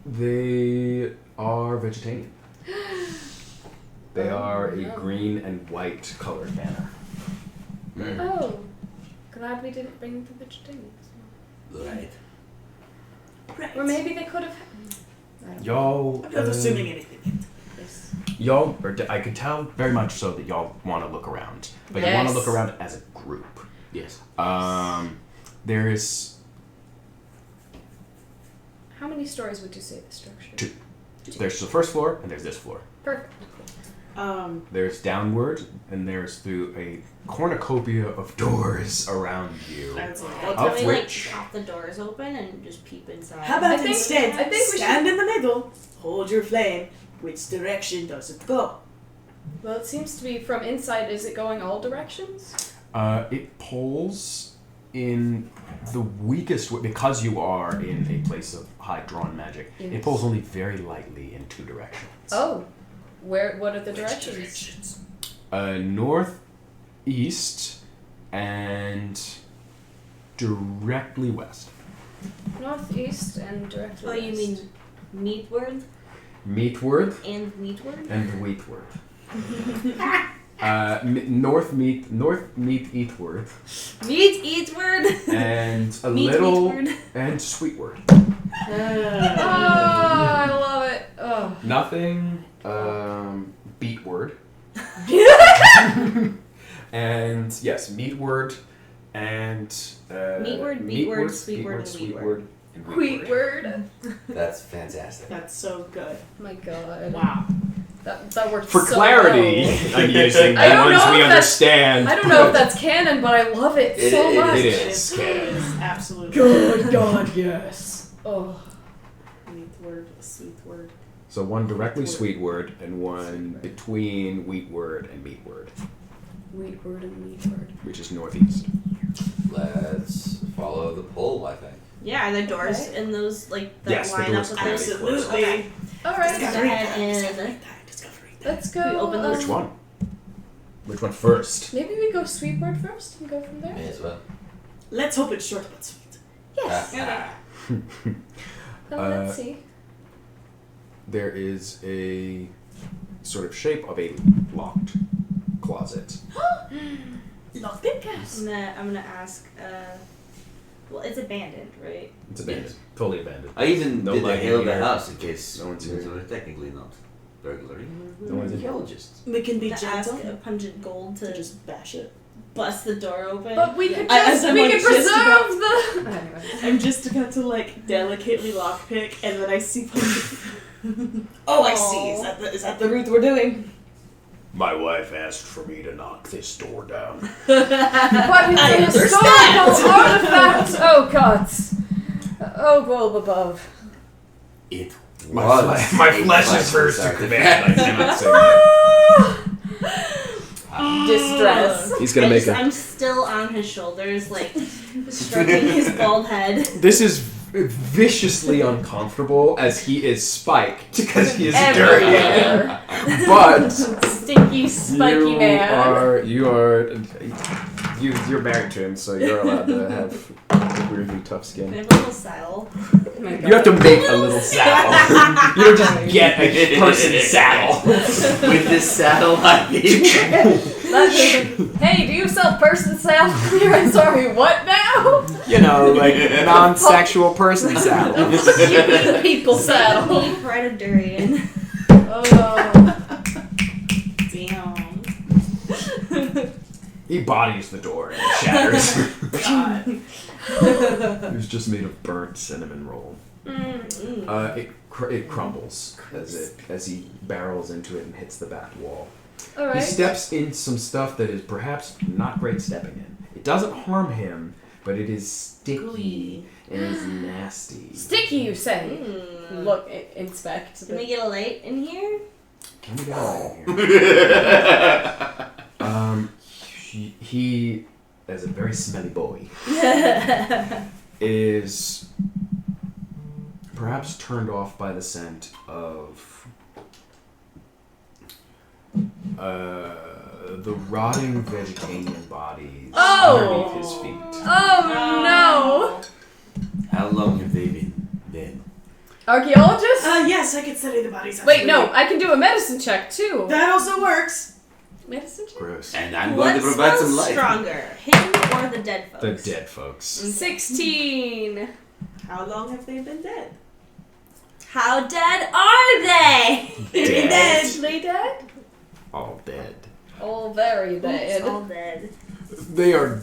They are vegetarian. They are a no. green and white colored banner. Oh. Glad we didn't bring the vegetarians. Right. Right. Or maybe they could have. I don't know. Y'all. I'm not assuming anything. Yes. Y'all, I could tell very much so that y'all want to look around, but you want to Yes. look around as a group. Yes. There's How many stories would you say the structure? Two. There's the first floor and there's this floor. Perfect. There's downward and there's through a cornucopia of doors around you. That's like, Can Of we which- like pop the doors open and just peep inside? how about I think- instead I think we stand in the middle, hold your flame. Which direction does it go? Well, it seems to be from inside. Is it going all directions? It pulls in the weakest way, because you are in a place of high drawn magic. It Yes. pulls only very lightly in two directions. Oh. Where? What are the directions? Northeast and directly west. Northeast and directly Oh, you west. mean meatward Meatward and wheatward? and wheatward. North meat eatward Meat eatward. and a Meat little wheatward. and sweetward. Oh, I love it. Oh. Nothing beatward. And yes, meatward and Meatward, beatward, sweetward, and sweetward, and Wheat word. That's fantastic. That's so good. My God. Wow. That worked For so clarity, well. I'm using I the don't ones know we if that's- understand. I don't know if that's canon, but I love it so It much. It It is. is. It is absolutely. Good God, yes. Oh. Sweet word, a sweet word. So one directly sweetward and one between wheatword and meatward, Wheat word and meat word. which is northeast. Let's follow the pull, I think. Yeah, are there doors Okay. in those like that Yes, the line doors up clearly with this? close. Absolutely. Okay. Alright. Go ahead and Discovery time. Let's go. We open those- Which one? Which one first? Maybe we go sweet word first and go from there. May as well. Let's hope it's short but sweet. Yes. Ah, Let's see. There is a sort of shape of a locked closet. Lockpick. I'm gonna ask. Well, it's abandoned, right? It's abandoned. Totally abandoned. I even No did a light hail in the here. house in case No one's here. we're technically not burglary. No one's in here. Archaeologists. We can be To ask gentle. a pungent gold to To just bash it. bust the door open. But we could As just I'm, we like, could just about- preserve the. Anyway. I'm just about to like delicately lockpick, and then I see. Oh, I see. Is that the route we're doing? My wife asked for me to knock this door down. But it's I a historical artifact. Oh gods. Oh globe above. It My, was. my a flesh is priceless hers to artifact. command. I cannot say that. Distress. He's gonna make I'm still on his shoulders, like stroking his bald head. This is viciously uncomfortable as he is spiked because he is Everywhere. dirty. But Stinky, spiky man. You're married to him, so you're allowed to have weirdly tough I skin. have a little saddle. Oh my You have to God. make a little saddle. You don't just get a person's saddle. With this saddle, I mean. Hey, do you sell person saddle? I'm sorry, what now? You know, like non-sexual person saddle. You mean people saddle. Deep Predatory. Oh. Damn. He bodies the door and it shatters. God. It was just made of burnt cinnamon roll. Mm. It crumbles as he barrels into it and hits the back wall. He Alright. steps in some stuff that is perhaps not great stepping in. It doesn't harm him, but it is sticky and is nasty. Sticky, you say? Mm. Look, inspect. Can we get a light in here? Let me get out of here. He, as a very smelly boy, is perhaps turned off by the scent of the rotting vegetarian bodies underneath his feet. Oh no! How long have they been dead? Archaeologist? Yes, I could study the bodies. Wait, no, I can do a medicine check too. That also works. Medicine check? Gross. And I'm What going to provide some smells light. stronger, him or the dead folks? The dead folks. 16. How long have they been dead? How dead are they? Dead. They dead? All dead. All very dead. All dead. They are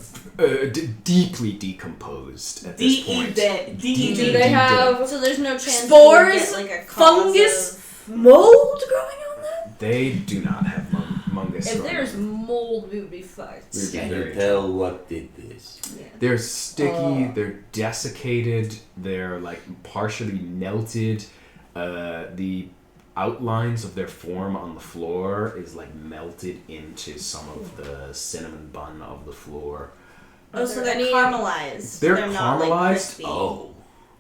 deeply decomposed at this point. Dead. Do they have So there's no chance spores, we get, like, a cause fungus, of- mold growing on them? They do not have mungus. If on there's them. mold, we would be fucked. We'd be Can very you tell what did this? Yeah. They're sticky. Oh. They're desiccated. They're like partially melted. The outlines of their form on the floor is like melted into some of the cinnamon bun of the floor. Oh, so they're Any- caramelized. They're not, like, caramelized? crispy. Oh.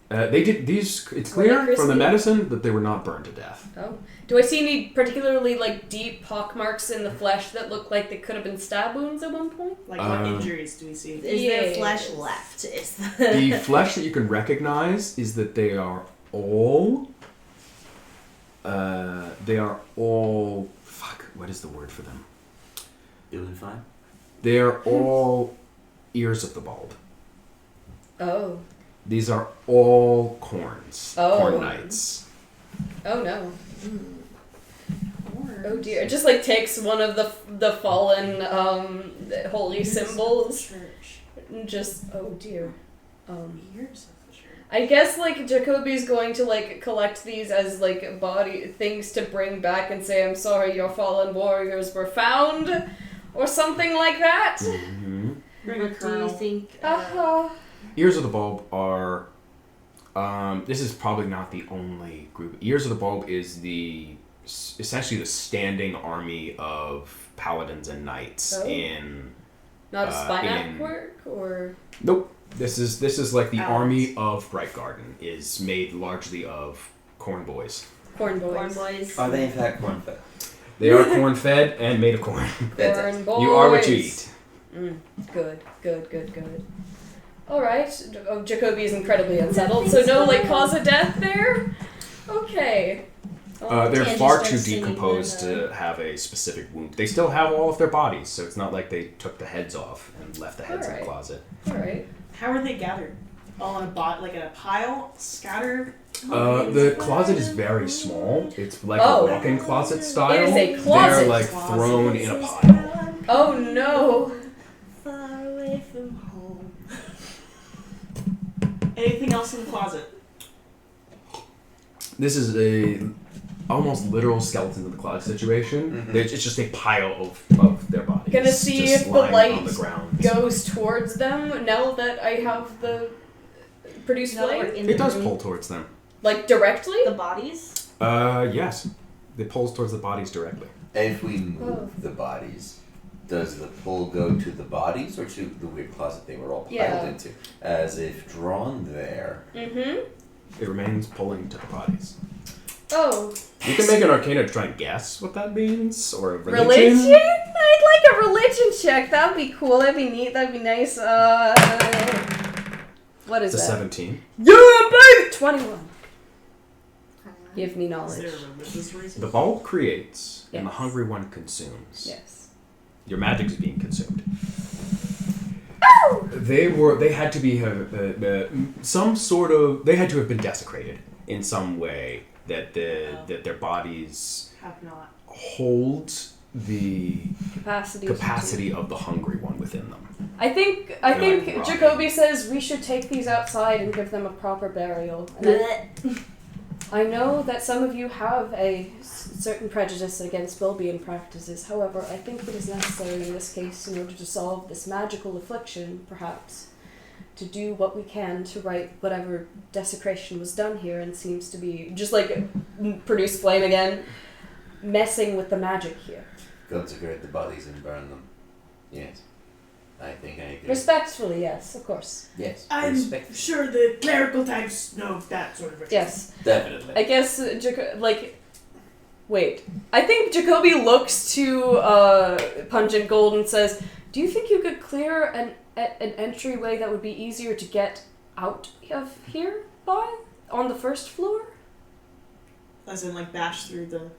They did these. It's Were they clear from the crispy? medicine that they were not burned to death. Oh. Do I see any particularly like deep pockmarks in the flesh that look like they could have been stab wounds at one point? Like what injuries do we see? Is there Yes. flesh left? Is The flesh that you can recognize is that they are all. Fuck. What is the word for them? Doing fine? They are all ears of the bulb. Oh. These are all corns. Oh. Corn knights. Oh no. Oh dear. It just like takes one of the fallen holy symbols. Church. And just oh dear. Years of the church. I guess like Jacoby's going to like collect these as like body things to bring back and say, I'm sorry your fallen warriors were found or something like that. Mm-hmm. Bring a what do you kernel. think? Ears of the bulb are. This is probably not the only group. Ears of the bulb is essentially the standing army of paladins and knights Oh. in. Not a spine in- work or Nope. This is like the Alex. army of Bright Garden is made largely of corn boys. corn boys. Corn boys. Are they in fact corn fed? They are corn fed and made of corn. Corn boys. You are what you eat. Good. Alright. Jacoby is incredibly unsettled, so no like cause of death there? Okay. They're Candy far starts too singing decomposed then, to have a specific wound. They still have all of their bodies, so it's not like they took the heads off and left the heads in the Alright. closet. Alright. How are they gathered? All in a like in a pile, scattered. The closet is very small. It's like Oh. a walk-in closet style. It is a closet. They're like Closet. thrown in a pile. Oh no. Far away from home. Anything else in the closet? This is a almost literal skeleton in the closet situation. Mhm. It's just a pile of their bodies. Gonna see just if the lying light on the ground. Goes towards them now that I have the produce Now that we're flame? in It the does room. pull towards them. Like directly? The bodies? Yes. It pulls towards the bodies directly. If we move the bodies, does the pull go to the bodies or to the weird closet they were all piled Yeah. into? As if drawn there. Mm-hmm. It remains pulling to the bodies. Oh. You can make an arcana to try and guess what that means, or a Religion? religion. I'd like a religion check. That would be cool. That'd be neat. That'd be nice. What is It's a that? 17. Yeah, baby! 21. Give me Is there knowledge. a religious reason? The bulb creates, and the Yes. hungry one consumes. Yes. Your magic is being consumed. They had to be some sort of. They had to have been desecrated in some way that that their bodies Have not. hold the Capacity. capacity of the hungry one within them. I think They're like rotting. Jacoby says we should take these outside and give them a proper burial. And I know that some of you have a certain prejudice against Bulbian practices. However, I think it is necessary in this case, in order to solve this magical affliction, perhaps, to do what we can to right whatever desecration was done here and seems to be just like produce flame again. messing with the magic here. Consecrate the bodies and burn them. Yes. I think I agree. Respectfully, yes, of course. Yes. I'm Respect. sure the clerical types know that sort of ritual. Yes. Definitely. I guess, wait. I think Jacoby looks to Pungent Gold and says, do you think you could clear an entryway that would be easier to get out of here by? On the first floor? As in, like, bash through the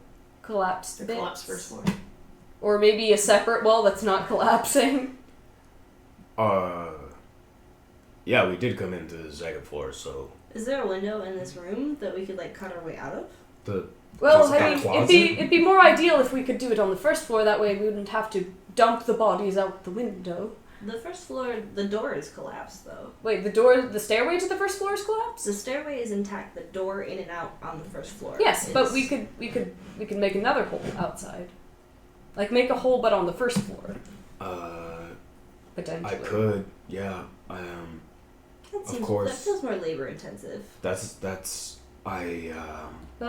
Collapsed bits? collapsed first floor. Or maybe a separate wall that's not collapsing? Yeah, we did come into the second floor, so Is there a window in this room that we could like cut our way out of? Well, That I mean, closet? it'd be more ideal if we could do it on the first floor. That way we wouldn't have to dump the bodies out the window. The first floor, the door is collapsed though. Wait, the stairway to the first floor is collapsed? The stairway is intact. The door in and out on the first floor. Yes, but is- we could make another hole outside. Like make a hole, but on the first floor, potentially. I could, yeah. That seems, course. That feels more labor intensive. Well,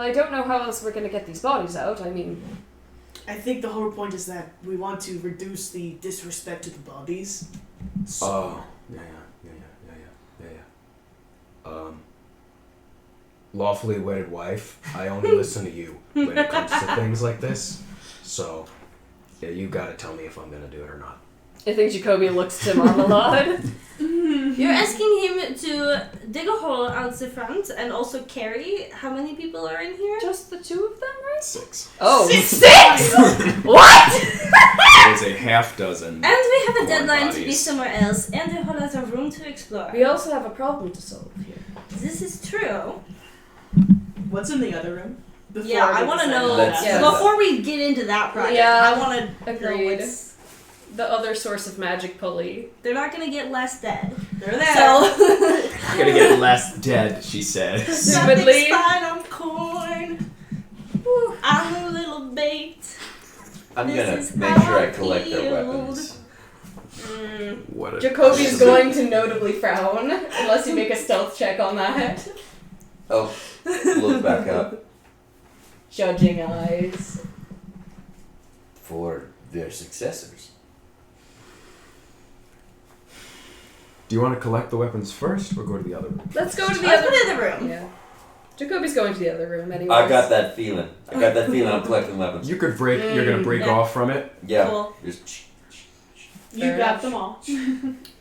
I don't know how else we're gonna get these bodies out. I mean, I think the whole point is that we want to reduce the disrespect to the bodies. So, Yeah. Lawfully wedded wife, I only listen to you when it comes to things like this. So, yeah, you gotta tell me if I'm gonna do it or not. I think Jacoby looks to Marmalade. You're asking him to dig a hole out the front and also carry. How many people are in here? Just the two of them, right? 6. Oh, six! What? There's a half dozen. And we have a corn deadline to be bodies. somewhere else and a whole lot of room to explore. We also have a problem to solve here. This is true. what's in the other room? Before Yeah, I we want to decide know. on Let's- that. Yeah. Before we get into that project, Yeah, I want to know agreed. what's. The other source of magic pulley. They're not going to get less dead. They're there. So. I'm gonna get less dead, she says. Stupidly. Nothing's fine on corn. Ooh, I'm a little bait. I'm This gonna is make how sure I I collect their feel. weapons. What a Jacoby's going to notably frown unless you make a stealth check on that. Oh, look back up Judging eyes. for their successors. Do you want to collect the weapons first or go to the other room? Let's go to the Let's other go to the room. Yeah. Jacoby's going to the other room anyway. I got that feeling. I'm collecting weapons. You could break. You're gonna break yeah. off from it. Yeah. Cool. Just You Fair got enough. them all.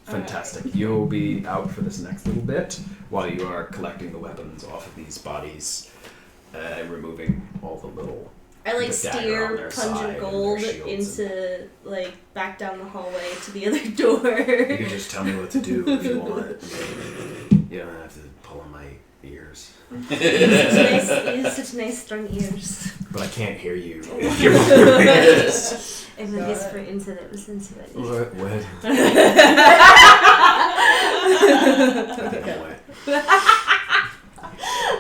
Fantastic. You'll be out for this next little bit while you are collecting the weapons off of these bodies, removing all the little. I like The dagger on steer their side Pungent and Gold their shields into like back down the hallway to the other door. You can just tell me what to do if you want. You don't have to pull on my ears. You have such nice strong ears. But I can't hear you. If you're moving your ears. I will whisper into them sensually. What?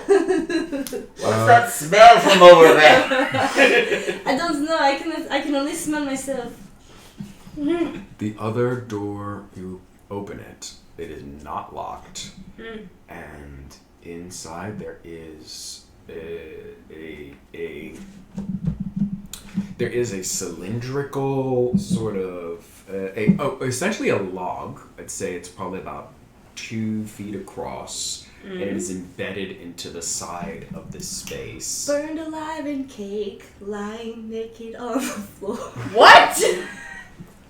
what's that smell from over there? I don't know. I can only smell myself. The other door, you open it. It is not locked, and inside there is there is a cylindrical sort of essentially a log. I'd say it's probably about 2 feet across, and it is embedded into the side of this space. Burned alive in cake, lying naked on the floor. What?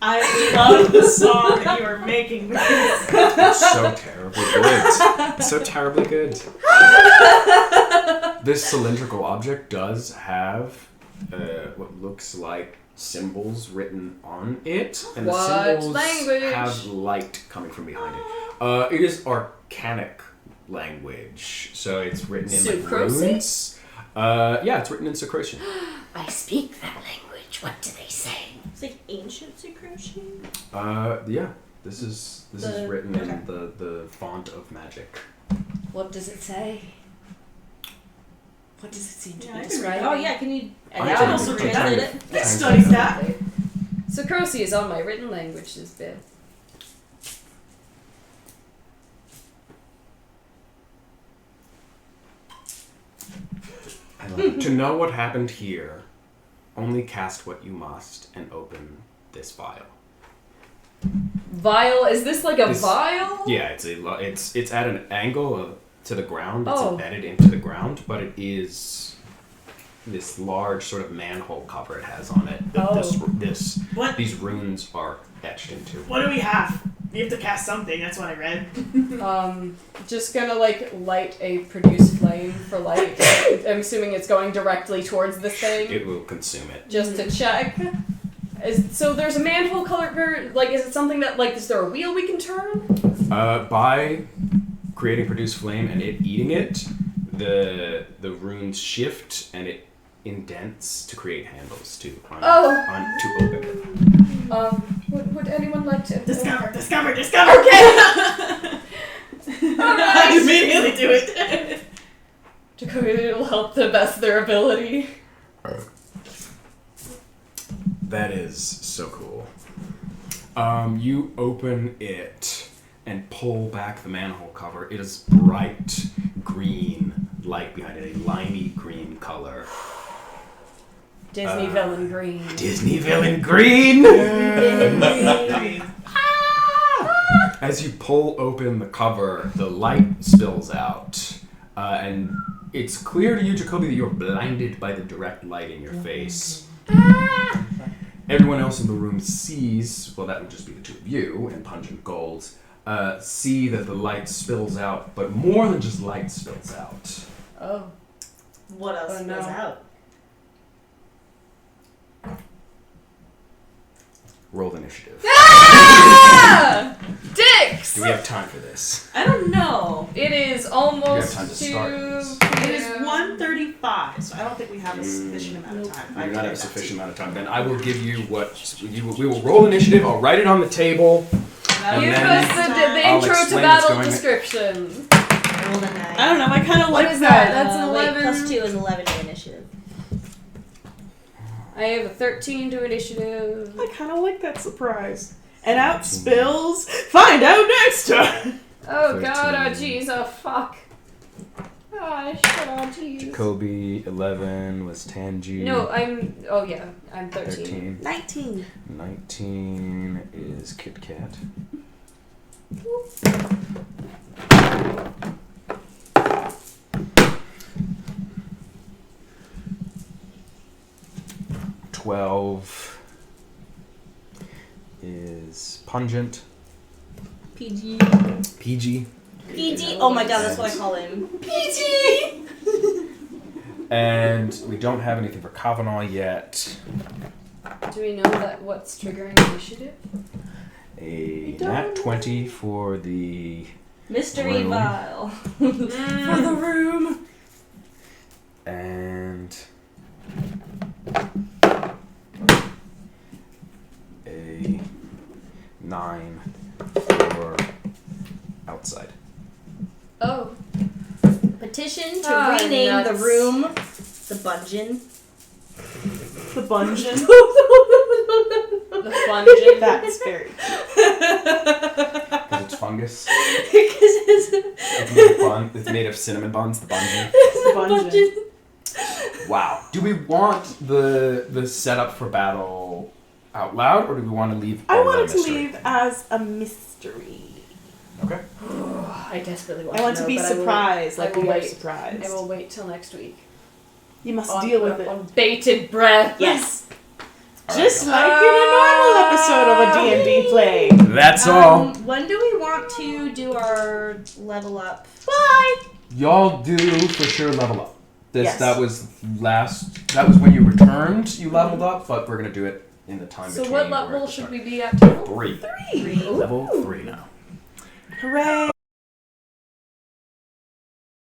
I love the song that you are making. It's so terribly good. It's so terribly good. This cylindrical object does have what looks like symbols written on it, and What the symbols language? have light coming from behind it. It is arcanic language, so it's written in like Sucrosi? runes. Yeah, it's written in Sucrosian. I speak that language. What do they say? It's like ancient secretion. Yeah, this is The- written okay. in the font of magic. What does it say? What does it seem to Yeah, be I can describing? Oh yeah, can you? I Yeah, can- I also I'm read trying it. to- I studied that. Sucrosi is on my written languages bit. I love it. To know what happened here, only cast what you must and open this vial. Vial? Is this like a This- vial? Yeah, it's at an angle to the ground. It's Oh. embedded into the ground, but it is this large sort of manhole cover it has on it. What? These runes are etched into. What do we have? We have to cast something. That's what I read. Just gonna like light a produce flame for light. I'm assuming it's going directly towards this thing. It will consume it. Just to check. So there's a manhole color. Like, is it something that like is there a wheel we can turn? By creating produce flame and it eating it, the runes shift and it indents to create handles to open it. Would anyone like to Discover. Okay. I immediately do it. It'll help the best their ability. That is so cool. You open it and pull back the manhole cover. It is bright green light behind it, a limey green color. Disney villain green. Disney villain green! As you pull open the cover, the light spills out. And it's clear to you, Jacoby, that you're blinded by the direct light in your face. Everyone else in the room sees, well, that would just be the two of you and Pungent Gold, see that the light spills out, but more than just light spills out. Oh. What else Oh, no. goes out? Roll initiative. Ah! Dicks! Do we have time for this? I don't know. It is We almost have time to 2 start this. It is 1:35, so I don't think we have a sufficient amount of time. We do not have a sufficient amount of time. Then I will give you we will roll initiative. I'll write it on the table. And Give then us the I'll intro to explain battle what's going- description. I rolled a 9. I don't know. I kind of What like is that? That's an Wait, 11. plus 2 is 11 to initiative. I have a 13 to initiative. I kind of like that surprise. And out spills. Find out next time. Oh god, oh 13. jeez, oh fuck. Oh shit, oh jeez. Jacoby 11 was Tangi. No, I'm 13. 19. 19 is Kit Kat. $12 is Pungent. PG. PG. PG. Oh my god, that's what I call him. PG! And we don't have anything for Kavanaugh yet. Do we know that what's triggering initiative? A nat 20 for the Mystery Room. vial. For the room. and a 9 for outside. Oh. Petition to Ah, rename nuts. the room the Bungeon. The Bungeon. The Bungeon. That's very Because it's fungus. Because It's made of cinnamon buns, the Bungeon. it's Bungeon. Wow. Do we want the setup for battle out loud, or do we want to leave I all wanted that to mystery? leave as a mystery. Okay. I desperately want I want to to know, be but surprised, I like will we are wait. surprised. I will wait till next week. You must deal with it. On bated breath. Yes. All Just right. like in a normal episode of a D&D play. That's all. When do we want to do our level up? Bye. Y'all do for sure level up. Yes. That was when you returned, you leveled up, but we're gonna do it in the time So between. what we're at level the should start. we be at total? 3. Three. Level 3 now. Hooray.